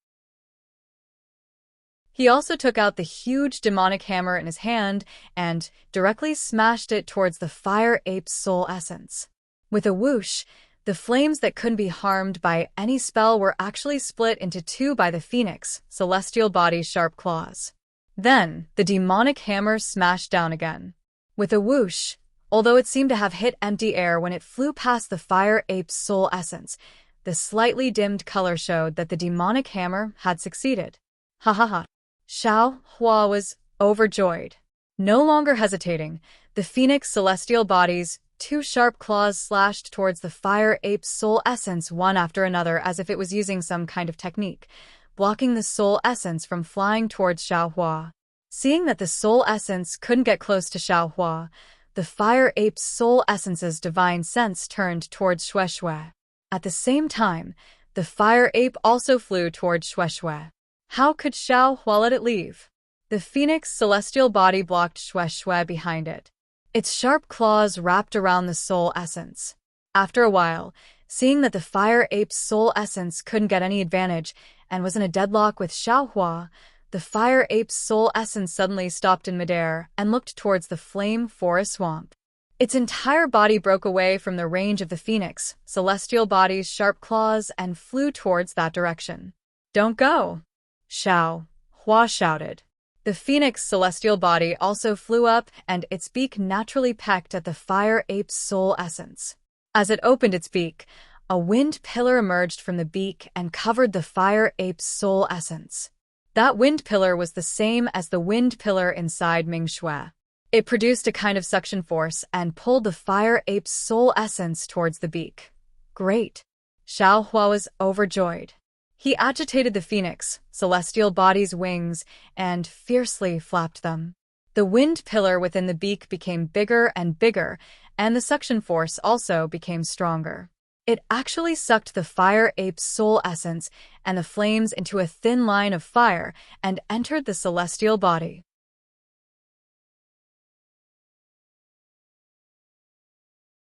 He also took out the huge demonic hammer in his hand and directly smashed it towards the fire ape's soul essence. With a whoosh, the flames that couldn't be harmed by any spell were actually split into two by the phoenix, celestial body's sharp claws. Then, the demonic hammer smashed down again. With a whoosh, although it seemed to have hit empty air when it flew past the fire ape's soul essence, the slightly dimmed color showed that the demonic hammer had succeeded. Ha ha ha. Xiao Hua was overjoyed. No longer hesitating, the phoenix celestial body's two sharp claws slashed towards the fire ape's soul essence one after another as if it was using some kind of technique, blocking the soul essence from flying towards Xiao Hua. Seeing that the soul essence couldn't get close to Xiao Hua, the fire ape's soul essence's divine sense turned towards Xue Xue. At the same time, the fire ape also flew towards Xue Xue. How could Xiao Hua let it leave? The phoenix celestial body blocked Xue Xue behind it. Its sharp claws wrapped around the soul essence. After a while, seeing that the fire ape's soul essence couldn't get any advantage and was in a deadlock with Xiao Hua, the fire ape's soul essence suddenly stopped in midair and looked towards the flame forest swamp. Its entire body broke away from the range of the phoenix celestial body's sharp claws and flew towards that direction. "Don't go!" Xiao Hua shouted. The phoenix celestial body also flew up, and its beak naturally pecked at the fire ape's soul essence. As it opened its beak, a wind pillar emerged from the beak and covered the fire ape's soul essence. That wind pillar was the same as the wind pillar inside Ming Xue. It produced a kind of suction force and pulled the fire ape's soul essence towards the beak. Great! Xiao Hua was overjoyed. He agitated the phoenix celestial body's wings and fiercely flapped them. The wind pillar within the beak became bigger and bigger, and the suction force also became stronger. It actually sucked the fire ape's soul essence and the flames into a thin line of fire and entered the celestial body.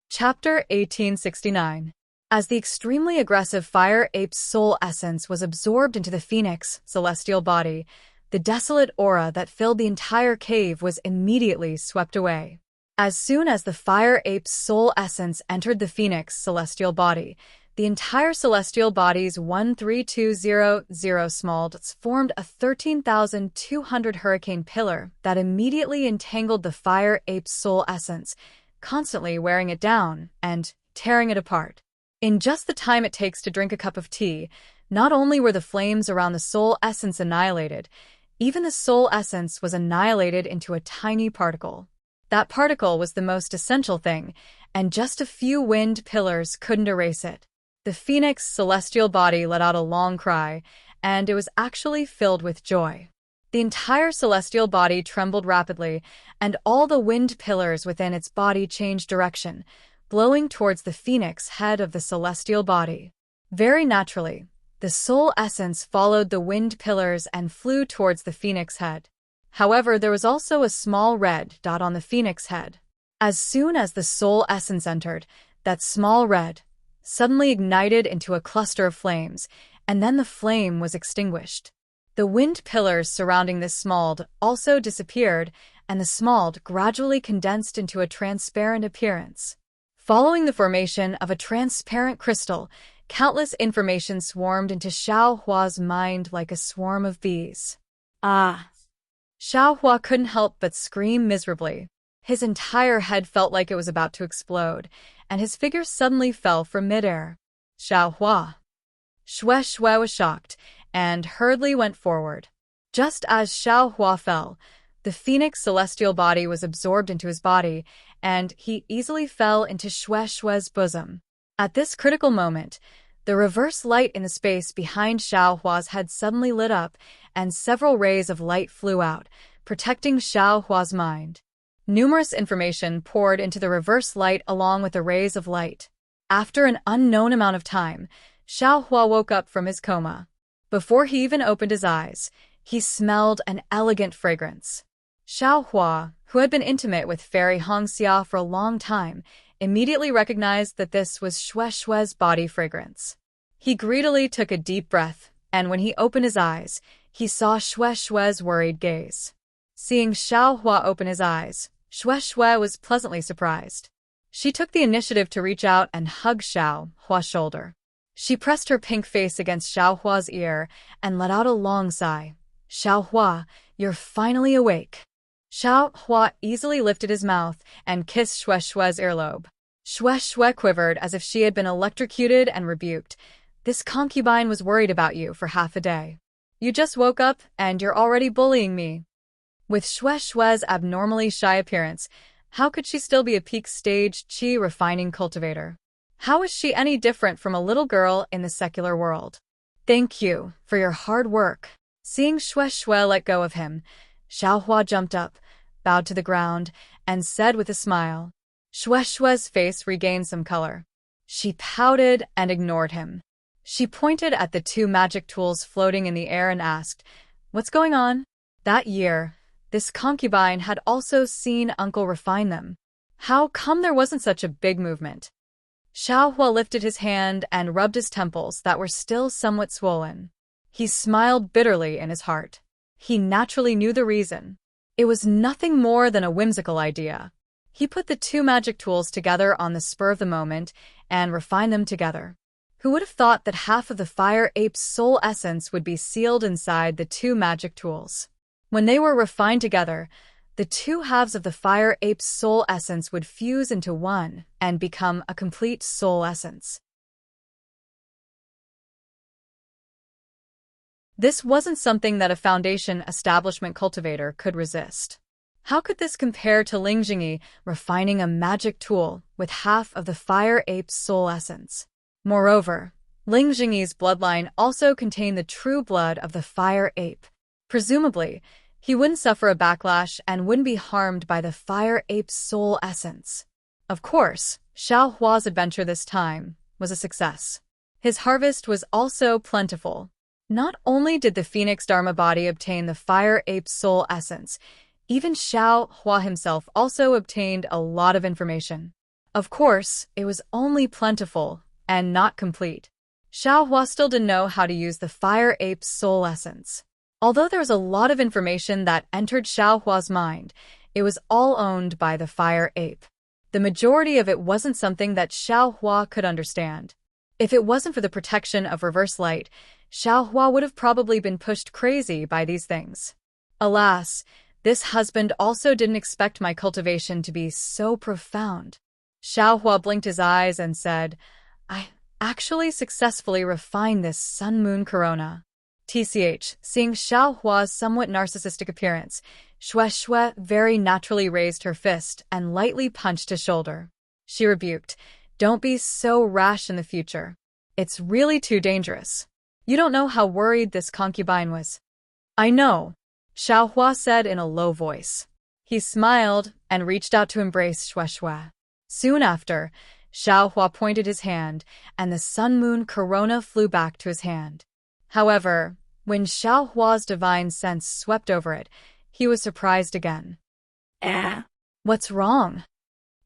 Chapter 1869. As the extremely aggressive fire ape's soul essence was absorbed into the phoenix celestial body, the desolate aura that filled the entire cave was immediately swept away. As soon as the fire ape's soul essence entered the phoenix celestial body, the entire celestial body's 13200 small dots formed a 13,200 hurricane pillar that immediately entangled the fire ape's soul essence, constantly wearing it down and tearing it apart. In just the time it takes to drink a cup of tea, not only were the flames around the soul essence annihilated, even the soul essence was annihilated into a tiny particle. That particle was the most essential thing, and just a few wind pillars couldn't erase it. The phoenix celestial body let out a long cry, and it was actually filled with joy. The entire celestial body trembled rapidly, and all the wind pillars within its body changed direction, blowing towards the phoenix head of the celestial body. Very naturally, the soul essence followed the wind pillars and flew towards the phoenix head. However, there was also a small red dot on the phoenix head. As soon as the soul essence entered, that small red suddenly ignited into a cluster of flames, and then the flame was extinguished. The wind pillars surrounding this small dot also disappeared, and the small dot gradually condensed into a transparent appearance. Following the formation of a transparent crystal, countless information swarmed into Xiao Hua's mind like a swarm of bees. Ah! Xiao Hua couldn't help but scream miserably. His entire head felt like it was about to explode, and his figure suddenly fell from midair. Xiao Hua! Xue Xue was shocked, and hurriedly went forward. Just as Xiao Hua fell, the phoenix celestial body was absorbed into his body, and he easily fell into Xue Xue's bosom. At this critical moment, the reverse light in the space behind Xiao Hua's head suddenly lit up, and several rays of light flew out, protecting Xiao Hua's mind. Numerous information poured into the reverse light along with the rays of light. After an unknown amount of time, Xiao Hua woke up from his coma. Before he even opened his eyes, he smelled an elegant fragrance. Xiao Hua, who had been intimate with Fairy Hongxia for a long time, immediately recognized that this was Xue Xue's body fragrance. He greedily took a deep breath, and when he opened his eyes, he saw Xue Xue's worried gaze. Seeing Xiao Hua open his eyes, Xue Xue was pleasantly surprised. She took the initiative to reach out and hug Xiao Hua's shoulder. She pressed her pink face against Xiao Hua's ear and let out a long sigh. Xiao Hua, you're finally awake. Xiao Hua easily lifted his mouth and kissed Xue Xue's earlobe. Xue Xue quivered as if she had been electrocuted and rebuked. This concubine was worried about you for half a day. You just woke up and you're already bullying me. With Xue Xue's abnormally shy appearance, how could she still be a peak stage qi refining cultivator? How is she any different from a little girl in the secular world? Thank you for your hard work. Seeing Xue Xue let go of him, Xiao Hua jumped up, bowed to the ground, and said with a smile. Xue Xue's face regained some color. She pouted and ignored him. She pointed at the 2 magic tools floating in the air and asked, "What's going on?" That year, this concubine had also seen Uncle refine them. How come there wasn't such a big movement? Xiao Hua lifted his hand and rubbed his temples that were still somewhat swollen. He smiled bitterly in his heart. He naturally knew the reason. It was nothing more than a whimsical idea. He put the 2 magic tools together on the spur of the moment and refined them together. Who would have thought that half of the fire ape's soul essence would be sealed inside the 2 magic tools? When they were refined together, the 2 halves of the fire ape's soul essence would fuse into one and become a complete soul essence. This wasn't something that a foundation establishment cultivator could resist. How could this compare to Ling Jingyi refining a magic tool with half of the fire ape's soul essence? Moreover, Ling Jingyi's bloodline also contained the true blood of the fire ape. Presumably, he wouldn't suffer a backlash and wouldn't be harmed by the fire ape's soul essence. Of course, Xiao Hua's adventure this time was a success. His harvest was also plentiful. Not only did the Phoenix Dharma body obtain the fire ape's soul essence, even Xiao Hua himself also obtained a lot of information. Of course, it was only plentiful and not complete. Xiao Hua still didn't know how to use the fire ape's soul essence. Although there was a lot of information that entered Xiao Hua's mind, it was all owned by the fire ape. The majority of it wasn't something that Xiao Hua could understand. If it wasn't for the protection of reverse light, Xiao Hua would have probably been pushed crazy by these things. Alas, this husband also didn't expect my cultivation to be so profound. Xiao Hua blinked his eyes and said, "I actually successfully refined this sun-moon corona." TCH, seeing Xiao Hua's somewhat narcissistic appearance, Xue Xue very naturally raised her fist and lightly punched his shoulder. She rebuked, "Don't be so rash in the future. It's really too dangerous. You don't know how worried this concubine was." "I know," Xiao Hua said in a low voice. He smiled and reached out to embrace Xue Xue. Soon after, Xiao Hua pointed his hand, and the sun-moon corona flew back to his hand. However, when Xiao Hua's divine sense swept over it, he was surprised again. What's wrong?"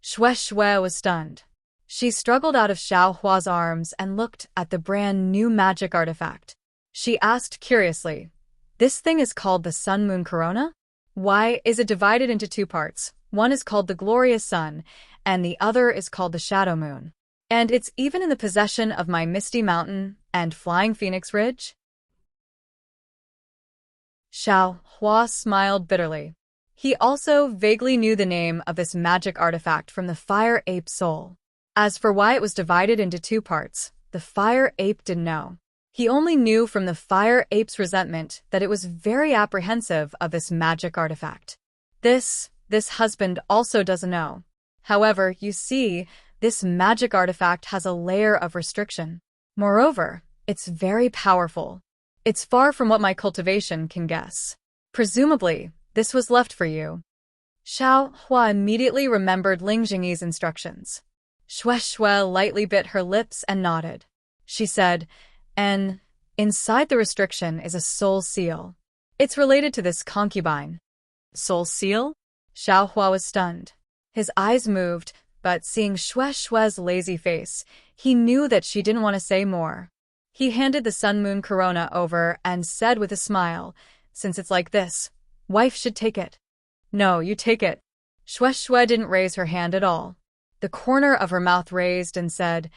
Xue Xue was stunned. She struggled out of Xiao Hua's arms and looked at the brand new magic artifact. She asked curiously, "This thing is called the Sun-Moon Corona? Why is it divided into 2 parts? One is called the Glorious Sun, and the other is called the Shadow Moon. And it's even in the possession of my Misty Mountain and Flying Phoenix Ridge?" Xiao Hua smiled bitterly. He also vaguely knew the name of this magic artifact from the fire ape soul. As for why it was divided into 2 parts, the fire ape didn't know. He only knew from the fire ape's resentment that it was very apprehensive of this magic artifact. This husband also doesn't know. However, you see, this magic artifact has a layer of restriction. Moreover, it's very powerful. It's far from what my cultivation can guess. Presumably, this was left for you. Xiao Hua immediately remembered Ling Jingyi's instructions. Xue Xue lightly bit her lips and nodded. She said, "And inside the restriction is a soul seal. It's related to this concubine." "Soul seal?" Xiao Hua was stunned. His eyes moved, but seeing Xue Xue's lazy face, he knew that she didn't want to say more. He handed the sun moon corona over and said with a smile, "Since it's like this, wife should take it." "No, you take it." Shue didn't raise her hand at all. The corner of her mouth raised and said,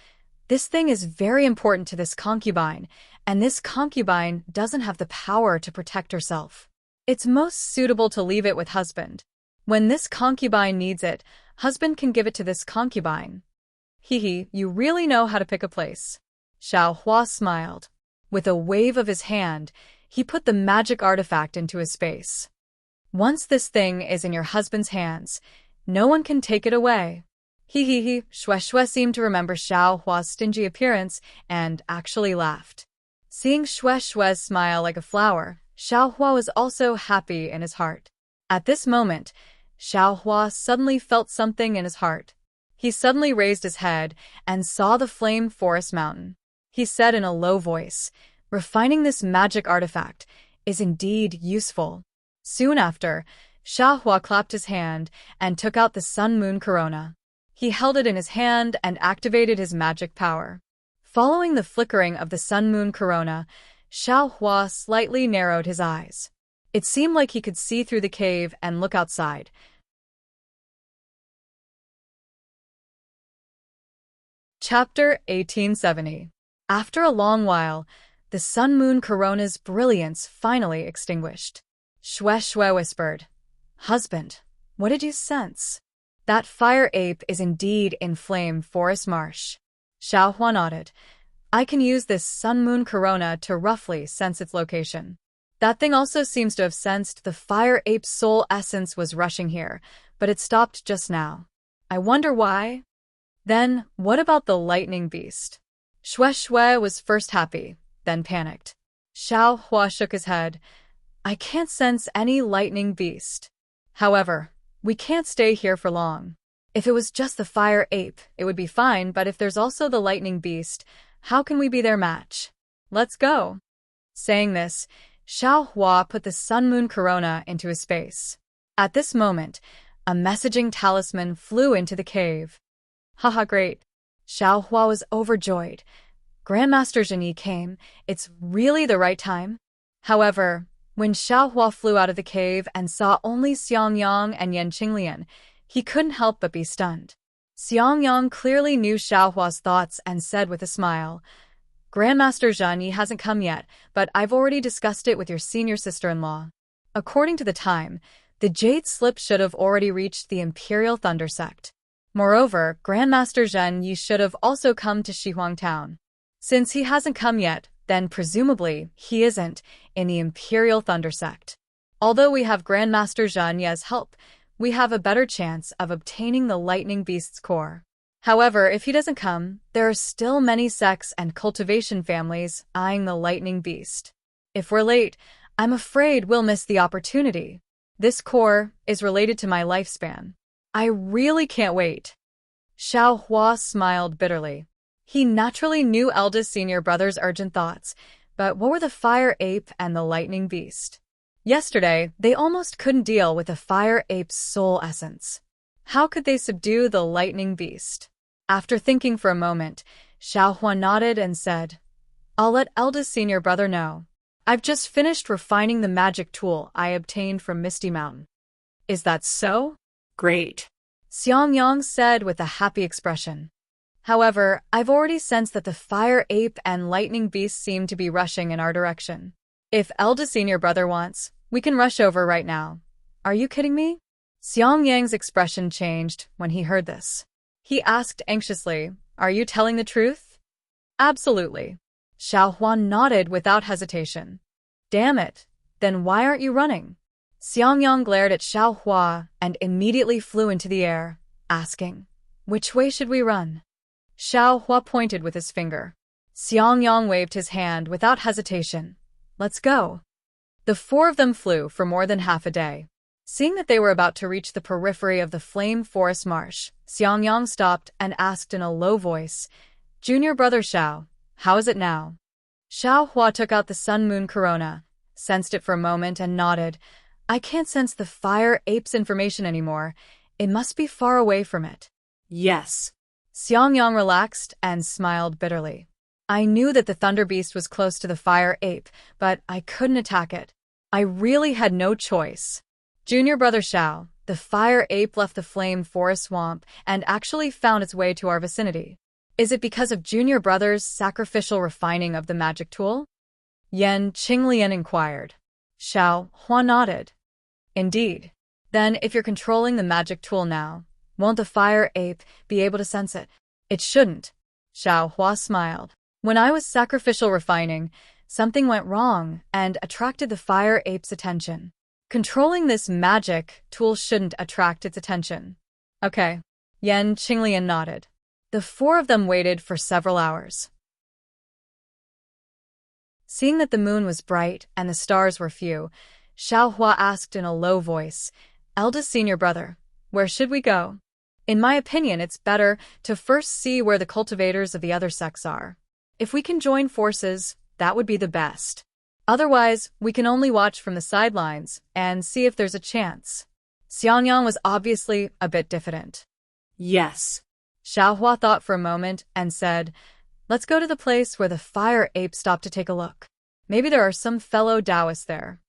"This thing is very important to this concubine, and this concubine doesn't have the power to protect herself. It's most suitable to leave it with husband. When this concubine needs it, husband can give it to this concubine." "Hee, you really know how to pick a place." Xiaohua smiled. With a wave of his hand, he put the magic artifact into his space. "Once this thing is in your husband's hands, no one can take it away." Shue seemed to remember Xiaohua's stingy appearance and actually laughed. Seeing Shue's smile like a flower, Xiaohua was also happy in his heart. At this moment, Xiaohua suddenly felt something in his heart. He suddenly raised his head and saw the flame forest mountain. He said in a low voice, "Refining this magic artifact is indeed useful." Soon after, Xiaohua clapped his hand and took out the sun moon corona. He held it in his hand and activated his magic power. Following the flickering of the sun moon corona, Xiaohua slightly narrowed his eyes. It seemed like he could see through the cave and look outside. Chapter 1870. After a long while, the sun moon corona's brilliance finally extinguished. Shue whispered, "Husband, what did you sense?" "That fire ape is indeed in flame forest marsh." Xiaohua nodded. "I can use this sun moon corona to roughly sense its location. That thing also seems to have sensed the fire ape's soul essence was rushing here, but it stopped just now. I wonder why?" "Then, what about the lightning beast?" Shue was first happy, then panicked. Xiaohua shook his head. "I can't sense any lightning beast. However, we can't stay here for long. If it was just the fire ape, it would be fine, but if there's also the lightning beast, how can we be their match? Let's go." Saying this, Xiaohua put the sun moon corona into his space. At this moment, a messaging talisman flew into the cave. "Haha, great." Xiaohua was overjoyed. "Grandmaster Zhenyi came. It's really the right time." However, when Xiaohua flew out of the cave and saw only Xiangyang and Yan Qinglian, he couldn't help but be stunned. Xiangyang clearly knew Xiaohua's thoughts and said with a smile, "Grandmaster Zhenyi hasn't come yet, but I've already discussed it with your senior sister-in-law. According to the time, the Jade Slip should have already reached the Imperial Thunder Sect. Moreover, Grandmaster Zhenyi should have also come to Shihuang Town. Since he hasn't come yet, then presumably he isn't in the Imperial Thunder Sect. Although we have Grandmaster Zhenyi's help, we have a better chance of obtaining the Lightning Beast's core. However, if he doesn't come, there are still many sects and cultivation families eyeing the Lightning Beast. If we're late, I'm afraid we'll miss the opportunity. This core is related to my lifespan. I really can't wait." Xiaohua smiled bitterly. He naturally knew eldest senior brother's urgent thoughts, but what were the fire ape and the lightning beast? Yesterday, they almost couldn't deal with the fire ape's soul essence. How could they subdue the lightning beast? After thinking for a moment, Xiaohua nodded and said, "I'll let eldest senior brother know. I've just finished refining the magic tool I obtained from Misty Mountain." "Is that so?" Great. Xiangyang said with a happy expression. "However, I've already sensed that the fire ape and lightning beast seem to be rushing in our direction. If eldest senior brother wants, we can rush over right now. Are you kidding me?" Xiangyang's expression changed when he heard this. He asked anxiously, "Are you telling the truth?" "Absolutely." Xiaohua nodded without hesitation. "Damn it, then why aren't you running?" Xiangyang glared at Xiaohua and immediately flew into the air, asking, "Which way should we run?" Xiaohua pointed with his finger. Xiangyang waved his hand without hesitation. "Let's go." The four of them flew for more than half a day. Seeing that they were about to reach the periphery of the flame forest marsh, Xiangyang stopped and asked in a low voice, "Junior brother Xiao, how is it now?" Xiaohua took out the sun moon corona, sensed it for a moment and nodded. "I can't sense the fire ape's information anymore. It must be far away from it." Yes. Xiangyang relaxed and smiled bitterly. I knew that the thunder beast was close to the fire ape, but I couldn't attack it. I really had no choice. Junior brother Xiao, the fire ape, left the flame forest swamp and actually found its way to our vicinity. Is it because of Junior brother's sacrificial refining of the magic tool? Yan Qinglian inquired. Xiao Hua nodded. Indeed. Then, if you're controlling the magic tool now, won't the fire ape be able to sense it? It shouldn't. Xiao Hua smiled. When I was sacrificial refining, something went wrong and attracted the fire ape's attention. Controlling this magic tool shouldn't attract its attention. Okay. Yan Qinglian nodded. The four of them waited for several hours. Seeing that the moon was bright and the stars were few, Xiao Hua asked in a low voice, Eldest senior brother, where should we go? In my opinion, it's better to first see where the cultivators of the other sects are. If we can join forces, that would be the best. Otherwise, we can only watch from the sidelines and see if there's a chance. Xiangyang was obviously a bit diffident. Yes. Xiao Hua thought for a moment and said, Let's go to the place where the fire ape stopped to take a look. Maybe there are some fellow Taoists there.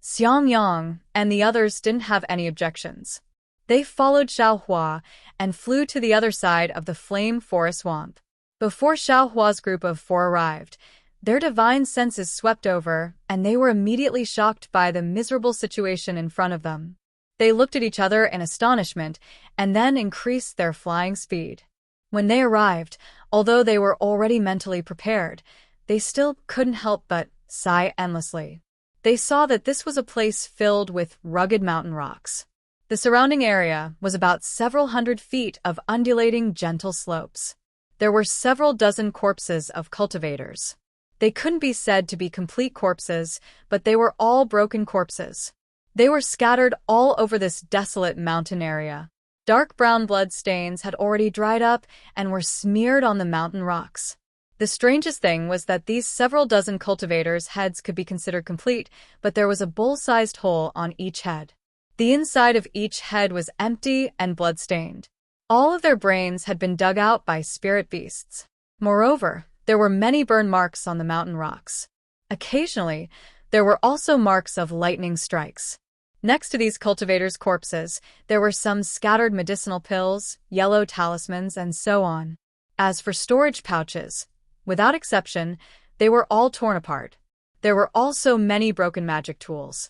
Xiangyang and the others didn't have any objections. They followed Xiao Hua and flew to the other side of the flame forest swamp. Before Xiao Hua's group of four arrived, their divine senses swept over, and they were immediately shocked by the miserable situation in front of them. They looked at each other in astonishment and then increased their flying speed. When they arrived, although they were already mentally prepared, they still couldn't help but sigh endlessly. They saw that this was a place filled with rugged mountain rocks. The surrounding area was about several hundred feet of undulating, gentle slopes. There were several dozen corpses of cultivators. They couldn't be said to be complete corpses, but they were all broken corpses. They were scattered all over this desolate mountain area. Dark brown blood stains had already dried up and were smeared on the mountain rocks. The strangest thing was that these several dozen cultivators' heads could be considered complete, but there was a bowl-sized hole on each head. The inside of each head was empty and blood-stained. All of their brains had been dug out by spirit beasts. Moreover, there were many burn marks on the mountain rocks. Occasionally, there were also marks of lightning strikes. Next to these cultivators' corpses, there were some scattered medicinal pills, yellow talismans, and so on. As for storage pouches, without exception, they were all torn apart. There were also many broken magic tools.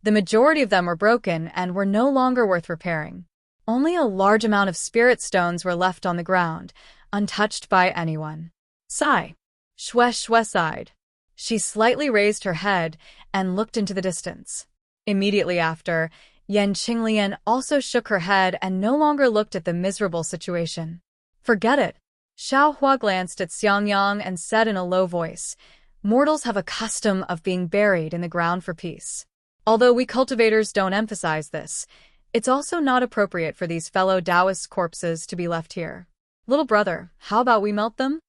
The majority of them were broken and were no longer worth repairing. Only a large amount of spirit stones were left on the ground, untouched by anyone. Sigh. Shue sighed. She slightly raised her head and looked into the distance. Immediately after, Yan Qinglian also shook her head and no longer looked at the miserable situation. Forget it. Xiao Hua glanced at Xiangyang and said in a low voice, Mortals have a custom of being buried in the ground for peace. Although we cultivators don't emphasize this, it's also not appropriate for these fellow Taoist corpses to be left here. Little brother, how about we melt them?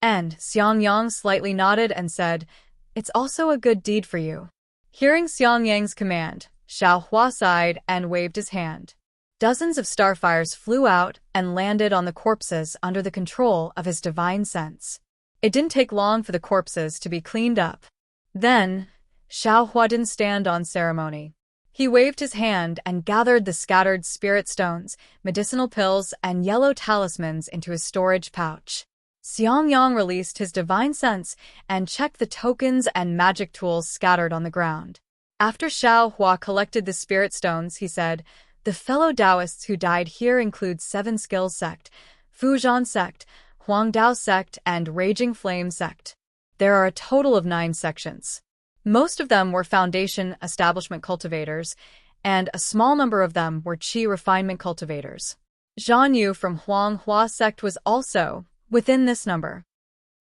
And Xiangyang slightly nodded and said, It's also a good deed for you. Hearing Xiangyang's command, Xiao Hua sighed and waved his hand. Dozens of starfires flew out and landed on the corpses under the control of his divine sense. It didn't take long for the corpses to be cleaned up. Then, Xiao Hua didn't stand on ceremony. He waved his hand and gathered the scattered spirit stones, medicinal pills, and yellow talismans into his storage pouch. Xiangyang released his divine sense and checked the tokens and magic tools scattered on the ground. After Xiao Hua collected the spirit stones, he said, The fellow Taoists who died here include Seven Skills Sect, Fuzhan Sect, Huangdao Sect, and Raging Flame Sect. There are a total of 9 sections. Most of them were Foundation Establishment cultivators, and a small number of them were Qi Refinement cultivators. Zhan Yu from Huanghua Sect was also within this number.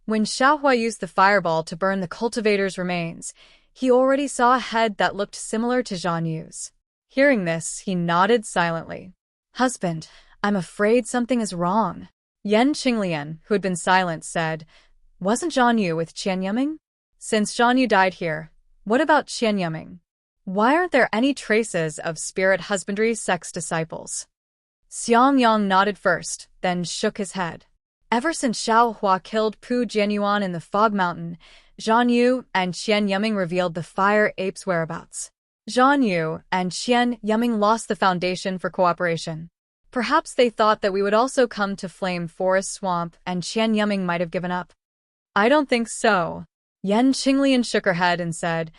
When Xiao Hua used the fireball to burn the cultivator's remains, he already saw a head that looked similar to Zhan Yu's. Hearing this, he nodded silently. Husband, I'm afraid something is wrong. Yan Qinglian, who had been silent, said, Wasn't Zhan Yu with Qian Yiming? Since Zhan Yu died here, what about Qian Yiming? Why aren't there any traces of Spirit Husbandry Sect's disciples? Xiangyang nodded first, then shook his head. Ever since Xiao Hua killed Pu Jianyuan in the Fog Mountain, Zhan Yu and Qian Yiming revealed the fire ape's whereabouts. Zhan Yu and Qian Yiming lost the foundation for cooperation. Perhaps they thought that we would also come to Flame Forest Swamp and Qian Yiming might have given up. I don't think so. Yan Qinglian shook her head and said,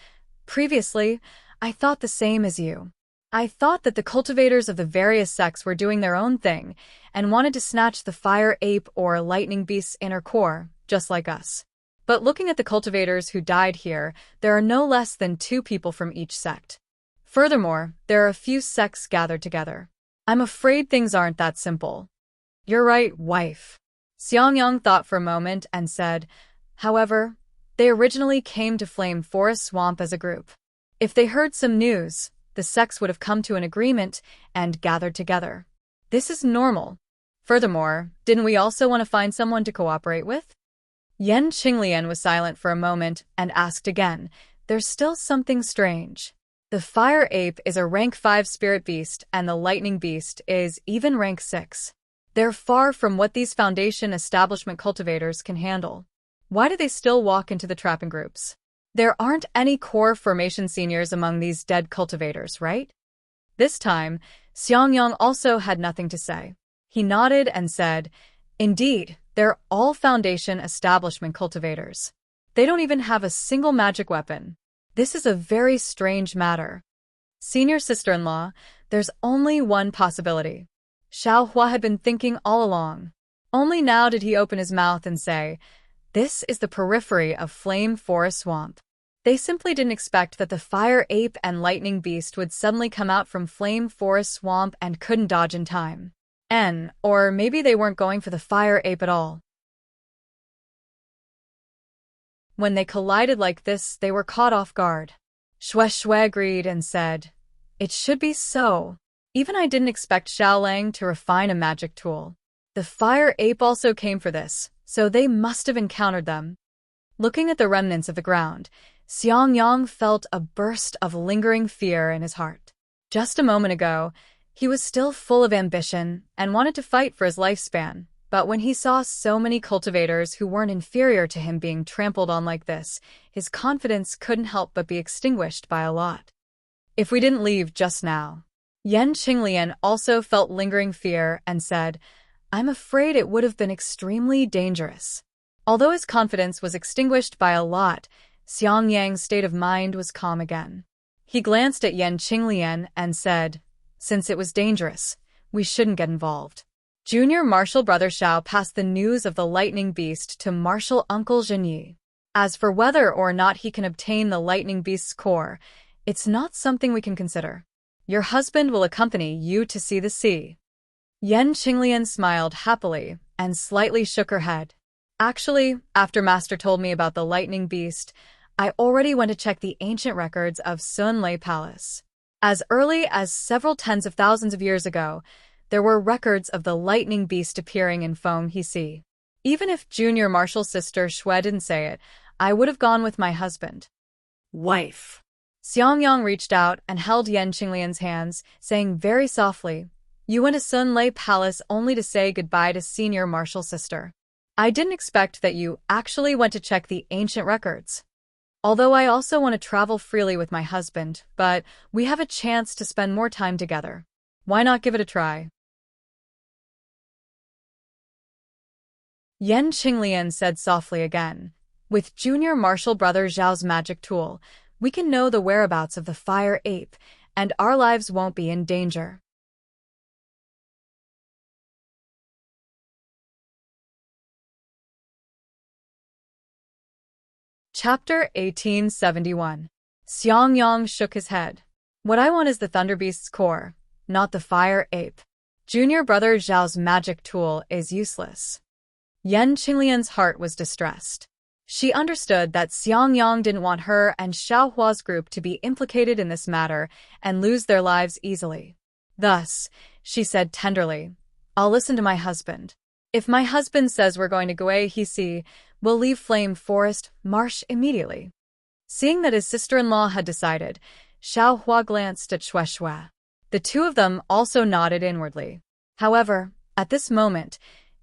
"Previously, I thought the same as you. I thought that the cultivators of the various sects were doing their own thing and wanted to snatch the fire ape or lightning beast's inner core, just like us. But looking at the cultivators who died here, there are no less than 2 people from each sect. Furthermore, there are a few sects gathered together. I'm afraid things aren't that simple." "You're right, wife." Xiangyang thought for a moment and said, "However, they originally came to Flame Forest Swamp as a group. If they heard some news, the sects would have come to an agreement and gathered together. This is normal. Furthermore, didn't we also want to find someone to cooperate with?" Yan Qinglian was silent for a moment and asked again, "There's still something strange. The fire ape is a rank 5 spirit beast and the lightning beast is even rank 6. They're far from what these foundation establishment cultivators can handle. Why do they still walk into the trapping groups? There aren't any core formation seniors among these dead cultivators, right?" This time, Xiangyang also had nothing to say. He nodded and said, "Indeed, they're all foundation establishment cultivators. They don't even have a single magic weapon. This is a very strange matter." "Senior sister-in-law, there's only one possibility." Xiao Hua had been thinking all along. Only now did he open his mouth and say, "This is the periphery of Flame Forest Swamp." They simply didn't expect that the fire ape and lightning beast would suddenly come out from Flame Forest Swamp and couldn't dodge in time. Or maybe they weren't going for the fire ape at all. When they collided like this, they were caught off guard. Shui agreed and said, "It should be so. Even I didn't expect Xiaolang to refine a magic tool. The fire ape also came for this, so they must have encountered them." Looking at the remnants of the ground, Xiangyang felt a burst of lingering fear in his heart. Just a moment ago, he was still full of ambition and wanted to fight for his lifespan, but when he saw so many cultivators who weren't inferior to him being trampled on like this, his confidence couldn't help but be extinguished by a lot. "If we didn't leave just now." Yan Qinglian also felt lingering fear and said, "I'm afraid it would have been extremely dangerous." Although his confidence was extinguished by a lot, Xiangyang's state of mind was calm again. He glanced at Yan Qinglian and said, "Since it was dangerous, we shouldn't get involved." Junior Martial Brother Xiao passed the news of the lightning beast to Martial Uncle Zhenyi. As for whether or not he can obtain the lightning beast's core, it's not something we can consider. Your husband will accompany you to see the sea." Yan Qinglian smiled happily and slightly shook her head. "Actually, after Master told me about the lightning beast, I already went to check the ancient records of Sunlei Palace. As early as several tens of thousands of years ago, there were records of the lightning beast appearing in Feng He. Even if Junior Martial's sister Shui didn't say it, I would have gone with my husband." "Wife." Xiangyang reached out and held Yan Qinglian's hands, saying very softly, "You went to Sunlei Palace only to say goodbye to Senior Martial's sister. I didn't expect that you actually went to check the ancient records. Although I also want to travel freely with my husband, but we have a chance to spend more time together. Why not give it a try?" Yan Qinglian said softly again, "With Junior Martial Brother Zhao's magic tool, we can know the whereabouts of the fire ape, and our lives won't be in danger." Chapter 1871. Xiangyang shook his head. "What I want is the Thunder Beast's core, not the fire ape. Junior Brother Zhao's magic tool is useless." Yan Qinglian's heart was distressed. She understood that Xiangyang didn't want her and Xiao Hua's group to be implicated in this matter and lose their lives easily. Thus, she said tenderly, "I'll listen to my husband. If my husband says we're going to Gui Hisi, we'll leave Flame Forest Marsh immediately." Seeing that his sister-in-law had decided, Xiao Hua glanced at Shui. The two of them also nodded inwardly. However, at this moment,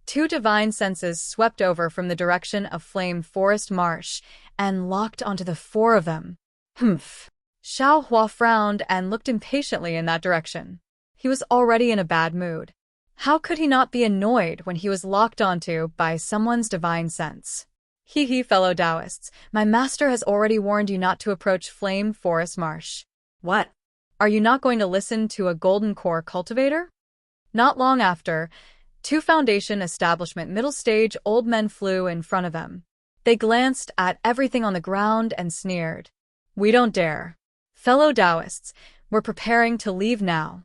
Two divine senses swept over from the direction of Flame Forest Marsh and locked onto the four of them. Humph. Xiao Hua frowned and looked impatiently in that direction. He was already in a bad mood. How could he not be annoyed when he was locked onto by someone's divine sense? Hee, fellow Taoists, my master has already warned you not to approach Flame Forest Marsh. What? Are you not going to listen to a golden core cultivator? Not long after, two Foundation establishment middle-stage old men flew in front of them. They glanced at everything on the ground and sneered. We don't dare. Fellow Taoists, we're preparing to leave now.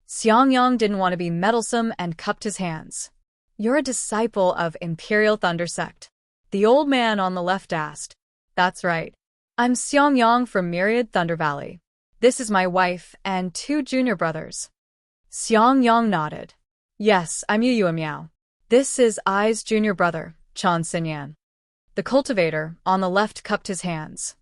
Xiangyang didn't want to be meddlesome and cupped his hands. You're a disciple of Imperial Thunder Sect. The old man on the left asked. That's right. I'm Xiangyang from Myriad Thunder Valley. This is my wife and two junior brothers. Xiangyang nodded. Yes, I'm Yu Miao. This is I's junior brother, Chan Xinyan. The cultivator, on the left, cupped his hands.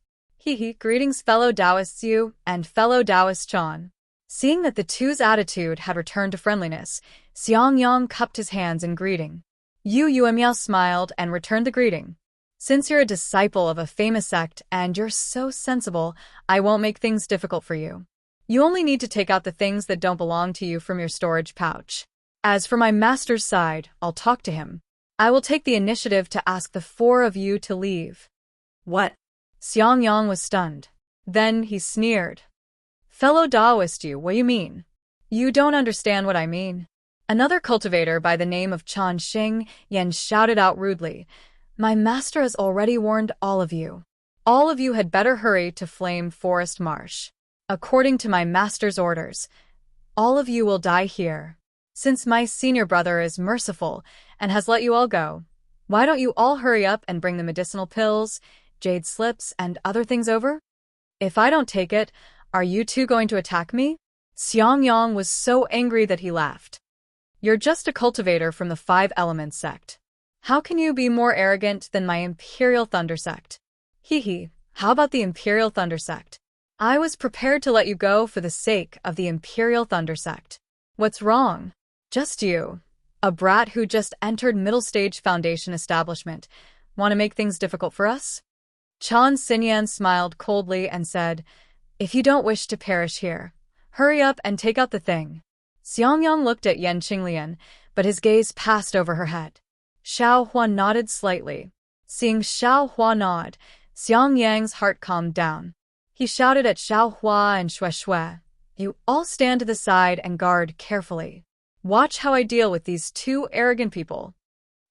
Greetings fellow Taoists Yu and fellow Taoist Chan. Seeing that the two's attitude had returned to friendliness, Xiangyang cupped his hands in greeting. Yu Miao smiled and returned the greeting. Since you're a disciple of a famous sect and you're so sensible, I won't make things difficult for you. You only need to take out the things that don't belong to you from your storage pouch. As for my master's side, I'll talk to him. I will take the initiative to ask the four of you to leave. What? Xiangyang was stunned. Then he sneered. Fellow Taoist you, what do you mean? You don't understand what I mean. Another cultivator by the name of Chan Xing Yan shouted out rudely. My master has already warned all of you. All of you had better hurry to Flame Forest Marsh. According to my master's orders, all of you will die here. Since my senior brother is merciful and has let you all go, why don't you all hurry up and bring the medicinal pills, jade slips, and other things over? If I don't take it, are you two going to attack me? Xiangyang was so angry that he laughed. You're just a cultivator from the Five Elements sect. How can you be more arrogant than my Imperial Thunder Sect? How about the Imperial Thunder Sect? I was prepared to let you go for the sake of the Imperial Thunder Sect. What's wrong? Just you, a brat who just entered middle-stage Foundation establishment. Want to make things difficult for us? Chan Xinyan smiled coldly and said, If you don't wish to perish here, hurry up and take out the thing. Xiangyang looked at Yan Qinglian, but his gaze passed over her head. Xiao Hua nodded slightly. Seeing Xiao Hua nod, Xiangyang's heart calmed down. He shouted at Xiao Hua and Shui, You all stand to the side and guard carefully. Watch how I deal with these two arrogant people.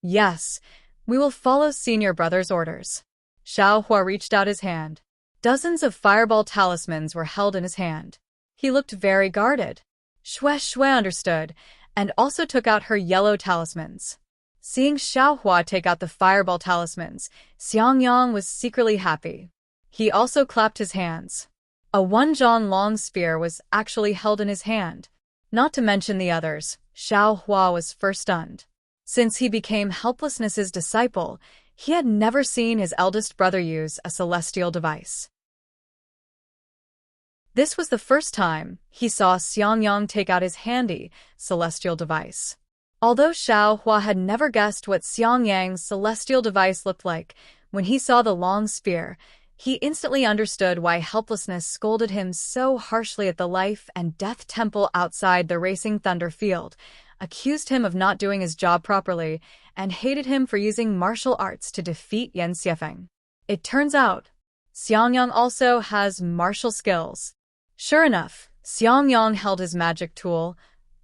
Yes, we will follow senior brother's orders. Xiao Hua reached out his hand. Dozens of fireball talismans were held in his hand. He looked very guarded. Shui understood, and also took out her yellow talismans. Seeing Xiao Hua take out the fireball talismans, Xiangyang was secretly happy. He also clapped his hands. A 1 zhang long spear was actually held in his hand. Not to mention the others, Xiao Hua was first stunned. Since he became Helplessness's disciple, he had never seen his eldest brother use a celestial device. This was the first time he saw Xiangyang take out his handy celestial device. Although Xiao Hua had never guessed what Xiangyang's celestial device looked like, when he saw the long spear, he instantly understood why Helplessness scolded him so harshly at the Life and Death Temple outside the Racing Thunder Field, accused him of not doing his job properly, and hated him for using martial arts to defeat Yan Xiefeng. It turns out, Xiangyang also has martial skills. Sure enough, Xiangyang held his magic tool,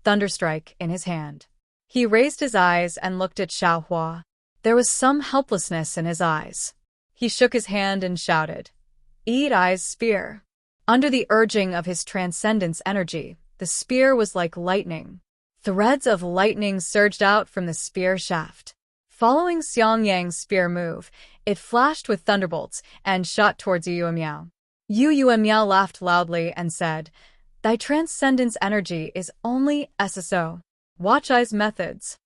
Thunderstrike, in his hand. He raised his eyes and looked at Xiao Hua. There was some helplessness in his eyes. He shook his hand and shouted, Eat I's spear. Under the urging of his transcendence energy, the spear was like lightning. Threads of lightning surged out from the spear shaft. Following Xiangyang's spear move, it flashed with thunderbolts and shot towards Yu Miao. Yu Miao laughed loudly and said, Thy transcendence energy is only SSO. Watch I's methods.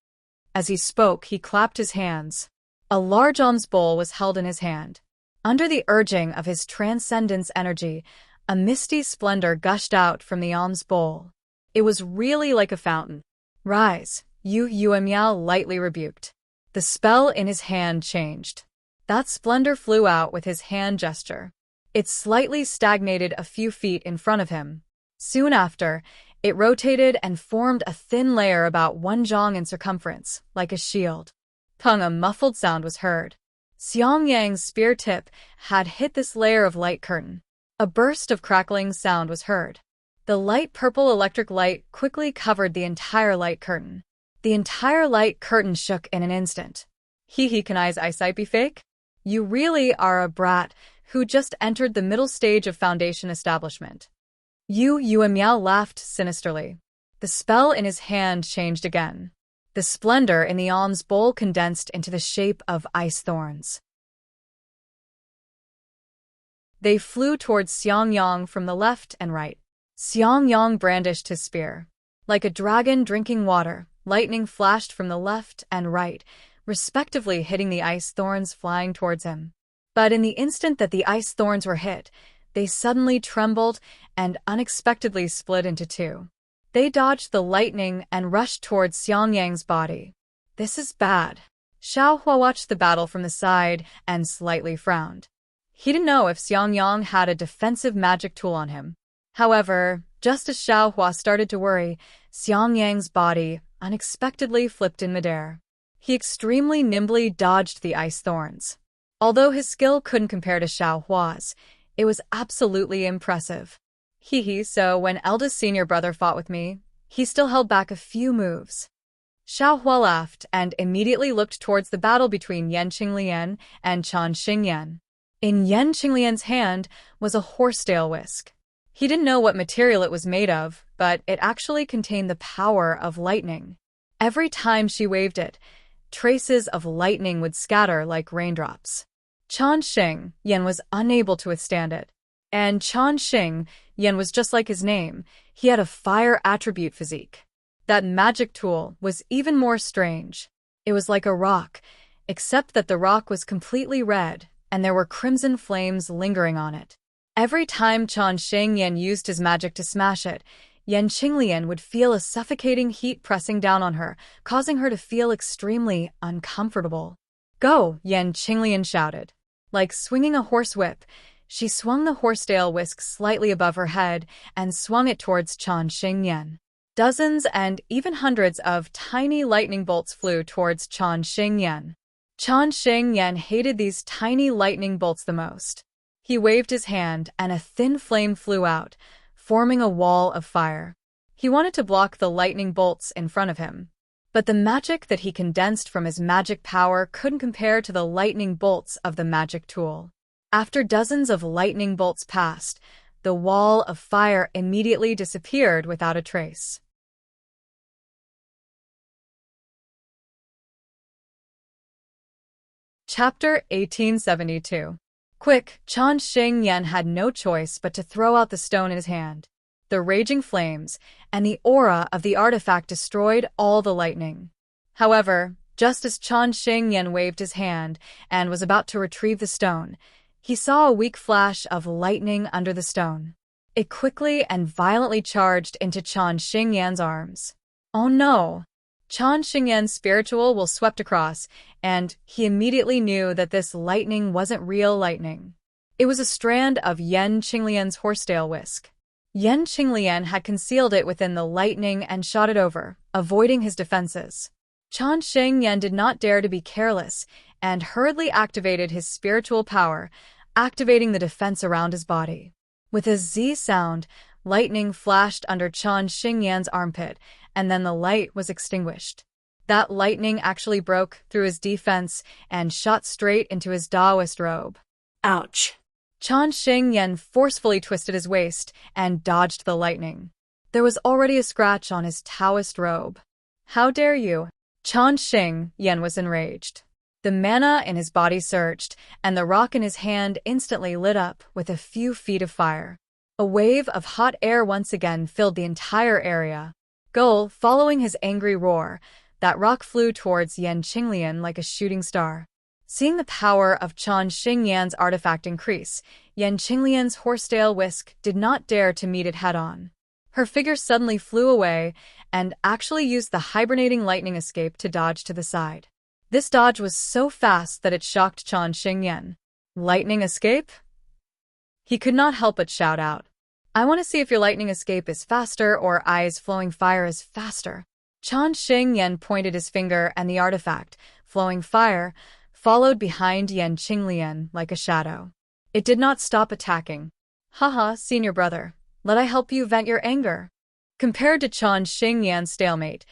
As he spoke, he clapped his hands. A large alms bowl was held in his hand. Under the urging of his transcendence energy, a misty splendor gushed out from the alms bowl. It was really like a fountain. Rise, Yu Yuemiao lightly rebuked. The spell in his hand changed. That splendor flew out with his hand gesture. It slightly stagnated a few feet in front of him. Soon after, it rotated and formed a thin layer about 1 zhang in circumference, like a shield. Pung, a muffled sound was heard. Xiang Yang's spear tip had hit this layer of light curtain. A burst of crackling sound was heard. The light purple electric light quickly covered the entire light curtain. The entire light curtain shook in an instant. Can I's eyesight be fake? You really are a brat who just entered the middle stage of foundation establishment. Yu Yuemiao laughed sinisterly. The spell in his hand changed again. The splendor in the alms bowl condensed into the shape of ice thorns. They flew towards Xiang Yang from the left and right. Xiang Yang brandished his spear. Like a dragon drinking water, lightning flashed from the left and right, respectively hitting the ice thorns flying towards him. But in the instant that the ice thorns were hit, they suddenly trembled and unexpectedly split into two. They dodged the lightning and rushed towards Xiang Yang's body. This is bad. Xiao Hua watched the battle from the side and slightly frowned. He didn't know if Xiang Yang had a defensive magic tool on him. However, just as Xiao Hua started to worry, Xiang Yang's body unexpectedly flipped in midair. He extremely nimbly dodged the ice thorns. Although his skill couldn't compare to Xiao Hua's, it was absolutely impressive. So when eldest senior brother fought with me, he still held back a few moves. Xiao Hua laughed and immediately looked towards the battle between Yan Qinglian and Chan Xingyan. In Yan Qinglian's hand was a horsetail whisk. He didn't know what material it was made of, but it actually contained the power of lightning. Every time she waved it, traces of lightning would scatter like raindrops. Chan Xingyan was unable to withstand it. And Chan Xingyan was just like his name. He had a fire attribute physique. That magic tool was even more strange. It was like a rock, except that the rock was completely red, and there were crimson flames lingering on it. Every time Chan Xingyan used his magic to smash it, Yan Qinglian would feel a suffocating heat pressing down on her, causing her to feel extremely uncomfortable. Go, Yan Qinglian shouted. Like swinging a horsewhip, she swung the horsetail whisk slightly above her head and swung it towards Chan Xingyan. Dozens and even hundreds of tiny lightning bolts flew towards Chan Xingyan. Chan Xingyan hated these tiny lightning bolts the most. He waved his hand and a thin flame flew out, forming a wall of fire. He wanted to block the lightning bolts in front of him. But the magic that he condensed from his magic power couldn't compare to the lightning bolts of the magic tool. After dozens of lightning bolts passed, the wall of fire immediately disappeared without a trace. Chapter 1872. Quick, Chan Xingyan had no choice but to throw out the stone in his hand. The raging flames and the aura of the artifact destroyed all the lightning. However, just as Chan Xingyan waved his hand and was about to retrieve the stone, he saw a weak flash of lightning under the stone. It quickly and violently charged into Chan Xingyan's arms. Oh no! Chan Xingyan's spiritual will swept across, and he immediately knew that this lightning wasn't real lightning. It was a strand of Yan Qinglian's horsetail whisk. Yan Qinglian had concealed it within the lightning and shot it over, avoiding his defenses. Chan Xingyan did not dare to be careless and hurriedly activated his spiritual power, activating the defense around his body. With a Z sound, lightning flashed under Chan Xingyan's armpit, and then the light was extinguished. That lightning actually broke through his defense and shot straight into his Taoist robe. Ouch. Chan Xingyan forcefully twisted his waist and dodged the lightning. There was already a scratch on his Taoist robe. How dare you? Chan Xingyan was enraged. The mana in his body surged, and the rock in his hand instantly lit up with a few feet of fire. A wave of hot air once again filled the entire area. Following his angry roar, that rock flew towards Yan Qinglian like a shooting star. Seeing the power of Chan Xingyan's artifact increase, Yan Qinglian's horsetail whisk did not dare to meet it head-on. Her figure suddenly flew away, and actually used the hibernating lightning escape to dodge to the side. This dodge was so fast that it shocked Chan Xingyan. Lightning escape? He could not help but shout out. I want to see if your lightning escape is faster or I's flowing fire is faster. Chan Xingyan pointed his finger and the artifact, flowing fire, followed behind Yan Qinglian like a shadow. It did not stop attacking. Haha, senior brother, let I help you vent your anger. Compared to Chan Xingyan's stalemate,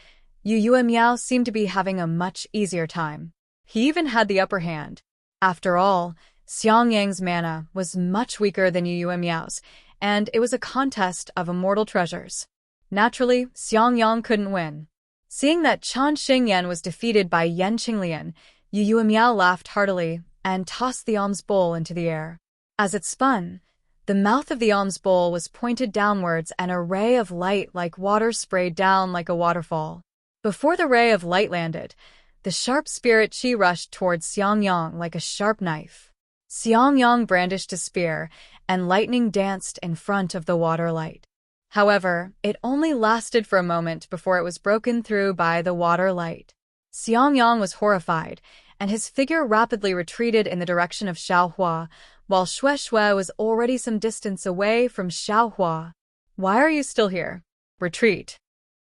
Yu Miao seemed to be having a much easier time. He even had the upper hand. After all, Xiang Yang's mana was much weaker than Yu Miao's, and it was a contest of immortal treasures. Naturally, Xiang Yang couldn't win. Seeing that Chan Xingyan was defeated by Yan Qinglian, Yu Miao laughed heartily and tossed the alms bowl into the air. As it spun, the mouth of the alms bowl was pointed downwards and a ray of light like water sprayed down like a waterfall. Before the ray of light landed, the sharp spirit chi rushed towards Xiang Yang like a sharp knife. Xiang Yang brandished a spear, and lightning danced in front of the water light. However, it only lasted for a moment before it was broken through by the water light. Xiang Yang was horrified, and his figure rapidly retreated in the direction of Xiaohua, while Xue was already some distance away from Xiaohua. Why are you still here? Retreat.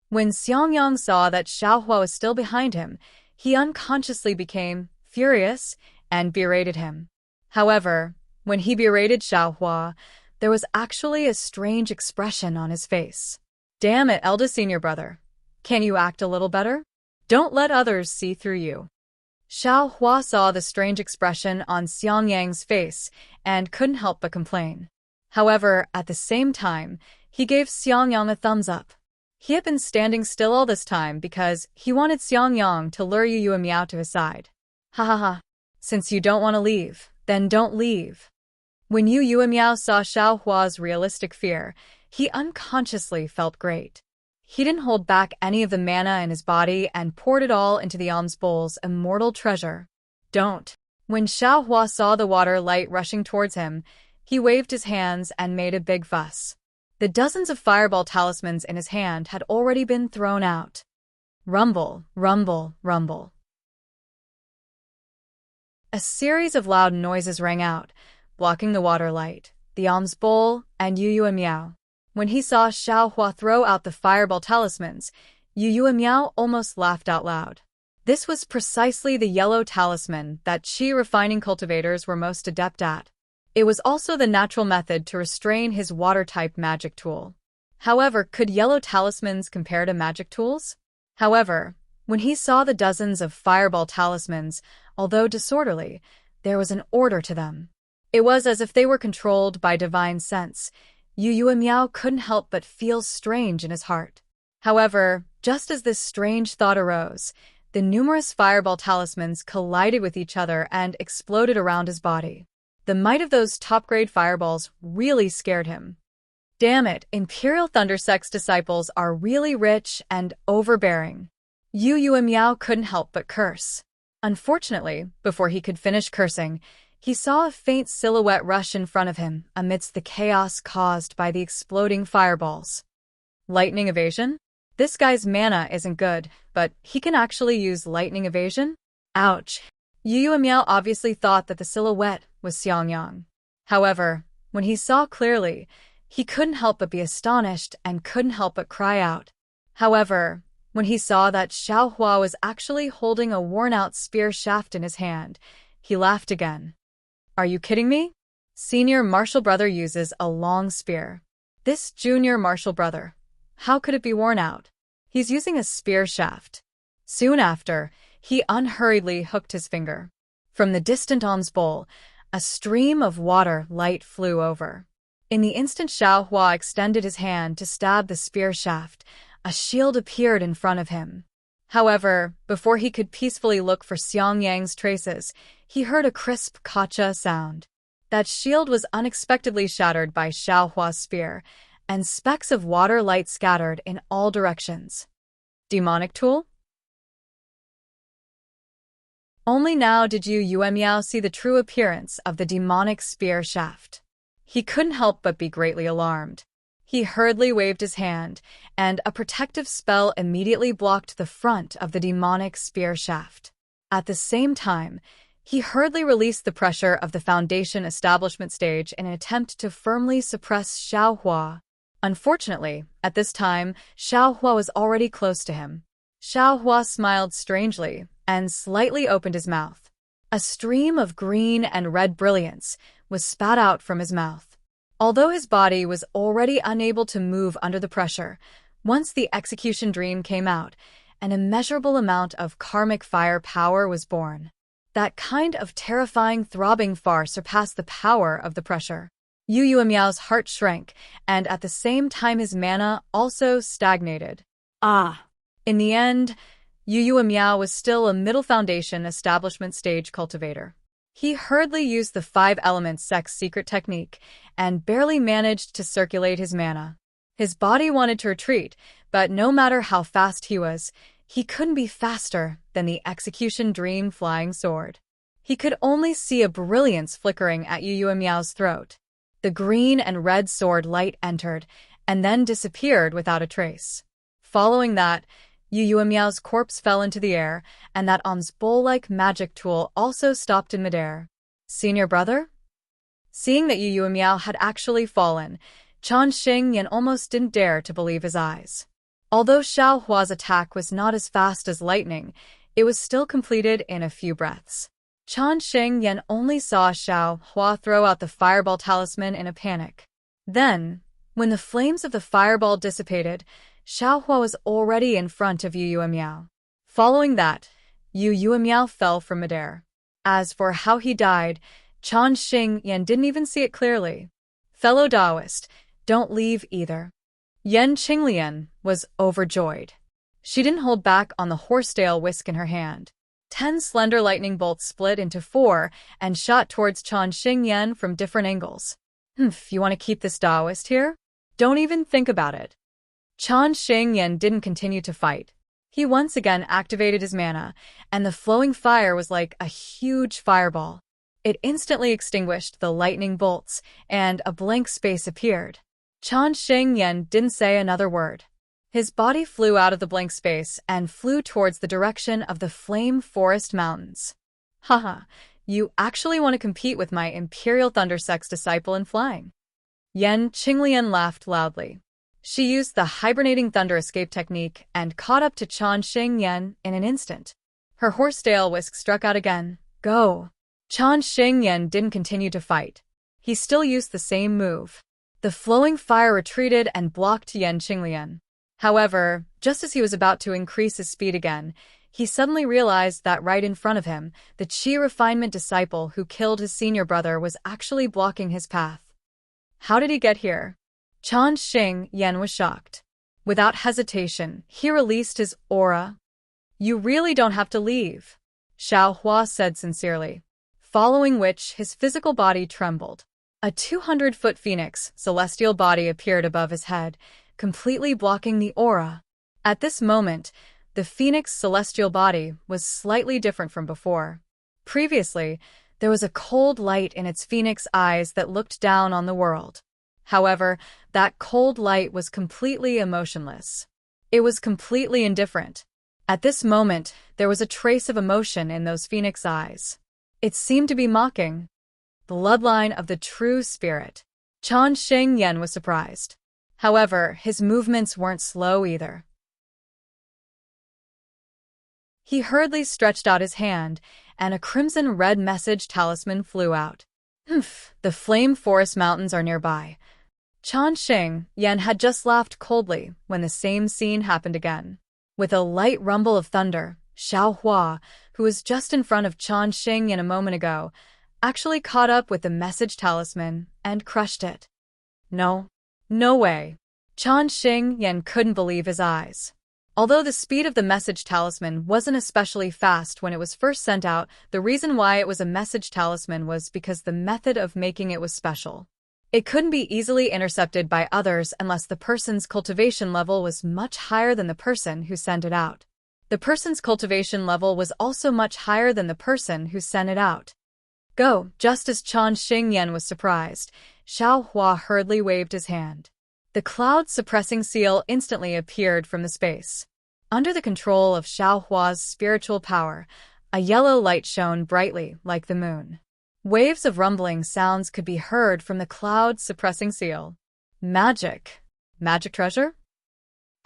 When Xiang Yang saw that Xiaohua was still behind him, he unconsciously became furious and berated him. However, when he berated Xiaohua, there was actually a strange expression on his face. Damn it, eldest senior brother. Can you act a little better? Don't let others see through you. Xiaohua saw the strange expression on Xiang Yang's face and couldn't help but complain. However, at the same time, he gave Xiang Yang a thumbs up. He had been standing still all this time because he wanted Xiang Yang to lure Yu Miao to his side. Ha ha ha. Since you don't want to leave, then don't leave. When Yu Miao saw Xiaohua's realistic fear, he unconsciously felt great. He didn't hold back any of the mana in his body and poured it all into the alms bowl's immortal treasure. Don't. When Xiaohua saw the water light rushing towards him, he waved his hands and made a big fuss. The dozens of fireball talismans in his hand had already been thrown out. Rumble, rumble, rumble. A series of loud noises rang out, blocking the water light, the alms bowl, and Yu Miao. When he saw Xiaohua throw out the fireball talismans, Yu Miao almost laughed out loud. This was precisely the yellow talisman that chi-refining cultivators were most adept at. It was also the natural method to restrain his water-type magic tool. However, could yellow talismans compare to magic tools? However, when he saw the dozens of fireball talismans, although disorderly, there was an order to them. It was as if they were controlled by divine sense. Yu Miao couldn't help but feel strange in his heart. However, just as this strange thought arose, the numerous fireball talismans collided with each other and exploded around his body. The might of those top-grade fireballs really scared him. Damn it, Imperial Thundersex disciples are really rich and overbearing. Yu Miao couldn't help but curse. Unfortunately, before he could finish cursing, he saw a faint silhouette rush in front of him amidst the chaos caused by the exploding fireballs. Lightning evasion? This guy's mana isn't good, but he can actually use lightning evasion? Ouch. Yu Miao obviously thought that the silhouette was Xiang Yang. However, when he saw clearly, he couldn't help but be astonished and couldn't help but cry out. However, when he saw that Xiaohua was actually holding a worn-out spear shaft in his hand, he laughed again. Are you kidding me? Senior martial brother uses a long spear. This junior martial brother, how could it be worn out? He's using a spear shaft. Soon after, he unhurriedly hooked his finger. From the distant alms bowl, a stream of water light flew over. In the instant Xiaohua extended his hand to stab the spear shaft, a shield appeared in front of him. However, before he could peacefully look for Xiang Yang's traces, he heard a crisp kacha sound. That shield was unexpectedly shattered by Xiaohua's spear, and specks of water light scattered in all directions. Demonic tool? Only now did Yu Miao see the true appearance of the demonic spear shaft. He couldn't help but be greatly alarmed. He hurriedly waved his hand, and a protective spell immediately blocked the front of the demonic spear shaft. At the same time, he hurriedly released the pressure of the Foundation establishment stage in an attempt to firmly suppress Xiaohua. Unfortunately, at this time, Xiaohua was already close to him. Xiaohua smiled strangely and slightly opened his mouth. A stream of green and red brilliance was spat out from his mouth. Although his body was already unable to move under the pressure, once the execution dream came out, an immeasurable amount of karmic fire power was born. That kind of terrifying throbbing far surpassed the power of the pressure. Yu Miao's heart shrank, and at the same time his mana also stagnated. Ah. In the end, Yu Miao was still a middle foundation establishment stage cultivator. He hurriedly used the 5 elements sex secret technique and barely managed to circulate his mana. His body wanted to retreat, but no matter how fast he was, he couldn't be faster than the execution dream flying sword. He could only see a brilliance flickering at Yu Miao's throat. The green and red sword light entered and then disappeared without a trace. Following that, Yu Miao's corpse fell into the air, and that On's bowl-like magic tool also stopped in midair. Senior brother? Seeing that Yu Miao had actually fallen, Chan Xingyan almost didn't dare to believe his eyes. Although Xiaohua's attack was not as fast as lightning, it was still completed in a few breaths. Chan Xingyan only saw Xiaohua throw out the fireball talisman in a panic. Then, when the flames of the fireball dissipated, Xiaohua was already in front of Yu Miao. Following that, Yu Miao fell from midair. As for how he died, Chan Xingyan didn't even see it clearly. Fellow Taoist, don't leave either. Yan Qinglian was overjoyed. She didn't hold back on the horsetail whisk in her hand. 10 slender lightning bolts split into 4 and shot towards Chan Xingyan from different angles. You want to keep this Taoist here? Don't even think about it. Chan Xingyan didn't continue to fight. He once again activated his mana, and the flowing fire was like a huge fireball. It instantly extinguished the lightning bolts, and a blank space appeared. Chan Xingyan didn't say another word. His body flew out of the blank space and flew towards the direction of the Flame Forest Mountains. Haha, you actually want to compete with my Imperial Thundersex disciple in flying? Yan Qinglian laughed loudly. She used the hibernating thunder escape technique and caught up to Chan Xingyan in an instant. Her horsetail whisk struck out again. Go! Chan Xingyan didn't continue to fight. He still used the same move. The flowing fire retreated and blocked Yan Qinglian. However, just as he was about to increase his speed again, he suddenly realized that right in front of him, the Qi refinement disciple who killed his senior brother was actually blocking his path. How did he get here? Chan Xingyan was shocked. Without hesitation, he released his aura. You really don't have to leave, Xiaohua said sincerely, following which his physical body trembled. A 200-foot phoenix celestial body appeared above his head, completely blocking the aura. At this moment, the phoenix celestial body was slightly different from before. Previously, there was a cold light in its phoenix eyes that looked down on the world. However, that cold light was completely emotionless. It was completely indifferent. At this moment, there was a trace of emotion in those phoenix eyes. It seemed to be mocking. Bloodline of the true spirit. Chan Xingyan was surprised. However, his movements weren't slow either. He hurriedly stretched out his hand, and a crimson-red message talisman flew out. The Flame Forest Mountains are nearby. Chan Xingyan had just laughed coldly when the same scene happened again. With a light rumble of thunder, Xiaohua, who was just in front of Chan Xingyan a moment ago, actually caught up with the message talisman and crushed it. No way. Chan Xingyan couldn't believe his eyes. Although the speed of the message talisman wasn't especially fast when it was first sent out, the reason why it was a message talisman was because the method of making it was special. It couldn't be easily intercepted by others unless the person's cultivation level was much higher than the person who sent it out. The person's cultivation level was also much higher than the person who sent it out. Go! Just as Chan Xingyan was surprised, Xiaohua hurriedly waved his hand. The cloud-suppressing seal instantly appeared from the space. Under the control of Xiaohua's spiritual power, a yellow light shone brightly like the moon. Waves of rumbling sounds could be heard from the cloud-suppressing seal. Magic. Magic treasure?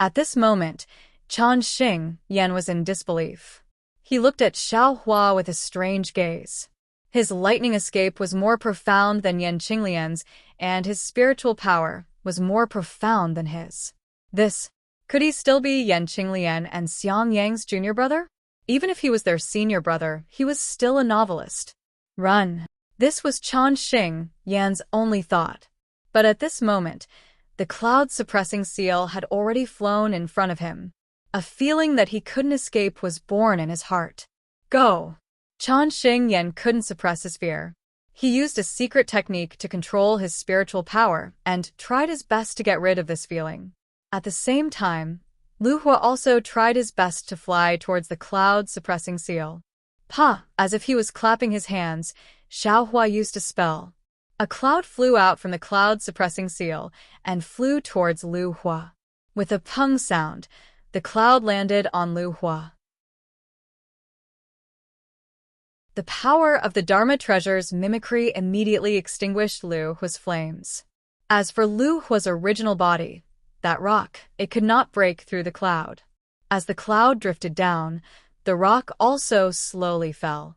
At this moment, Changxing Yan was in disbelief. He looked at Xiaohua with a strange gaze. His lightning escape was more profound than Yan Qinglian's, and his spiritual power was more profound than his. Could he still be Yan Qinglian and Xiang Yang's junior brother? Even if he was their senior brother, he was still a novelist. Run. This was Changxing Yan's only thought. But at this moment, the cloud-suppressing seal had already flown in front of him. A feeling that he couldn't escape was born in his heart. Go! Changxing Yan couldn't suppress his fear. He used a secret technique to control his spiritual power and tried his best to get rid of this feeling. At the same time, Lu Hua also tried his best to fly towards the cloud-suppressing seal. Pa! As if he was clapping his hands, Xiaohua used a spell. A cloud flew out from the cloud-suppressing seal and flew towards Lu Hua. With a pung sound, the cloud landed on Lu Hua. The power of the Dharma treasure's mimicry immediately extinguished Lu Hua's flames. As for Lu Hua's original body, that rock, it could not break through the cloud. As the cloud drifted down, the rock also slowly fell.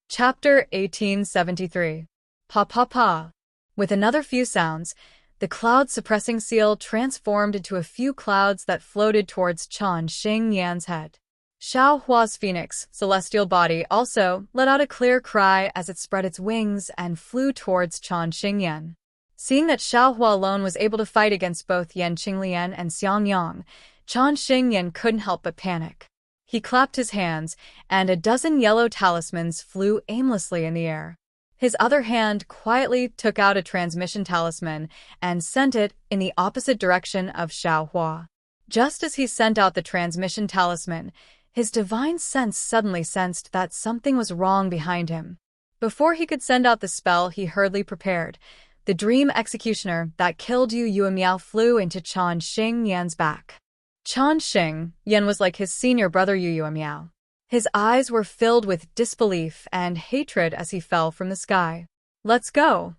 Chapter 1873. Pa pa pa. With another few sounds, the cloud-suppressing seal transformed into a few clouds that floated towards Changxing Yan's head. Xiaohua's phoenix, celestial body, also let out a clear cry as it spread its wings and flew towards Changxing Yan. Seeing that Xiaohua alone was able to fight against both Yan Qinglian and Xiang Yang, Changxing Yan couldn't help but panic. He clapped his hands, and a dozen yellow talismans flew aimlessly in the air. His other hand quietly took out a transmission talisman and sent it in the opposite direction of Xiaohua. Just as he sent out the transmission talisman, his divine sense suddenly sensed that something was wrong behind him. Before he could send out the spell he hurriedly prepared, the dream executioner that killed Yu Yuemiao flew into Changxing Yan's back. Changxing Yan was like his senior brother Yu Yuemiao. His eyes were filled with disbelief and hatred as he fell from the sky. Let's go!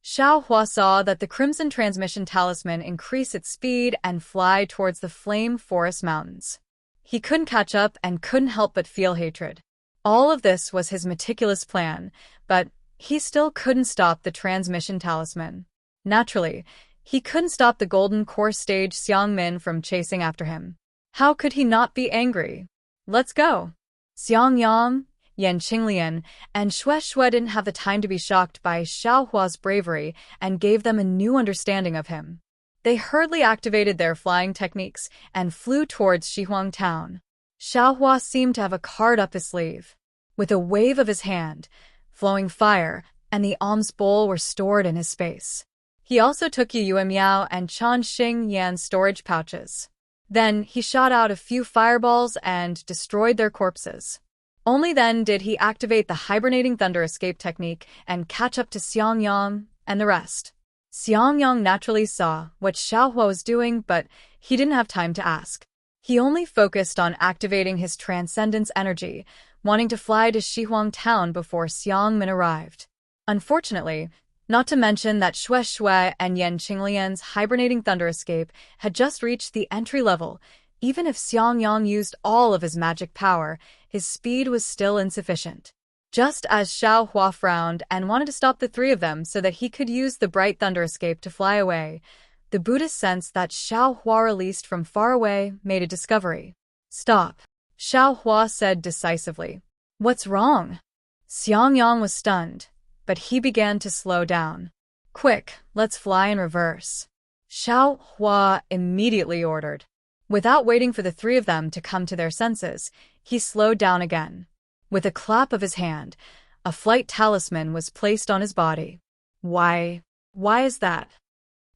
Xiaohua saw that the crimson transmission talisman increase its speed and fly towards the flame forest mountains. He couldn't catch up and couldn't help but feel hatred. All of this was his meticulous plan, but he still couldn't stop the transmission talisman. Naturally, he couldn't stop the golden core stage Xiangmin from chasing after him. How could he not be angry? Let's go! Xiang Yang, Yan Qinglian, and Xue Xue didn't have the time to be shocked by Xiaohua's bravery and gave them a new understanding of him. They hurriedly activated their flying techniques and flew towards Shihuang town. Xiaohua seemed to have a card up his sleeve. With a wave of his hand, flowing fire and the alms bowl were stored in his space. He also took Yu Yuemiao and Changxing Yan's storage pouches. Then he shot out a few fireballs and destroyed their corpses. Only then did he activate the hibernating thunder escape technique and catch up to Xiang Yang and the rest. Xiang Yang naturally saw what Xiaohua was doing, but he didn't have time to ask. He only focused on activating his transcendence energy, wanting to fly to Shihuang town before Xiangmin arrived. Unfortunately, not to mention that Xue Xue and Yan Qinglian's hibernating thunder escape had just reached the entry level. Even if Xiang Yang used all of his magic power, his speed was still insufficient. Just as Xiaohua frowned and wanted to stop the three of them so that he could use the bright thunder escape to fly away, the Buddhist sense that Xiaohua released from far away made a discovery. Stop, Xiaohua said decisively. What's wrong? Xiang Yang was stunned, but he began to slow down. Quick, let's fly in reverse, Xiaohua immediately ordered. Without waiting for the three of them to come to their senses, he slowed down again. With a clap of his hand, a flight talisman was placed on his body. Why is that?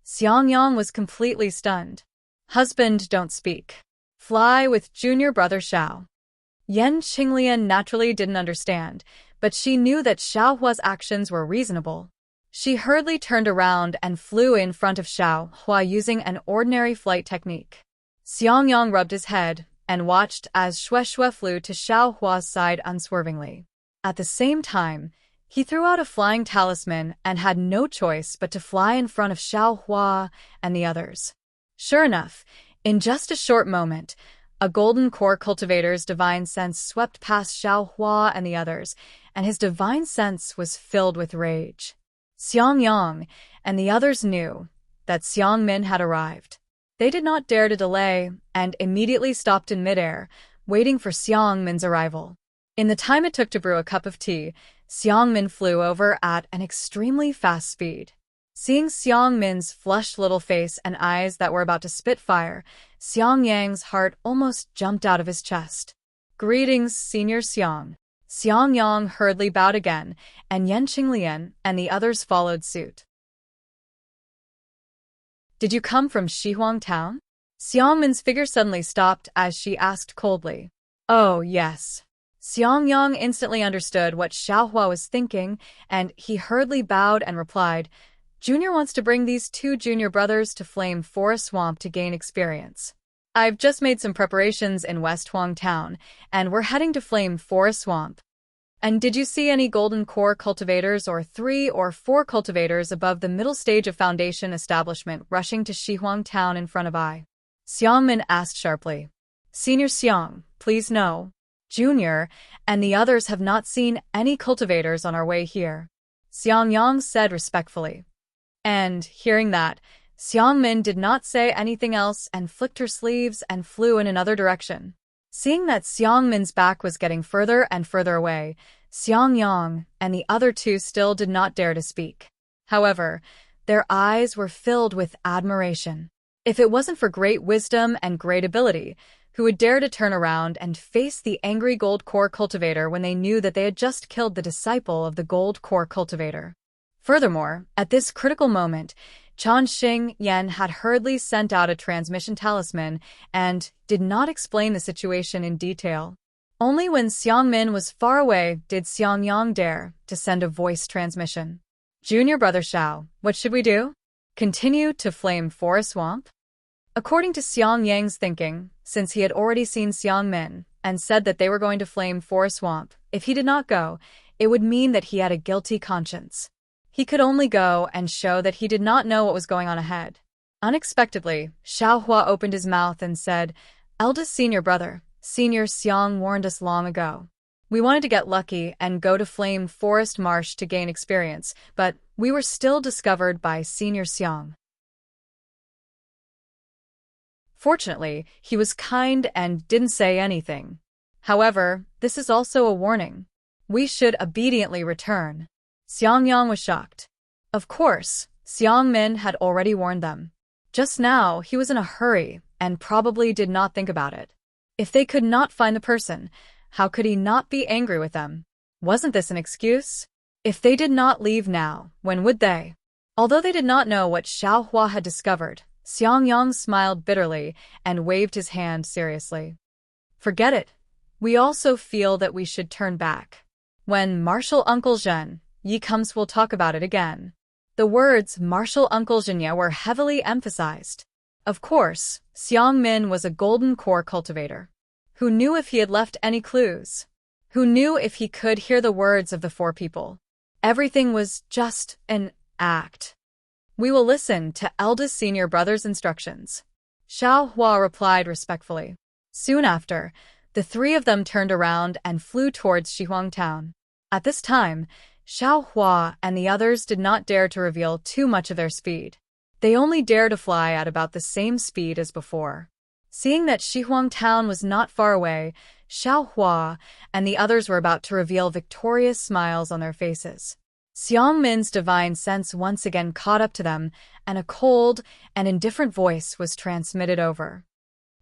Xiang Yang was completely stunned. Husband, don't speak. Fly with junior brother Xiao. Yan Qinglian naturally didn't understand, but she knew that Xiao Hua's actions were reasonable. She hurriedly turned around and flew in front of Xiao Hua using an ordinary flight technique. Xiangyang rubbed his head and watched as Shui flew to Xiao Hua's side unswervingly. At the same time, he threw out a flying talisman and had no choice but to fly in front of Xiao Hua and the others. Sure enough, in just a short moment, a golden core cultivator's divine sense swept past Xiao Hua and the others, and his divine sense was filled with rage. Xiangyang and the others knew that Xiangmin had arrived. They did not dare to delay and immediately stopped in midair, waiting for Xiangmin's arrival. In the time it took to brew a cup of tea, Xiangmin flew over at an extremely fast speed. Seeing Xiangmin's flushed little face and eyes that were about to spit fire, Xiangyang's heart almost jumped out of his chest. "Greetings, Senior Xiang." Xiangyang hurriedly bowed again, and Yan Qinglian and the others followed suit. "Did you come from Shihuang Town?" Xiangmin's figure suddenly stopped as she asked coldly. "Oh, yes." Xiangyang instantly understood what Xiao Hua was thinking, and he hurriedly bowed and replied, "Junior wants to bring these two junior brothers to Flame Forest Swamp to gain experience. I've just made some preparations in West Huang Town, and we're heading to Flame Forest Swamp. And did you see any golden core cultivators or 3 or 4 cultivators above the middle stage of Foundation establishment rushing to Shihuang Town in front of I?" Xiangmin asked sharply. "Senior Xiang, please no. Junior and the others have not seen any cultivators on our way here," Xiangyang said respectfully. And, hearing that, Xiangmin did not say anything else and flicked her sleeves and flew in another direction. Seeing that Xiangmin's back was getting further and further away, Xiangyang and the other two still did not dare to speak. However, their eyes were filled with admiration. If it wasn't for great wisdom and great ability, who would dare to turn around and face the angry gold core cultivator when they knew that they had just killed the disciple of the gold core cultivator? Furthermore, at this critical moment, Changxing Yan had hurriedly sent out a transmission talisman and did not explain the situation in detail. Only when Xiangmin was far away did Xiangyang dare to send a voice transmission. "Junior brother Xiao, what should we do? Continue to Flame Forest Swamp?" According to Xiangyang's thinking, since he had already seen Xiangmin and said that they were going to Flame Forest Swamp, if he did not go, it would mean that he had a guilty conscience. He could only go and show that he did not know what was going on ahead. Unexpectedly, Xiao Hua opened his mouth and said, "Eldest senior brother, Senior Xiang warned us long ago. We wanted to get lucky and go to Flame Forest Marsh to gain experience, but we were still discovered by Senior Xiang. Fortunately, he was kind and didn't say anything. However, this is also a warning. We should obediently return." Xiangyang was shocked. Of course, Xiangmin had already warned them. Just now, he was in a hurry and probably did not think about it. If they could not find the person, how could he not be angry with them? Wasn't this an excuse? If they did not leave now, when would they? Although they did not know what Xiao Hua had discovered, Xiangyang smiled bitterly and waved his hand seriously. "Forget it. We also feel that we should turn back. When Martial Uncle Zhen Yi comes, we'll talk about it again." The words Martial Uncle Zhen were heavily emphasized. Of course, Xiangmin was a golden core cultivator. Who knew if he had left any clues? Who knew if he could hear the words of the 4 people? Everything was just an act. "We will listen to eldest senior brother's instructions," Xiao Hua replied respectfully. Soon after, the 3 of them turned around and flew towards Shihuang Town. At this time, Xiao Hua and the others did not dare to reveal too much of their speed. They only dared to fly at about the same speed as before. Seeing that Shihuang Town was not far away, Xiao Hua and the others were about to reveal victorious smiles on their faces. Xiangmin's divine sense once again caught up to them, and a cold and indifferent voice was transmitted over.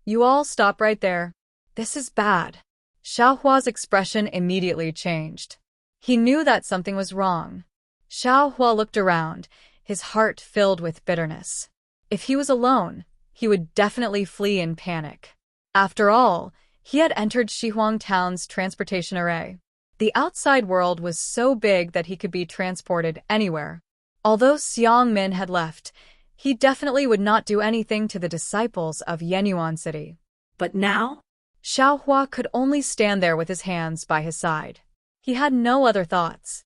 "You all stop right there. This is bad." Xiao Hua's expression immediately changed. He knew that something was wrong. Xiao Hua looked around, his heart filled with bitterness. If he was alone, he would definitely flee in panic. After all, he had entered Shihuang Town's transportation array. The outside world was so big that he could be transported anywhere. Although Xiang Min had left, he definitely would not do anything to the disciples of Yenyuan City. But now? Xiaohua could only stand there with his hands by his side. He had no other thoughts.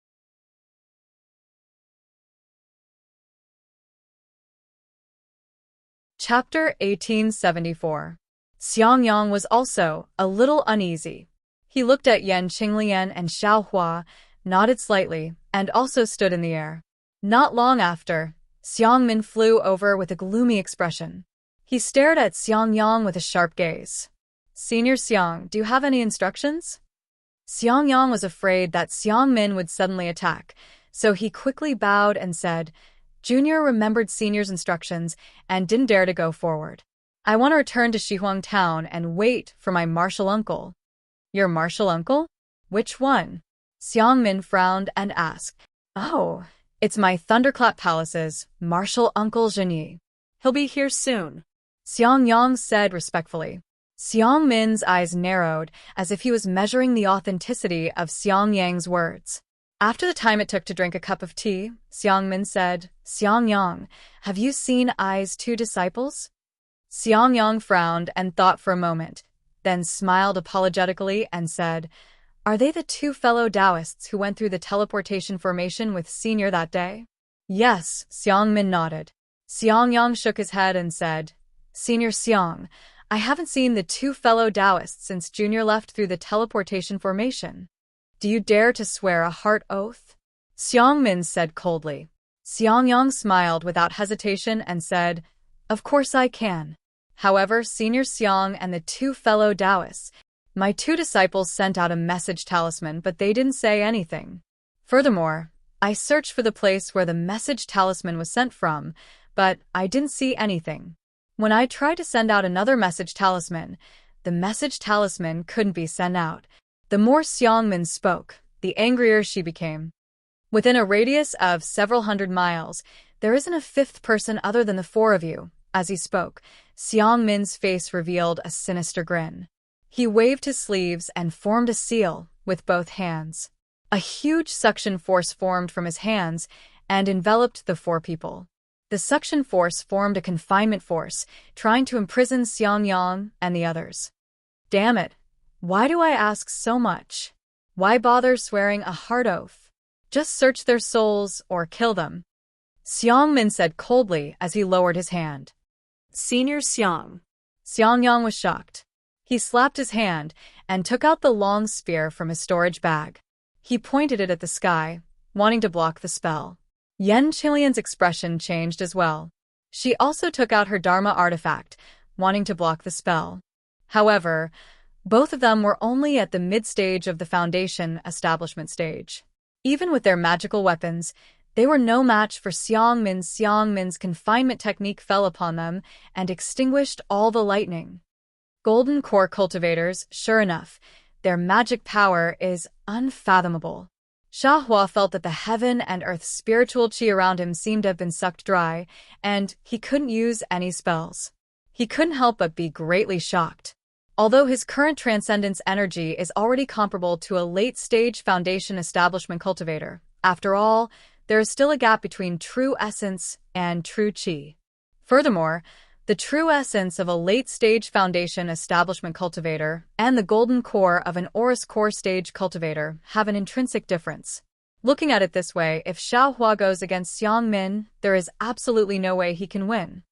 Chapter 1874. Xiangyang was also a little uneasy. He looked at Yan Qinglian and Xiaohua, nodded slightly, and also stood in the air. Not long after, Xiang Min flew over with a gloomy expression. He stared at Xiangyang with a sharp gaze. "Senior Xiang, do you have any instructions?" Xiangyang was afraid that Xiang Min would suddenly attack, so he quickly bowed and said, Junior remembered Senior's instructions and didn't dare to go forward. "I want to return to Shihuang Town and wait for my martial uncle." "Your martial uncle? Which one?" Xiang Min frowned and asked. "Oh, it's my Thunderclap Palace's martial uncle Zhenyi. He'll be here soon," Xiangyang said respectfully. Xiang Min's eyes narrowed as if he was measuring the authenticity of Xiangyang's words. After the time it took to drink a cup of tea, Xiang Min said, "Xiangyang, have you seen Ai's two disciples?" Xiangyang frowned and thought for a moment, then smiled apologetically and said, "Are they the two fellow Taoists who went through the teleportation formation with Senior that day?" "Yes," Xiang Min nodded. Xiangyang shook his head and said, "Senior Xiang, I haven't seen the two fellow Taoists since Junior left through the teleportation formation. Do you dare to swear a heart oath?" Xiang Min said coldly. Xiangyang smiled without hesitation and said, "Of course I can. However, Senior Xiang and the two fellow Taoists, my two disciples sent out a message talisman, but they didn't say anything. Furthermore, I searched for the place where the message talisman was sent from, but I didn't see anything. When I tried to send out another message talisman, the message talisman couldn't be sent out." The more Xiang Min spoke, the angrier she became. "Within a radius of several hundred miles, there isn't a fifth person other than the four of you." As he spoke, Xiang Min's face revealed a sinister grin. He waved his sleeves and formed a seal with both hands. A huge suction force formed from his hands and enveloped the four people. The suction force formed a confinement force, trying to imprison Xiangyang and the others. "Damn it! Why do I ask so much? Why bother swearing a hard oath? Just search their souls or kill them," Xiang Min said coldly as he lowered his hand. "Senior Xiang." Xiangyang was shocked. He slapped his hand and took out the long spear from his storage bag. He pointed it at the sky, wanting to block the spell. Yan Qilian's expression changed as well. She also took out her Dharma artifact, wanting to block the spell. However, both of them were only at the mid-stage of the Foundation establishment stage. Even with their magical weapons, they were no match for Xiang Min. Xiang Min's confinement technique fell upon them and extinguished all the lightning. Golden Core cultivators, sure enough, their magic power is unfathomable. Xiaohua felt that the heaven and earth spiritual qi around him seemed to have been sucked dry, and he couldn't use any spells. He couldn't help but be greatly shocked. Although his current transcendence energy is already comparable to a late-stage Foundation establishment cultivator, after all, there is still a gap between true essence and true qi. Furthermore, the true essence of a late-stage Foundation establishment cultivator and the golden core of an Aurus core stage cultivator have an intrinsic difference. Looking at it this way, if Xiaohua goes against Xiang Min, there is absolutely no way he can win.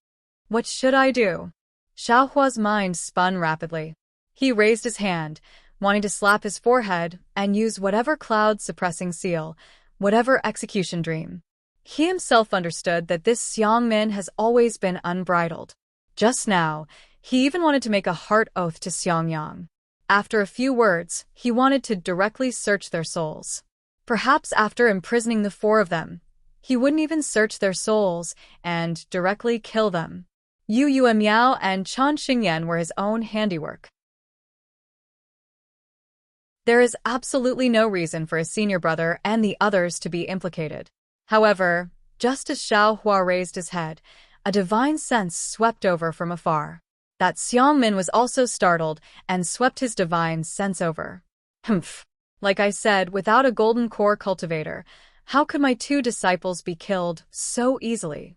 What should I do? Xiaohua's mind spun rapidly. He raised his hand, wanting to slap his forehead and use whatever cloud-suppressing seal, whatever execution dream. He himself understood that this Xiang Min has always been unbridled. Just now, he even wanted to make a heart oath to Xiangyang. After a few words, he wanted to directly search their souls. Perhaps after imprisoning the four of them, he wouldn't even search their souls and directly kill them. Yu Miao and Chan Xingyan were his own handiwork. There is absolutely no reason for his senior brother and the others to be implicated. However, just as Xiaohua raised his head, a divine sense swept over from afar. That Xiang Min was also startled and swept his divine sense over. Humph. Like I said, without a golden core cultivator, how could my two disciples be killed so easily?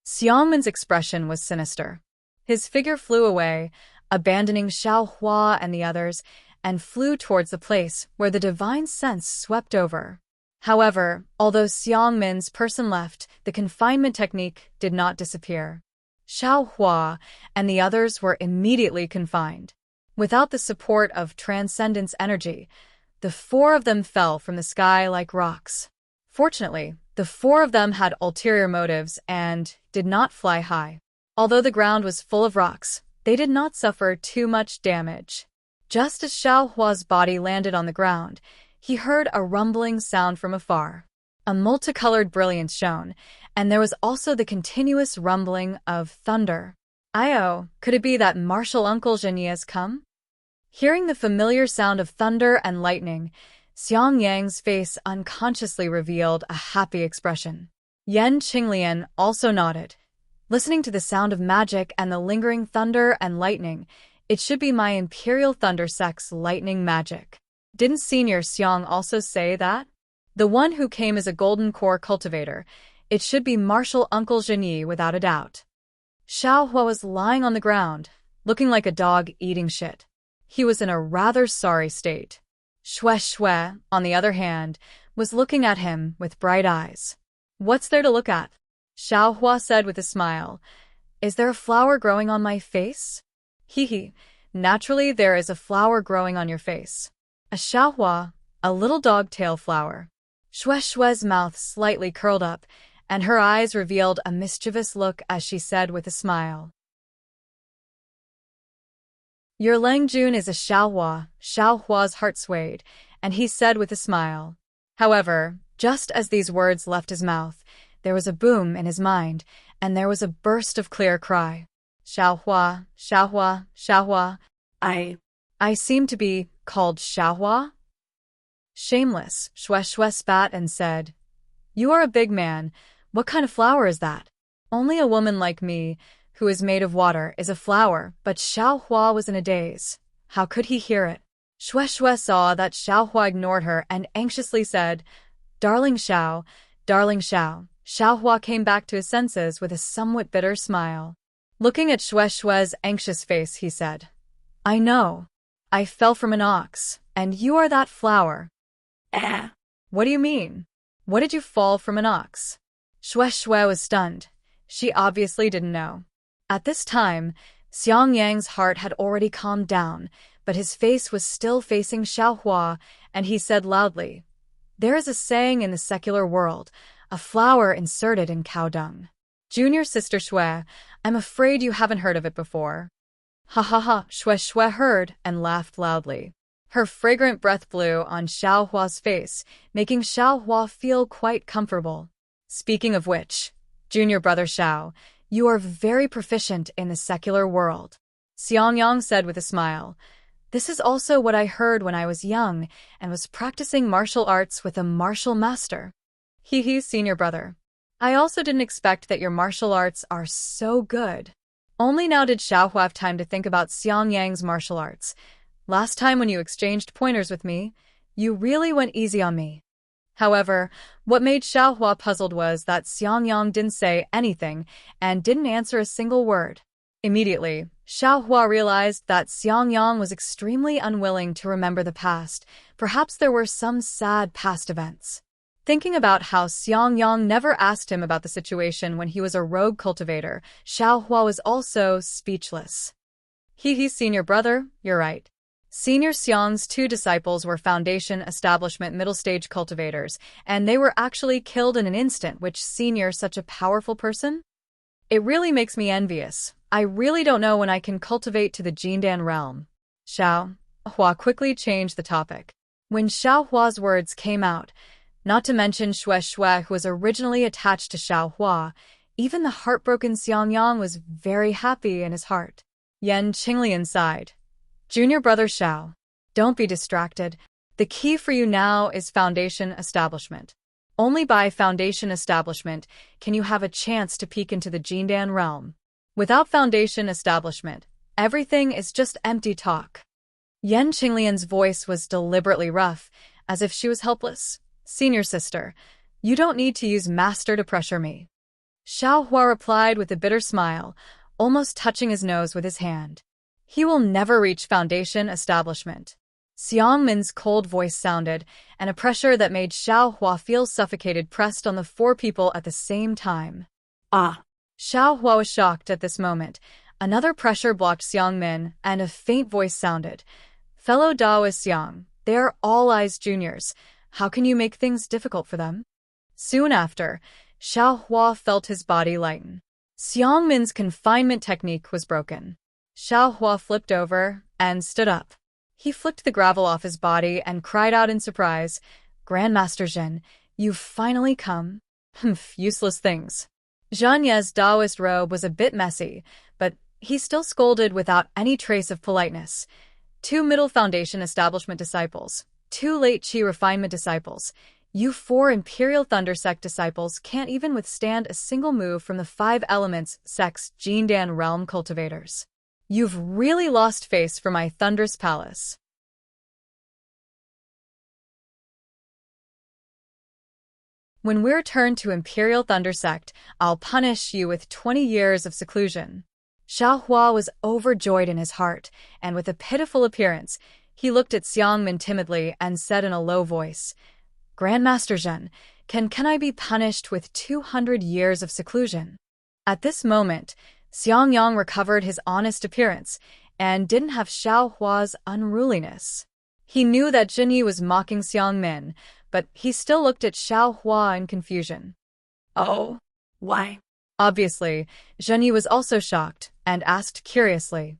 Xiangman's expression was sinister. His figure flew away, abandoning Xiao Hua and the others, and flew towards the place where the divine sense swept over. However, although Xiangman's person left, the confinement technique did not disappear. Xiao Hua and the others were immediately confined. Without the support of transcendence energy, the four of them fell from the sky like rocks. Fortunately, the four of them had ulterior motives and did not fly high. Although the ground was full of rocks, they did not suffer too much damage. Just as Xiao Hua's body landed on the ground, he heard a rumbling sound from afar. A multicolored brilliance shone, and there was also the continuous rumbling of thunder. Io, could it be that martial uncle Zhenyi has come? Hearing the familiar sound of thunder and lightning, Xiang Yang's face unconsciously revealed a happy expression. Yan Qinglian also nodded. Listening to the sound of magic and the lingering thunder and lightning, it should be my Imperial Thunder Sect's lightning magic. Didn't Senior Xiang also say that? The one who came as a golden core cultivator, it should be martial uncle Zhenyi without a doubt. Xiao Hua was lying on the ground, looking like a dog eating shit. He was in a rather sorry state. Shue, on the other hand, was looking at him with bright eyes. What's there to look at? Xiao Hua said with a smile. Is there a flower growing on my face? Hee. Naturally there is a flower growing on your face. A Xiao Hua, a little dog-tail flower. Shue's mouth slightly curled up, and her eyes revealed a mischievous look as she said with a smile. Your Lengjun is a Xiao Hua. Xiao Hua's heart swayed, and he said with a smile. However, just as these words left his mouth, there was a boom in his mind, and there was a burst of clear cry. Xiao Hua, Xiao Hua, Xiao Hua. I seem to be called Xiao Hua? Shameless, Shue spat and said, You are a big man. What kind of flower is that? Only a woman like me, who is made of water, is a flower, but Xiao Hua was in a daze. How could he hear it? Shue saw that Xiao Hua ignored her and anxiously said, Darling Xiao, darling Xiao. Xiao Hua came back to his senses with a somewhat bitter smile. Looking at Shue's anxious face, he said, I know. I fell from an ox, and you are that flower. What do you mean? What did you fall from an ox? Shue was stunned. She obviously didn't know. At this time, Xiang Yang's heart had already calmed down, but his face was still facing Xiao Hua, and he said loudly, There is a saying in the secular world, a flower inserted in cow dung. Junior sister Shue, I'm afraid you haven't heard of it before. Ha ha ha, Shue heard and laughed loudly. Her fragrant breath blew on Xiao Hua's face, making Xiao Hua feel quite comfortable. Speaking of which, junior brother Xiao, you are very proficient in the secular world. Xiang Yang said with a smile. This is also what I heard when I was young and was practicing martial arts with a martial master. Hee, senior brother. I also didn't expect that your martial arts are so good. Only now did Xiao Hua have time to think about Xiang Yang's martial arts. Last time when you exchanged pointers with me, you really went easy on me. However, what made Xiao Hua puzzled was that Xiang Yang didn't say anything and didn't answer a single word. Immediately, Xiao Hua realized that Xiang Yang was extremely unwilling to remember the past. Perhaps there were some sad past events. Thinking about how Xiang Yang never asked him about the situation when he was a rogue cultivator, Xiao Hua was also speechless. Hee, senior brother, you're right. Senior Xiang's two disciples were Foundation Establishment middle-stage cultivators, and they were actually killed in an instant, which Senior such a powerful person? It really makes me envious. I really don't know when I can cultivate to the Jindan realm. Xiao Hua quickly changed the topic. When Xiao Hua's words came out, not to mention Shue, who was originally attached to Xiao Hua, even the heartbroken Xiang Yang was very happy in his heart. Yan Qinglian sighed. Junior brother Xiao, don't be distracted. The key for you now is Foundation Establishment. Only by Foundation Establishment can you have a chance to peek into the Jindan realm. Without Foundation Establishment, everything is just empty talk. Yan Qinglian's voice was deliberately rough, as if she was helpless. "Senior sister, you don't need to use master to pressure me." Xiao Hua replied with a bitter smile, almost touching his nose with his hand. "He will never reach foundation establishment." Xiang Min's cold voice sounded, and a pressure that made Xiao Hua feel suffocated pressed on the four people at the same time. Ah! Xiao Hua was shocked at this moment. Another pressure blocked Xiang Min, and a faint voice sounded. "Fellow Daoist Xiang, they are all eyes juniors. How can you make things difficult for them?" Soon after, Xiao Hua felt his body lighten. Xiang Min's confinement technique was broken. Xiao Hua flipped over and stood up. He flicked the gravel off his body and cried out in surprise, "Grandmaster Zhen, you've finally come." "Humph, useless things." Zhang Ye's Taoist robe was a bit messy, but he still scolded without any trace of politeness. "Two middle foundation establishment disciples, two late Qi refinement disciples. You four Imperial Thunder Sect disciples can't even withstand a single move from the Five Elements Sect's Jindan realm cultivators. You've really lost face for my thunderous palace." "When we're turned to Imperial Thunder Sect, I'll punish you with 20 years of seclusion." Xiao Hua was overjoyed in his heart, and with a pitiful appearance, he looked at Xiang Min timidly and said in a low voice, "Grandmaster Zhen, can I be punished with 200 years of seclusion?" At this moment, Xiang Yang recovered his honest appearance and didn't have Xiao Hua's unruliness. He knew that Jin Yi was mocking Xiang Min, but he still looked at Xiao Hua in confusion. Oh, why? Obviously, Zhen Yi was also shocked and asked curiously,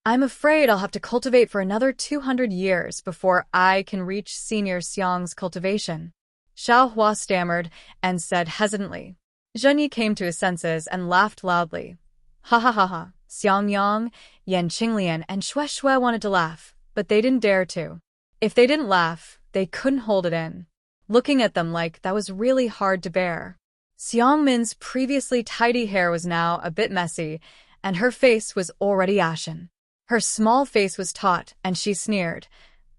I'm afraid I'll have to cultivate for another 200 years before I can reach Senior Xiang's cultivation." Xiao Hua stammered and said hesitantly. Zhen Yi came to his senses and laughed loudly. "Ha ha ha ha." Xiang Yang, Yan Qinglian, and Xue Xue wanted to laugh, but they didn't dare to. If they didn't laugh, they couldn't hold it in. Looking at them like that was really hard to bear. Xiang Min's previously tidy hair was now a bit messy, and her face was already ashen. Her small face was taut, and she sneered.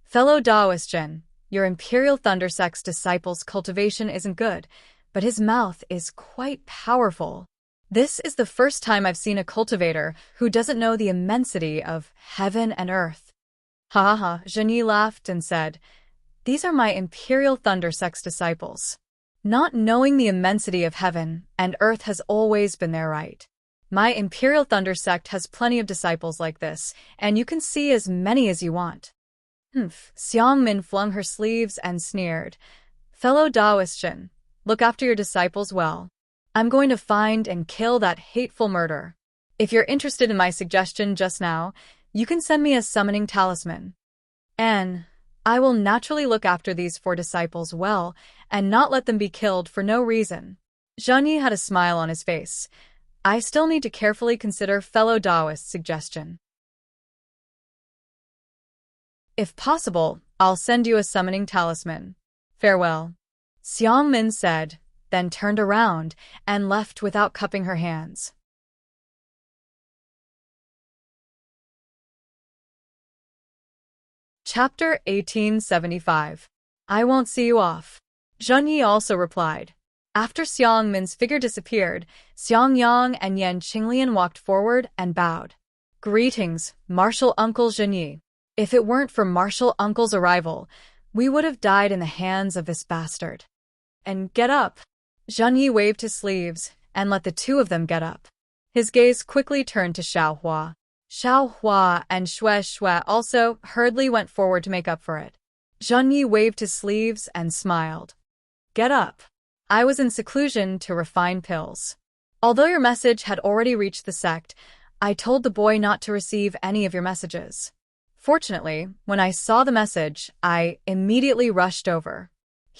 "Fellow Taoist Jin, your Imperial Thunder Sect's disciple's cultivation isn't good, but his mouth is quite powerful. This is the first time I've seen a cultivator who doesn't know the immensity of heaven and earth." "Ha ha ha," Zhen Yi laughed and said, "These are my Imperial Thunder Sect's disciples. Not knowing the immensity of heaven and earth has always been their right. My Imperial Thunder Sect has plenty of disciples like this, and you can see as many as you want." "Humph." Xiang Min flung her sleeves and sneered. "Fellow Taoist Jin, look after your disciples well. I'm going to find and kill that hateful murderer. If you're interested in my suggestion just now, you can send me a summoning talisman. And I will naturally look after these four disciples well and not let them be killed for no reason." Zhen Yi had a smile on his face. "I still need to carefully consider fellow Taoist's suggestion. If possible, I'll send you a summoning talisman. Farewell." Xiang Min said, then turned around and left without cupping her hands. Chapter 1875. "I won't see you off." Zhen Yi also replied. After Xiang Min's figure disappeared, Xiang Yang and Yan Qinglian walked forward and bowed. "Greetings, Martial Uncle Zhen Yi. If it weren't for Martial Uncle's arrival, we would have died in the hands of this bastard." "And get up." Zhen Yi waved his sleeves and let the two of them get up. His gaze quickly turned to Xiao Hua. Xiao Hua and Xue Xue also hurriedly went forward to make up for it. Zhen Yi waved his sleeves and smiled. "Get up. I was in seclusion to refine pills. Although your message had already reached the sect, I told the boy not to receive any of your messages. Fortunately, when I saw the message, I immediately rushed over.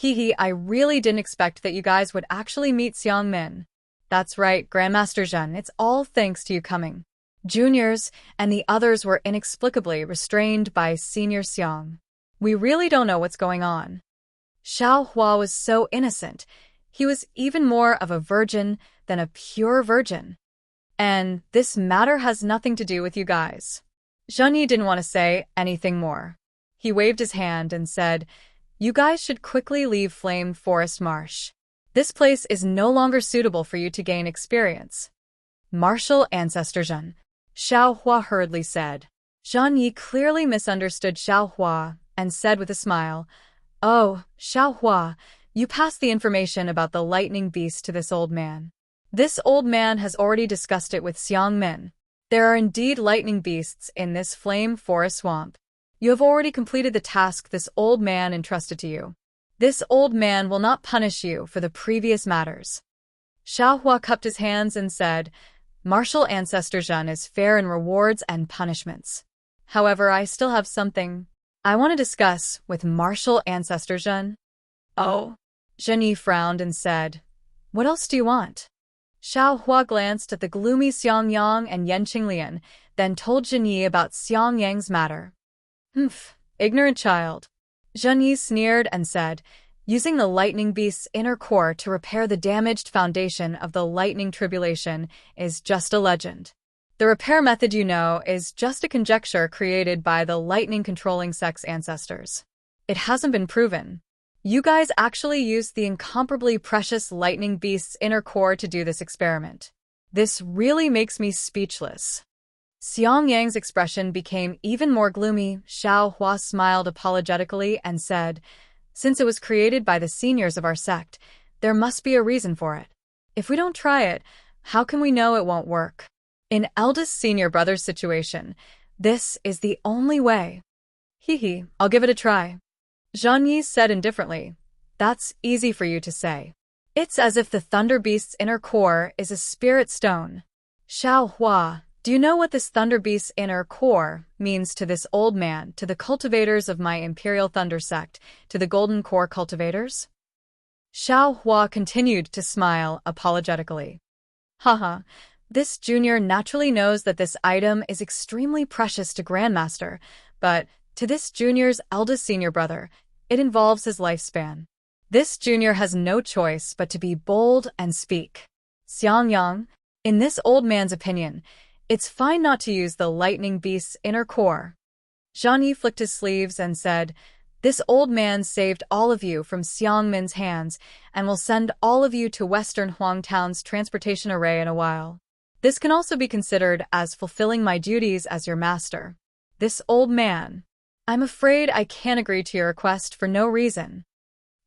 I really didn't expect that you guys would actually meet Xiang Min." "That's right, Grandmaster Zhen, it's all thanks to you coming." Juniors and the others were inexplicably restrained by Senior Xiang. "We really don't know what's going on." Xiao Hua was so innocent. He was even more of a virgin than a pure virgin. "And this matter has nothing to do with you guys." Zhen Yi didn't want to say anything more. He waved his hand and said, You guys should quickly leave Flame Forest Marsh. This place is no longer suitable for you to gain experience. Martial Ancestor Zhen. Xiao Hua hurriedly said. Zhang Yi clearly misunderstood Xiao Hua and said with a smile, "Oh, Xiao Hua, you passed the information about the lightning beast to this old man. This old man has already discussed it with Xiang Min. There are indeed lightning beasts in this flame forest swamp. You have already completed the task this old man entrusted to you. This old man will not punish you for the previous matters." Xiao Hua cupped his hands and said, "Martial Ancestor Zhen is fair in rewards and punishments. However, I still have something I want to discuss with Martial Ancestor Zhen." Oh, Zhen Yi frowned and said, "What else do you want?" Xiao Hua glanced at the gloomy Xiang Yang and Yan Qinglian, then told Zhen Yi about Xiang Yang's matter. "Humph, ignorant child." Zhen Yi sneered and said, "Using the lightning beast's inner core to repair the damaged foundation of the lightning tribulation is just a legend. The repair method you know is just a conjecture created by the lightning-controlling sex ancestors. It hasn't been proven. You guys actually used the incomparably precious lightning beast's inner core to do this experiment. This really makes me speechless." Xiang Yang's expression became even more gloomy. Xiao Hua smiled apologetically and said, "Since it was created by the seniors of our sect, there must be a reason for it. If we don't try it, how can we know it won't work? In eldest senior brother's situation, this is the only way." "Hee, I'll give it a try." Zhang Yi said indifferently, "That's easy for you to say. It's as if the Thunder Beast's inner core is a spirit stone." "Xiao Hua, do you know what this Thunder Beast's inner core means to this old man, to the cultivators of my Imperial Thunder sect, to the Golden Core cultivators?" Xiao Hua continued to smile apologetically. "Haha, this junior naturally knows that this item is extremely precious to Grandmaster, but to this junior's eldest senior brother, it involves his lifespan. This junior has no choice but to be bold and speak. Xiang Yang, in this old man's opinion, it's fine not to use the lightning beast's inner core." Zhang Yi flicked his sleeves and said, "This old man saved all of you from Xiang Min's hands and will send all of you to Western Huangtown's transportation array in a while. This can also be considered as fulfilling my duties as your master. This old man, I'm afraid I can't agree to your request for no reason."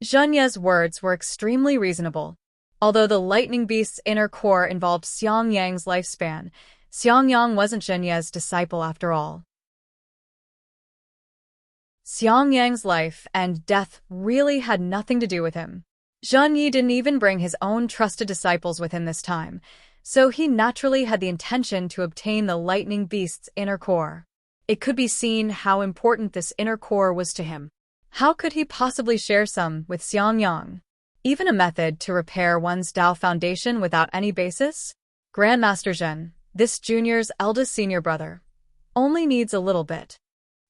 Zhen Ye's words were extremely reasonable. Although the lightning beast's inner core involved Xiang Yang's lifespan, Xiang Yang wasn't Zhen Ye's disciple after all. Xiang Yang's life and death really had nothing to do with him. Zhen Yi didn't even bring his own trusted disciples with him this time, so he naturally had the intention to obtain the lightning beast's inner core. It could be seen how important this inner core was to him. How could he possibly share some with Xiang Yang? Even a method to repair one's Dao foundation without any basis? Grandmaster Zhen, this junior's eldest senior brother, only needs a little bit.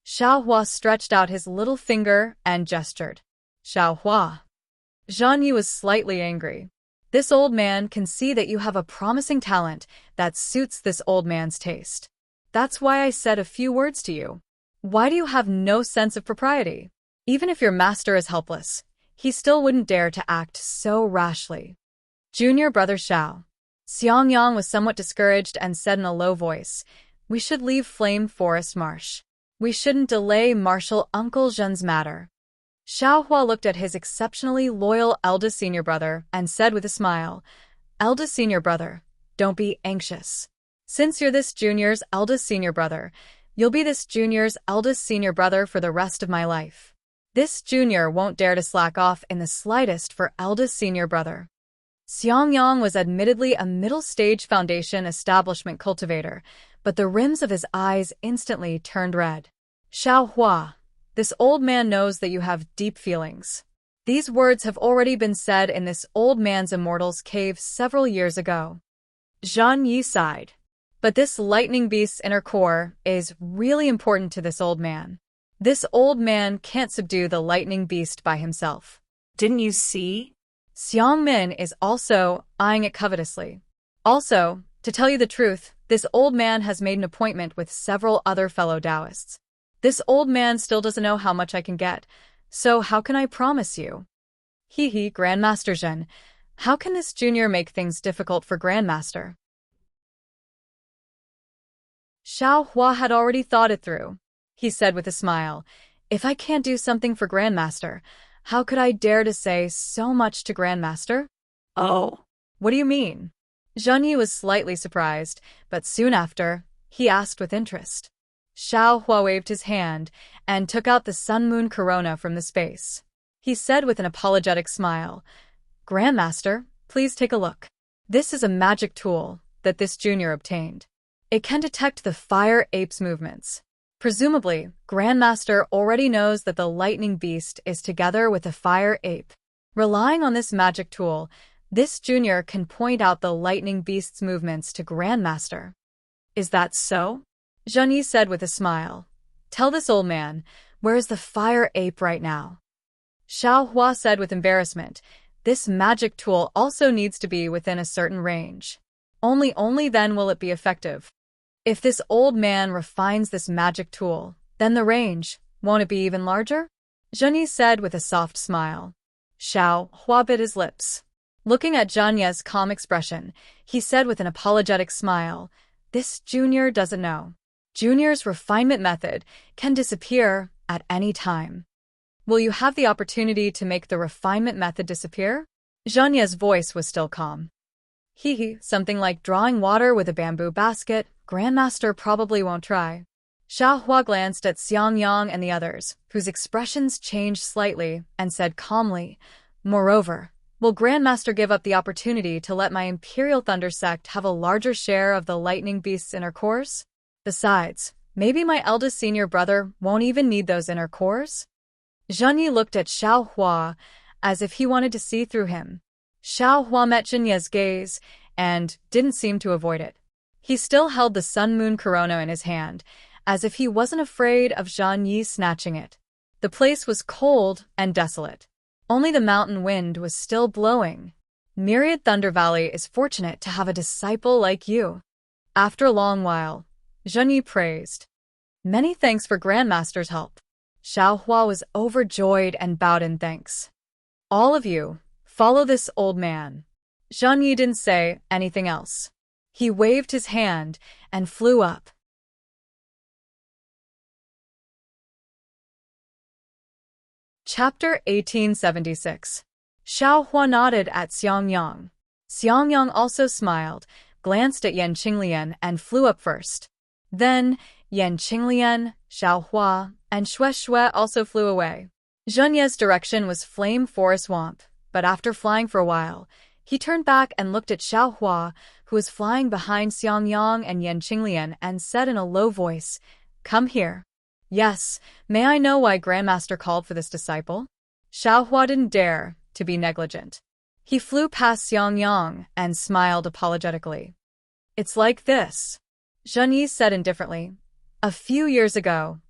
Xiao Hua stretched out his little finger and gestured. "Xiao Hua." Zhang Yi was slightly angry. "This old man can see that you have a promising talent that suits this old man's taste. That's why I said a few words to you. Why do you have no sense of propriety? Even if your master is helpless, he still wouldn't dare to act so rashly." Junior brother Xiao. Xiang Yang was somewhat discouraged and said in a low voice, "We should leave Flame Forest Marsh. We shouldn't delay Martial Uncle Zhen's matter." Xiao Hua looked at his exceptionally loyal eldest senior brother and said with a smile, "Eldest senior brother, don't be anxious. Since you're this junior's eldest senior brother, you'll be this junior's eldest senior brother for the rest of my life. This junior won't dare to slack off in the slightest for eldest senior brother." Xiang Yang was admittedly a middle-stage foundation establishment cultivator, but the rims of his eyes instantly turned red. "Xiao Hua, this old man knows that you have deep feelings. These words have already been said in this old man's immortal's cave several years ago." Zhang Yi sighed. "But this lightning beast's inner core is really important to this old man. This old man can't subdue the lightning beast by himself." Didn't you see? Xiang Min is also eyeing it covetously. "Also, to tell you the truth, this old man has made an appointment with several other fellow Taoists. This old man still doesn't know how much I can get, So how can I promise you? Hee, Grandmaster Zhen. How can this junior make things difficult for Grandmaster? Xiao Hua had already thought it through. He said with a smile, if I can't do something for Grandmaster, how could I dare to say so much to Grandmaster? Oh. What do you mean? Zheng Yi was slightly surprised, but soon after, he asked with interest. Xiao Hua waved his hand and took out the sun-moon corona from the space. He said with an apologetic smile, Grandmaster, please take a look. This is a magic tool that this junior obtained. It can detect the fire ape's movements. Presumably, Grandmaster already knows that the lightning beast is together with the fire ape. Relying on this magic tool, this junior can point out the lightning beast's movements to Grandmaster. Is that so? Zheng Yi said with a smile. Tell this old man, where is the fire ape right now? Xiao Hua said with embarrassment, this magic tool also needs to be within a certain range. Only then will it be effective. If this old man refines this magic tool, then the range, won't it be even larger? Zheng Yi said with a soft smile. Xiao Hua bit his lips. Looking at Zheng Yi's calm expression, he said with an apologetic smile, this junior doesn't know. Junior's refinement method can disappear at any time. Will you have the opportunity to make the refinement method disappear? Zheng Yi's voice was still calm. Something like drawing water with a bamboo basket, Grandmaster probably won't try. Xiao Hua glanced at Xiang Yang and the others, whose expressions changed slightly, and said calmly, moreover, will Grandmaster give up the opportunity to let my Imperial Thunder sect have a larger share of the lightning beast's inner cores? Besides, maybe my eldest senior brother won't even need those inner cores? Zheng Yi looked at Xiao Hua as if he wanted to see through him. Xiao Hua met Zheng Yi's gaze and didn't seem to avoid it. He still held the sun-moon corona in his hand, as if he wasn't afraid of Zheng Yi snatching it. The place was cold and desolate. Only the mountain wind was still blowing. Myriad Thunder Valley is fortunate to have a disciple like you. After a long while, Zheng Yi praised. Many thanks for Grandmaster's help. Xiao Hua was overjoyed and bowed in thanks. All of you, follow this old man. Zheng Yi didn't say anything else. He waved his hand and flew up. Chapter 1876. Xiao Hua nodded at Xiang Yang. Xiang Yang also smiled, glanced at Yan Qinglian and flew up first. Then, Yan Qinglian, Xiao Hua, and Xue also flew away. Zheng Yi's direction was Flame Forest Swamp, but after flying for a while, he turned back and looked at Xiao Hua, who was flying behind Xiang Yang and Yan Qinglian, and said in a low voice, Come here. Yes, may I know why Grandmaster called for this disciple? Xiao Hua didn't dare to be negligent. He flew past Xiang Yang and smiled apologetically. It's like this, Zheng Yi said indifferently. A few years ago.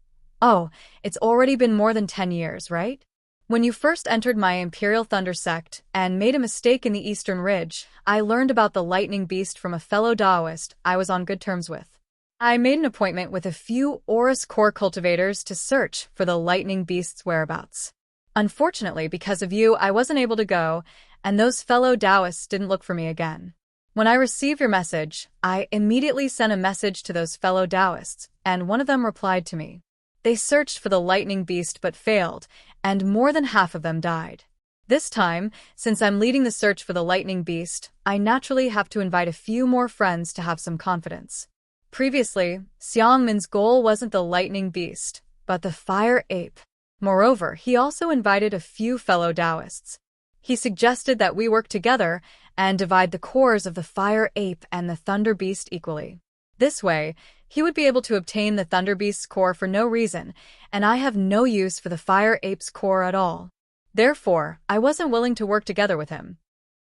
Oh, it's already been more than 10 years, right? When you first entered my Imperial Thunder sect and made a mistake in the Eastern Ridge, I learned about the lightning beast from a fellow Taoist I was on good terms with. I made an appointment with a few Aurus core cultivators to search for the lightning beast's whereabouts. Unfortunately, because of you, I wasn't able to go, and those fellow Taoists didn't look for me again. When I received your message, I immediately sent a message to those fellow Taoists, and one of them replied to me. They searched for the lightning beast but failed, and more than half of them died. This time, since I'm leading the search for the lightning beast, I naturally have to invite a few more friends to have some confidence. Previously, Xiangmin's goal wasn't the lightning beast, but the fire ape. Moreover, he also invited a few fellow Taoists. He suggested that we work together and divide the cores of the fire ape and the thunder beast equally. This way, he would be able to obtain the thunder beast's core for no reason, and I have no use for the fire ape's core at all. Therefore, I wasn't willing to work together with him.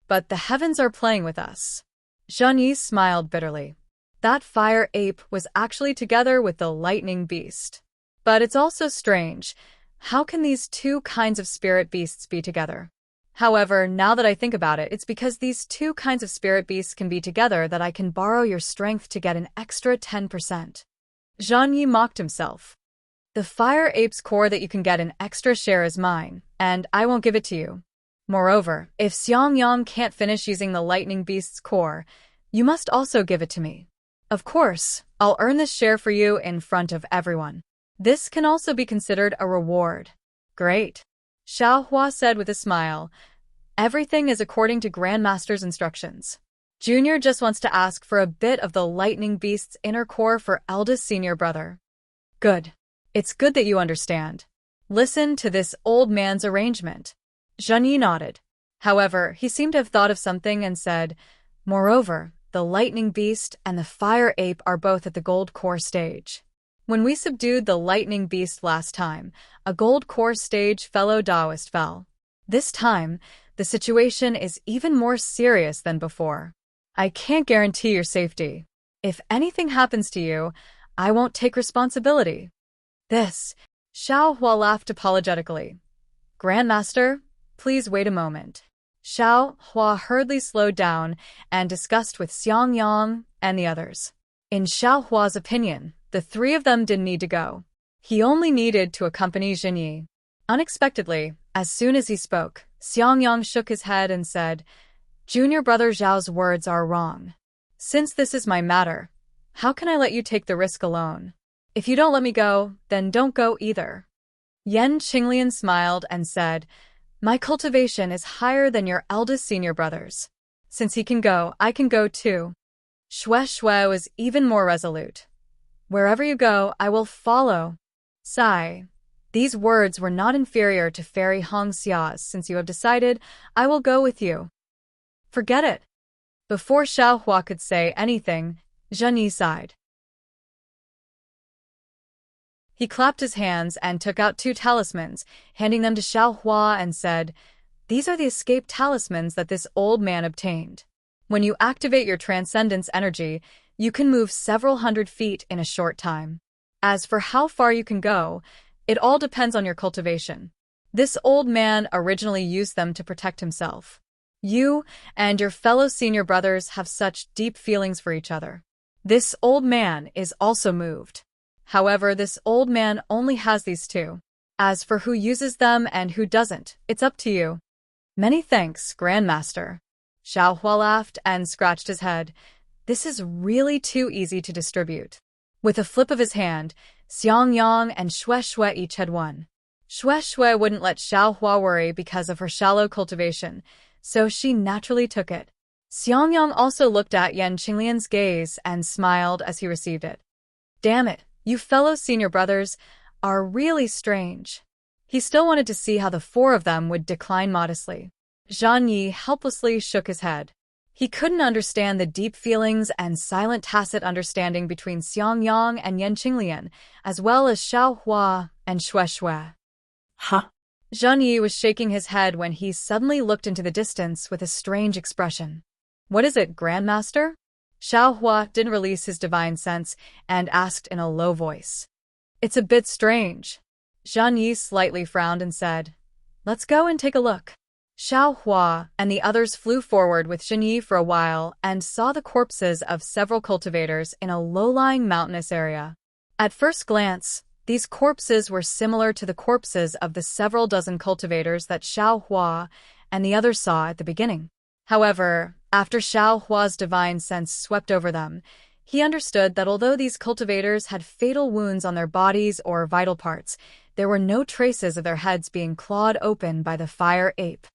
But the heavens are playing with us. Zheng Yi smiled bitterly. That fire ape was actually together with the lightning beast. But it's also strange. How can these two kinds of spirit beasts be together? However, now that I think about it, it's because these two kinds of spirit beasts can be together that I can borrow your strength to get an extra 10%. Zheng Yi mocked himself. The fire ape's core that you can get an extra share is mine, and I won't give it to you. Moreover, if Xiangyang can't finish using the lightning beast's core, you must also give it to me. Of course, I'll earn this share for you in front of everyone. This can also be considered a reward. Great. Xiao Hua said with a smile. Everything is according to Grandmaster's instructions. Junior just wants to ask for a bit of the lightning beast's inner core for eldest senior brother. Good. It's good that you understand. Listen to this old man's arrangement. Zheng Yi nodded. However, he seemed to have thought of something and said, Moreover, the lightning beast and the fire ape are both at the gold core stage. When we subdued the lightning beast last time, a gold core stage fellow Taoist fell. This time, the situation is even more serious than before. I can't guarantee your safety. If anything happens to you, I won't take responsibility. This, Xiao Hua laughed apologetically. Grandmaster, please wait a moment. Xiao Hua hurriedly slowed down and discussed with Xiangyang and the others. In Xiao Hua's opinion, the three of them didn't need to go. He only needed to accompany Zheng Yi. Unexpectedly, as soon as he spoke, Xiangyang shook his head and said, Junior brother Zhao's words are wrong. Since this is my matter, how can I let you take the risk alone? If you don't let me go, then don't go either. Yan Qinglian smiled and said, My cultivation is higher than your eldest senior brother's. Since he can go, I can go too. Shui was even more resolute. Wherever you go, I will follow. Sigh. These words were not inferior to Fairy Hong Xia's. Since you have decided, I will go with you. Forget it. Before Xiao Hua could say anything, Zheng Yi sighed. He clapped his hands and took out 2 talismans, handing them to Xiao Hua and said, These are the escape talismans that this old man obtained. When you activate your transcendence energy, you can move several hundred feet in a short time. As for how far you can go, it all depends on your cultivation. This old man originally used them to protect himself. You and your fellow senior brothers have such deep feelings for each other. This old man is also moved. However, this old man only has these 2. As for who uses them and who doesn't, it's up to you. Many thanks, Grandmaster. Xiao Hua laughed and scratched his head. This is really too easy to distribute. With a flip of his hand, Xiangyang and Shui each had 1. Shui wouldn't let Xiao Hua worry because of her shallow cultivation, so she naturally took it. Xiangyang also looked at Yan Qinglian's gaze and smiled as he received it. Damn it, you fellow senior brothers are really strange. He still wanted to see how the 4 of them would decline modestly. Zheng Yi helplessly shook his head. He couldn't understand the deep feelings and silent tacit understanding between Xiangyang and Yan Qinglian, as well as Xiao Hua and Shui. Huh? Zheng Yi was shaking his head when he suddenly looked into the distance with a strange expression. What is it, Grandmaster? Xiao Hua didn't release his divine sense and asked in a low voice. It's a bit strange. Zheng Yi slightly frowned and said, Let's go and take a look. Xiao Hua and the others flew forward with Zheng Yi for a while and saw the corpses of several cultivators in a low-lying mountainous area. At first glance, these corpses were similar to the corpses of the several dozen cultivators that Xiao Hua and the others saw at the beginning. However, after Xiao Hua's divine sense swept over them, he understood that although these cultivators had fatal wounds on their bodies or vital parts, there were no traces of their heads being clawed open by the fire ape.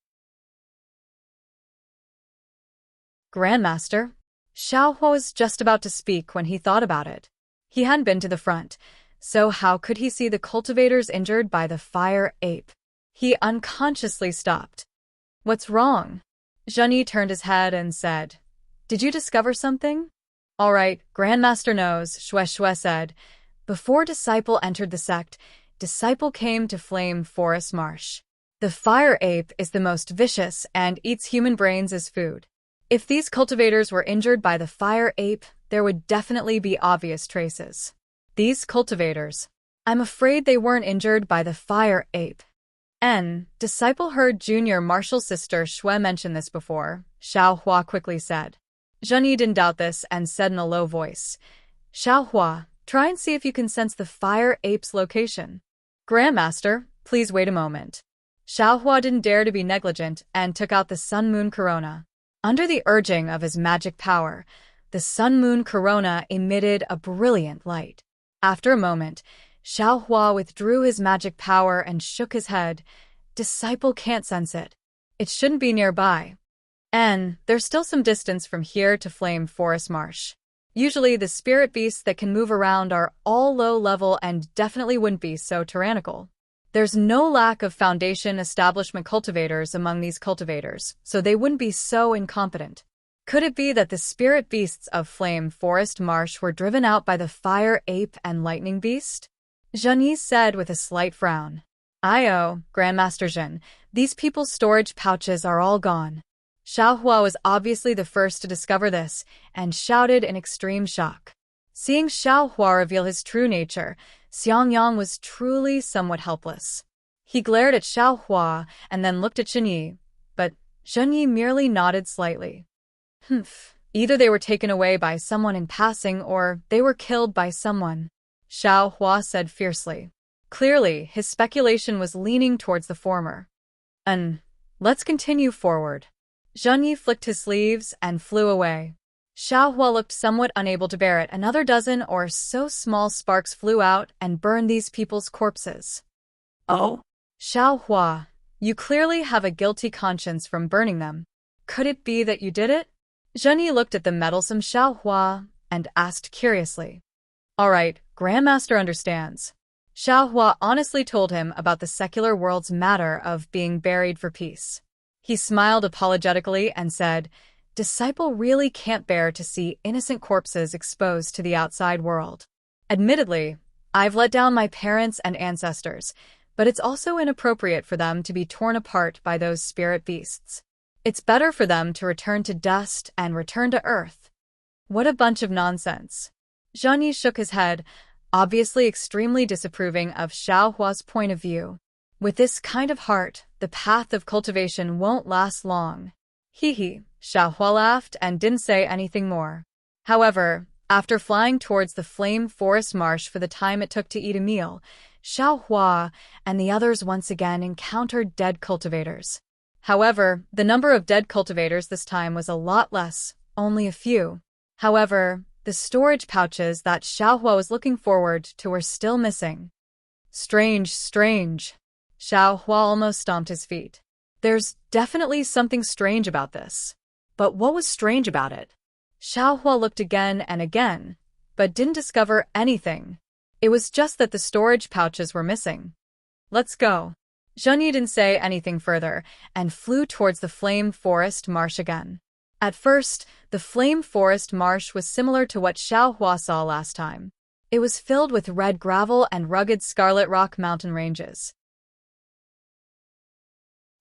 Grandmaster? Xiao Hua was just about to speak when he thought about it. He hadn't been to the front, so how could he see the cultivators injured by the fire ape? He unconsciously stopped. What's wrong? Zheng Yi turned his head and said, Did you discover something? All right, Grandmaster knows, Shui said. Before Disciple entered the sect, Disciple came to Flame Forest Marsh. The fire ape is the most vicious and eats human brains as food. If these cultivators were injured by the fire ape, there would definitely be obvious traces. These cultivators. I'm afraid they weren't injured by the fire ape. Disciple heard junior martial sister Shui mention this before, Xiao Hua quickly said. Zheng Yi didn't doubt this and said in a low voice, Xiao Hua, Try and see if you can sense the fire ape's location. Grandmaster, please wait a moment. Xiaohua didn't dare to be negligent and took out the sun-moon corona. Under the urging of his magic power, the sun-moon corona emitted a brilliant light. After a moment, Xiaohua withdrew his magic power and shook his head. Disciple can't sense it. It shouldn't be nearby. And there's still some distance from here to Flame Forest Marsh. Usually the spirit beasts that can move around are all low level and definitely wouldn't be so tyrannical. There's no lack of foundation establishment cultivators among these cultivators, so they wouldn't be so incompetent. Could it be that the spirit beasts of Flame Forest Marsh were driven out by the fire ape and lightning beast? Zhenyi said with a slight frown. Grandmaster Zhen, these people's storage pouches are all gone. Xiaohua was obviously the first to discover this, and shouted in extreme shock. Seeing Xiaohua reveal his true nature, Xiangyang was truly somewhat helpless. He glared at Xiaohua and then looked at Zhenyi, but Zhenyi merely nodded slightly. Either they were taken away by someone in passing or they were killed by someone, Xiaohua said fiercely. Clearly, his speculation was leaning towards the former. Let's continue forward. Zhenyi flicked his sleeves and flew away. Xiaohua looked somewhat unable to bear it. Another dozen or so small sparks flew out and burned these people's corpses. Oh? Xiaohua, you clearly have a guilty conscience from burning them. Could it be that you did it? Zhenyi looked at the meddlesome Xiaohua and asked curiously. All right, Grandmaster understands. Xiaohua honestly told him about the secular world's matter of being buried for peace. He smiled apologetically and said, Disciple really can't bear to see innocent corpses exposed to the outside world. Admittedly, I've let down my parents and ancestors, but it's also inappropriate for them to be torn apart by those spirit beasts. It's better for them to return to dust and return to earth. What a bunch of nonsense. Zhenyi shook his head, obviously extremely disapproving of Xiaohua's point of view. With this kind of heart, the path of cultivation won't last long. Hee. Xiaohua laughed and didn't say anything more. However, after flying towards the Flame Forest Marsh for the time it took to eat a meal, Xiaohua and the others once again encountered dead cultivators. However, the number of dead cultivators this time was a lot less, only a few. However, the storage pouches that Xiaohua was looking forward to were still missing. Strange. Xiaohua almost stomped his feet. There's definitely something strange about this. But what was strange about it? Xiaohua looked again and again, but didn't discover anything. It was just that the storage pouches were missing. Let's go. Zhenyi didn't say anything further and flew towards the Flame Forest Marsh again. At first, the Flame Forest Marsh was similar to what Xiaohua saw last time. It was filled with red gravel and rugged scarlet rock mountain ranges.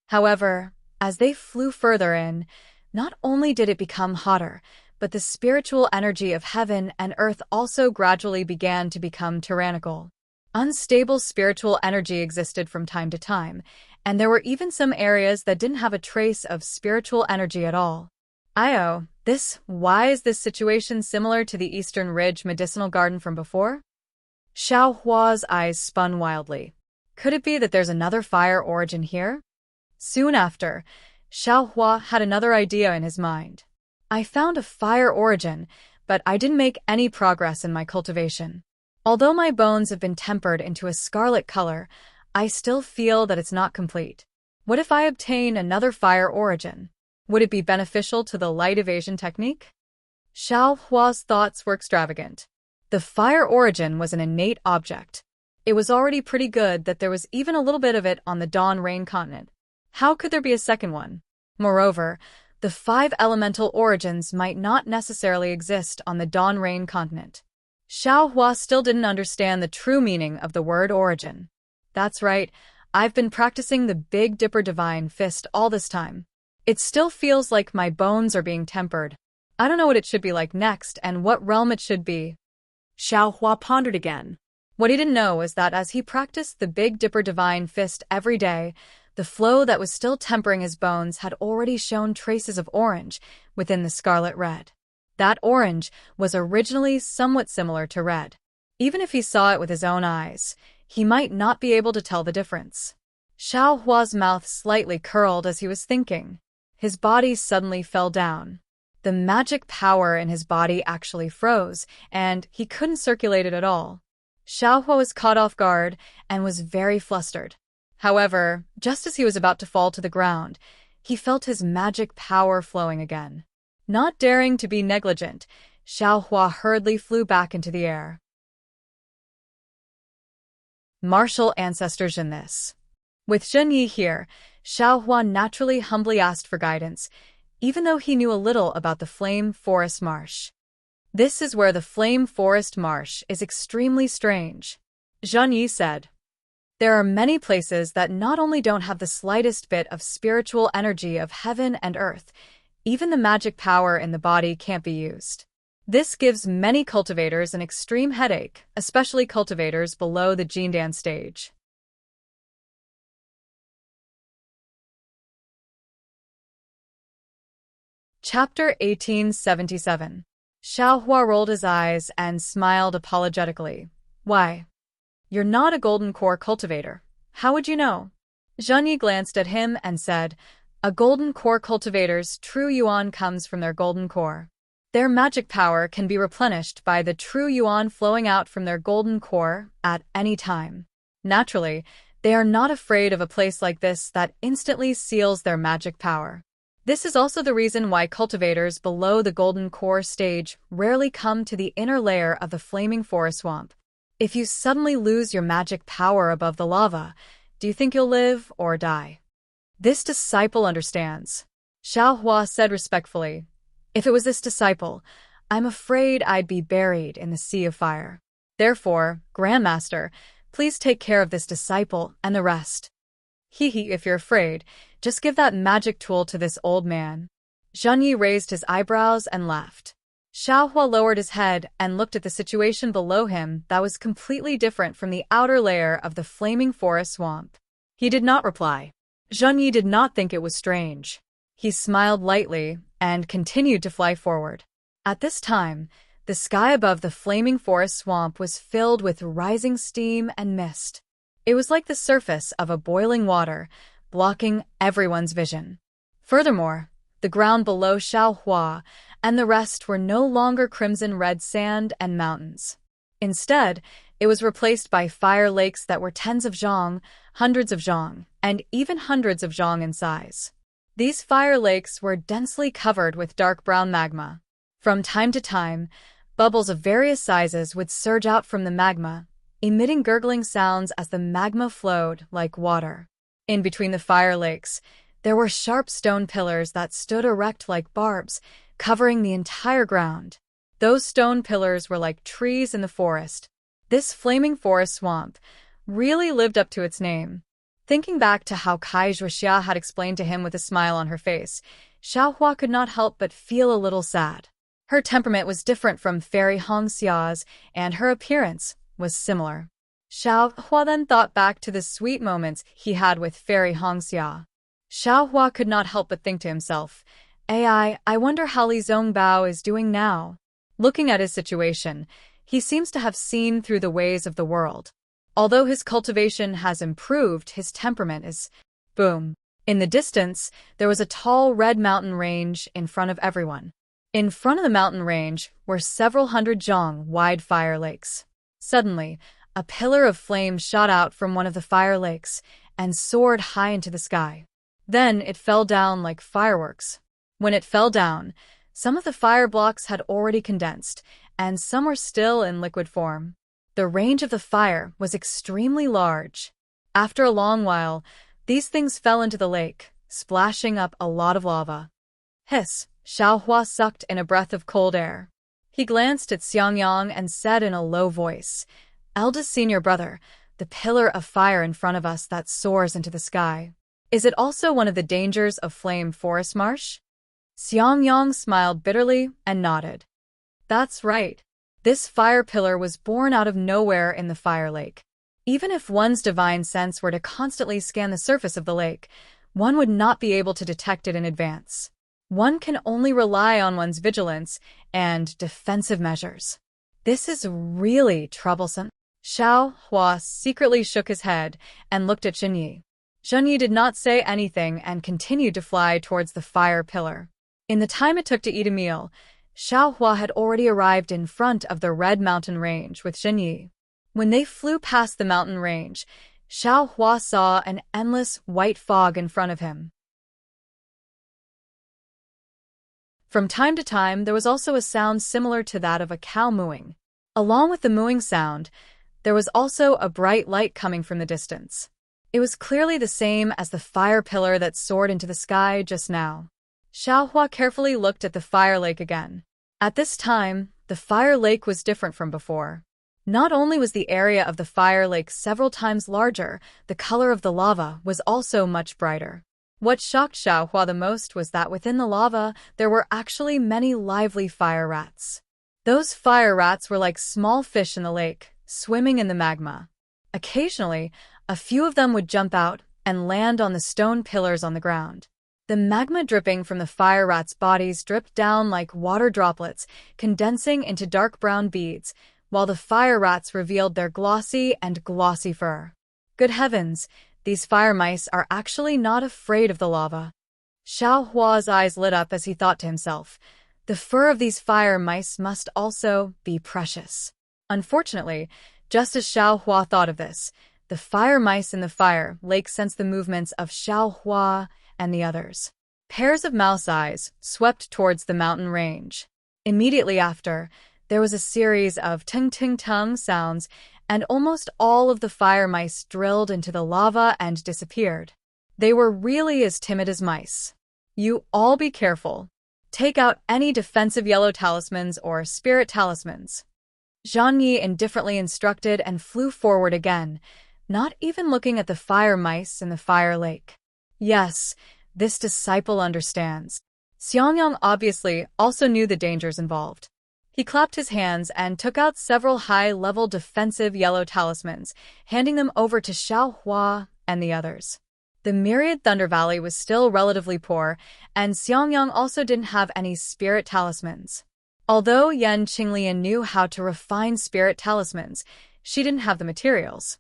However, as they flew further in, not only did it become hotter, but the spiritual energy of heaven and earth also gradually began to become tyrannical. Unstable spiritual energy existed from time to time, and there were even some areas that didn't have a trace of spiritual energy at all. Why is this situation similar to the Eastern Ridge Medicinal Garden from before? Xiaohua's eyes spun wildly. Could it be that there's another fire origin here? Soon after, Xiaohua had another idea in his mind. I found a fire origin, but I didn't make any progress in my cultivation. Although my bones have been tempered into a scarlet color, I still feel that it's not complete. What if I obtain another fire origin? Would it be beneficial to the light evasion technique? Xiaohua's thoughts were extravagant. The fire origin was an innate object. It was already pretty good that there was even a little bit of it on the Dawn Rain continent. How could there be a second one? Moreover, the 5 elemental origins might not necessarily exist on the Dawn Rain continent. Xiaohua still didn't understand the true meaning of the word origin. That's right, I've been practicing the Big Dipper Divine Fist all this time. It still feels like my bones are being tempered. I don't know what it should be like next and what realm it should be. Xiaohua pondered again. What he didn't know was that as he practiced the Big Dipper Divine Fist every day, the flow that was still tempering his bones had already shown traces of orange within the scarlet red. That orange was originally somewhat similar to red. Even if he saw it with his own eyes, he might not be able to tell the difference. Xiao Hua's mouth slightly curled as he was thinking. His body suddenly fell down. The magic power in his body actually froze, and he couldn't circulate it at all. Xiao Hua was caught off guard and was very flustered. However, just as he was about to fall to the ground, he felt his magic power flowing again. Not daring to be negligent, Xiao Hua hurriedly flew back into the air. Martial ancestors in this. With Zhenyi here, Xiao Hua naturally humbly asked for guidance, even though he knew a little about the Flame Forest Marsh. This is where the Flame Forest Marsh is extremely strange. Zhenyi said. There are many places that not only don't have the slightest bit of spiritual energy of heaven and earth, even the magic power in the body can't be used. This gives many cultivators an extreme headache, especially cultivators below the Jindan stage. Chapter 1877. Xiao Hua rolled his eyes and smiled apologetically. Why? You're not a golden core cultivator. How would you know? Zhenyi glanced at him and said, a golden core cultivator's true yuan comes from their golden core. Their magic power can be replenished by the true yuan flowing out from their golden core at any time. Naturally, they are not afraid of a place like this that instantly seals their magic power. This is also the reason why cultivators below the golden core stage rarely come to the inner layer of the flaming forest swamp. If you suddenly lose your magic power above the lava, do you think you'll live or die? This disciple understands. Xiao Hua said respectfully. If it was this disciple, I'm afraid I'd be buried in the sea of fire. Therefore, Grandmaster, please take care of this disciple and the rest. If you're afraid, just give that magic tool to this old man. Zhenyi raised his eyebrows and laughed. Xiao Hua lowered his head and looked at the situation below him that was completely different from the outer layer of the flaming forest swamp. He did not reply. Zhenyi did not think it was strange. He smiled lightly and continued to fly forward. At this time, the sky above the flaming forest swamp was filled with rising steam and mist. It was like the surface of a boiling water, blocking everyone's vision. Furthermore, the ground below Xiao Hua and the rest were no longer crimson-red sand and mountains. Instead, it was replaced by fire lakes that were tens of zhang, hundreds of zhang, and even hundreds of zhang in size. These fire lakes were densely covered with dark brown magma. From time to time, bubbles of various sizes would surge out from the magma, emitting gurgling sounds as the magma flowed like water. In between the fire lakes, there were sharp stone pillars that stood erect like barbs, covering the entire ground. Those stone pillars were like trees in the forest. This flaming forest swamp really lived up to its name. Thinking back to how Kai Zhuoxia had explained to him with a smile on her face, Xiao Hua could not help but feel a little sad. Her temperament was different from Fairy Hongxia's, and her appearance was similar. Xiao Hua then thought back to the sweet moments he had with Fairy Hongxia. Xiao Hua could not help but think to himself, I wonder how Li Zongbao is doing now. Looking at his situation, he seems to have seen through the ways of the world. Although his cultivation has improved, his temperament is... Boom. In the distance, there was a tall red mountain range in front of everyone. In front of the mountain range were several hundred zhang wide fire lakes. Suddenly, a pillar of flame shot out from one of the fire lakes and soared high into the sky. Then it fell down like fireworks. When it fell down, some of the fire blocks had already condensed, and some were still in liquid form. The range of the fire was extremely large. After a long while, these things fell into the lake, splashing up a lot of lava. Hiss! Xiao Hua sucked in a breath of cold air. He glanced at Xiangyang and said in a low voice, Eldest senior brother, the pillar of fire in front of us that soars into the sky. Is it also one of the dangers of flame forest marsh? Xiangyang smiled bitterly and nodded. That's right. This fire pillar was born out of nowhere in the fire lake. Even if one's divine sense were to constantly scan the surface of the lake, one would not be able to detect it in advance. One can only rely on one's vigilance and defensive measures. This is really troublesome. Xiao Hua secretly shook his head and looked at Zhenyi. Zhenyi did not say anything and continued to fly towards the fire pillar. In the time it took to eat a meal, Xiao Hua had already arrived in front of the Red Mountain Range with Zhenyi. When they flew past the mountain range, Xiao Hua saw an endless white fog in front of him. From time to time, there was also a sound similar to that of a cow mooing. Along with the mooing sound, there was also a bright light coming from the distance. It was clearly the same as the fire pillar that soared into the sky just now. Xiao Hua carefully looked at the fire lake again. At this time, the fire lake was different from before. Not only was the area of the fire lake several times larger, the color of the lava was also much brighter. What shocked Xiao Hua the most was that within the lava, there were actually many lively fire rats. Those fire rats were like small fish in the lake, swimming in the magma. Occasionally, a few of them would jump out and land on the stone pillars on the ground. The magma dripping from the fire rats' bodies dripped down like water droplets, condensing into dark brown beads, while the fire rats revealed their glossy fur. Good heavens, these fire mice are actually not afraid of the lava. Xiao Hua's eyes lit up as he thought to himself, the fur of these fire mice must also be precious. Unfortunately, just as Xiao Hua thought of this, the fire mice in the fire lake sensed the movements of Xiao Hua and the others. Pairs of mouse eyes swept towards the mountain range. Immediately after, there was a series of ting-ting-tung sounds, and almost all of the fire mice drilled into the lava and disappeared. They were really as timid as mice. You all be careful. Take out any defensive yellow talismans or spirit talismans. Zhang Yi indifferently instructed and flew forward again, not even looking at the fire mice in the fire lake. Yes, this disciple understands. Xiangyang obviously also knew the dangers involved. He clapped his hands and took out several high-level defensive yellow talismans, handing them over to Xiao Hua and the others. The myriad Thunder Valley was still relatively poor, and Xiangyang also didn't have any spirit talismans. Although Yan Qinglian knew how to refine spirit talismans, she didn't have the materials.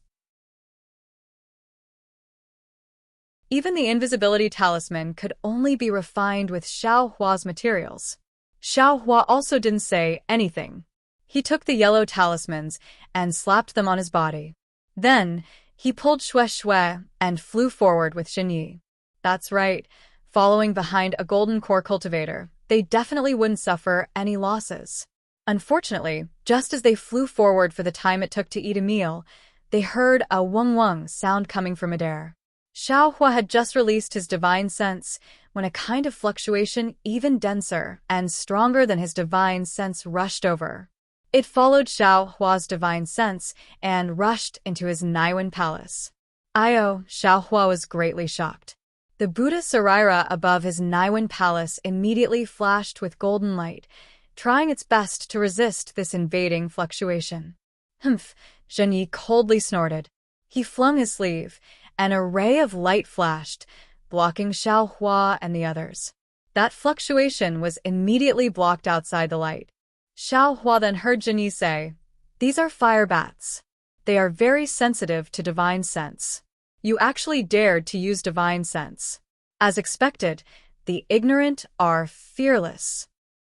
Even the invisibility talisman could only be refined with Xiao Hua's materials. Xiao Hua also didn't say anything. He took the yellow talismans and slapped them on his body. Then, he pulled Xue and flew forward with Zhenyi. That's right, following behind a golden core cultivator, they definitely wouldn't suffer any losses. Unfortunately, just as they flew forward for the time it took to eat a meal, they heard a wung-wung sound coming from midair. Xiao Hua had just released his divine sense when a kind of fluctuation even denser and stronger than his divine sense rushed over. It followed Xiao Hua's divine sense and rushed into his Naiwen palace. Xiao Hua was greatly shocked. The Buddha Saraira above his Naiwen palace immediately flashed with golden light, trying its best to resist this invading fluctuation. Humph, Zhenyi coldly snorted. He flung his sleeve. An array of light flashed, blocking Xiao Hua and the others. That fluctuation was immediately blocked outside the light. Xiao Hua then heard Zhenyi say, "These are fire bats. They are very sensitive to divine sense. You actually dared to use divine sense. As expected, the ignorant are fearless."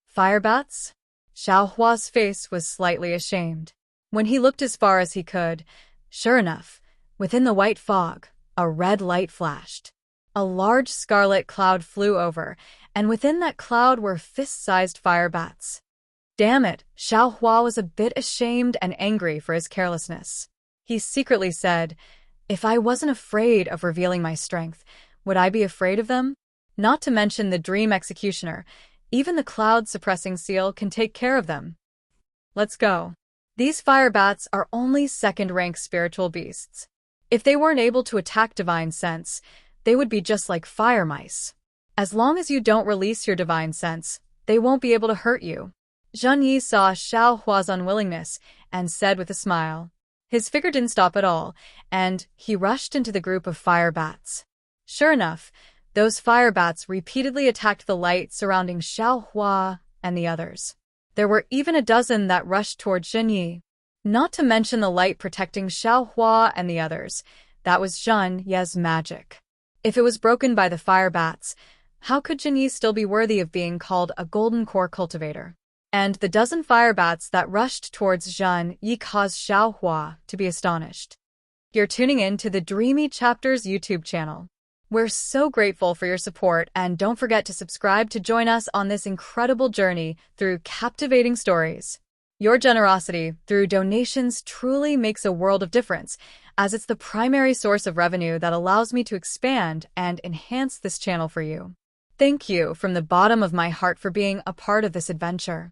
Fire bats? Xiao Hua's face was slightly ashamed. When he looked as far as he could, sure enough, within the white fog, a red light flashed. A large scarlet cloud flew over, and within that cloud were fist-sized fire bats. Damn it, Xiao Hua was a bit ashamed and angry for his carelessness. He secretly said, "If I wasn't afraid of revealing my strength, would I be afraid of them? Not to mention the Dream Executioner, even the cloud-suppressing seal can take care of them. Let's go." These fire bats are only second-rank spiritual beasts. If they weren't able to attack divine sense, they would be just like fire mice. As long as you don't release your divine sense, they won't be able to hurt you. Zhang Yi saw Xiao Hua's unwillingness and said with a smile. His figure didn't stop at all, and he rushed into the group of fire bats. Sure enough, those fire bats repeatedly attacked the light surrounding Xiao Hua and the others. There were even a dozen that rushed toward Zhenyi. Not to mention the light protecting Xiaohua and the others. That was Zhen Ye's magic. If it was broken by the fire bats, how could Zhenyi still be worthy of being called a golden core cultivator? And the dozen fire bats that rushed towards Zhen Yi caused Xiaohua to be astonished. You're tuning in to the Dreamy Chapters YouTube channel. We're so grateful for your support, and don't forget to subscribe to join us on this incredible journey through captivating stories. Your generosity through donations truly makes a world of difference, as it's the primary source of revenue that allows me to expand and enhance this channel for you. Thank you from the bottom of my heart for being a part of this adventure.